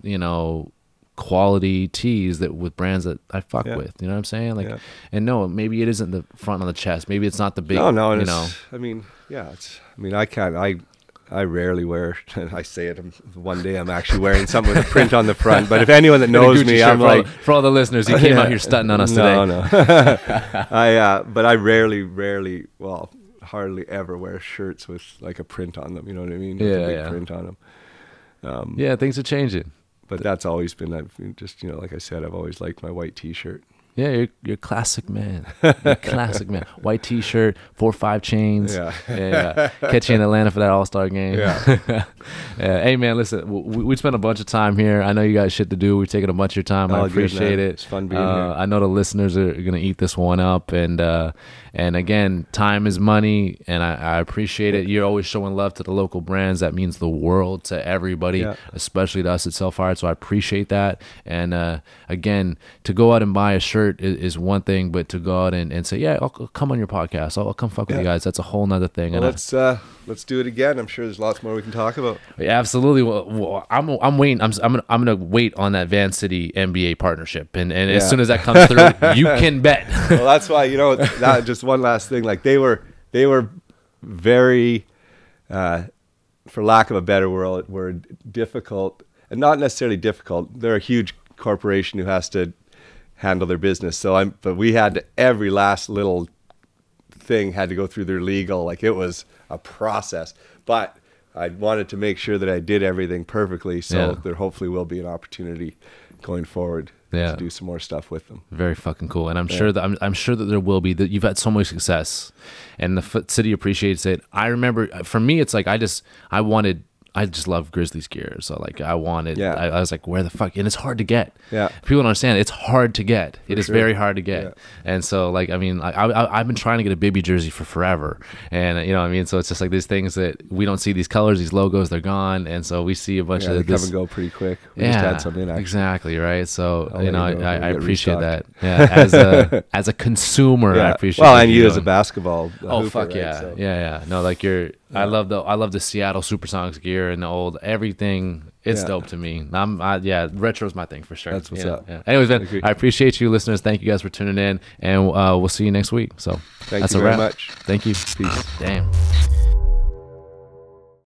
Speaker 1: quality tees that with brands that I fuck with. You know what I'm saying? Like, and no, maybe it isn't the front on the chest. Maybe it's not the big.
Speaker 2: No,
Speaker 1: you know.
Speaker 2: I mean, yeah. I mean, I rarely wear. I say it. One day I'm actually wearing something with a print on the front. But if anyone that knows me, I'm like,
Speaker 1: for all the listeners, you came out here stunting on us today.
Speaker 2: No. But I rarely, well, hardly ever wear shirts with like a print on them. You know what I mean? With a big print on them.
Speaker 1: Yeah, things are changing.
Speaker 2: But that's always been, I've just, you know, like I said, I've always liked my white T-shirt.
Speaker 1: Yeah, you're a classic man. You're a classic man. White T-shirt, 4 or 5 chains. Yeah. Catch you in Atlanta for that All-Star game.
Speaker 2: Yeah.
Speaker 1: Hey, man, listen, we spent a bunch of time here. I know you got shit to do. We've taken a bunch of your time. I appreciate it.
Speaker 2: It's fun being here.
Speaker 1: I know the listeners are going to eat this one up. And again, time is money, and I appreciate it. You're always showing love to the local brands. That means the world to everybody, especially to us at Self-Hired. So I appreciate that. And again, to go out and buy a shirt is one thing, but to go out and say, yeah, I'll come on your podcast. I'll come fuck with you guys. That's a whole nother thing.
Speaker 2: Well, let's do it again. I'm sure there's lots more we can talk about.
Speaker 1: Yeah, absolutely. Well, I'm waiting. I'm gonna wait on that Vancity NBA partnership, and as soon as that comes through, you can bet.
Speaker 2: Well, that's why, you know, that just one last thing. Like they were very, for lack of a better word, difficult, and not necessarily difficult. They're a huge corporation who has to handle their business. But we had to, every last little thing had to go through their legal. Like it was a process. But I wanted to make sure that I did everything perfectly. So there hopefully will be an opportunity going forward to do some more stuff with them.
Speaker 1: Very fucking cool. And I'm sure that I'm sure that there will be. That you've had so much success, and the city appreciates it. I remember for me, it's like I just love Grizzlies gear. So like I was like, where the fuck? And it's hard to get. Yeah. People don't understand. It's hard to get. It is very hard to get. Yeah. And so like, I mean, I've been trying to get a Bibby jersey for forever. And you know what I mean? So it's just like these things that we don't see, these colors, these logos, they're gone. And so we see a bunch of
Speaker 2: they come and go pretty quick. We just had something actually.
Speaker 1: Exactly. Right. So, I appreciate that. Yeah. As a consumer, I appreciate
Speaker 2: Well, and you as a baskletball hooper,
Speaker 1: fuck yeah. Right? So. Yeah. No, like I love the Seattle Supersonics gear and the old everything. It's dope to me. Retro's my thing for sure.
Speaker 2: That's what's up.
Speaker 1: Yeah. Anyways, man, I appreciate you, listeners. Thank you guys for tuning in, and we'll see you next week. So
Speaker 2: thank you very much.
Speaker 1: Thank you.
Speaker 2: Peace.
Speaker 1: Damn.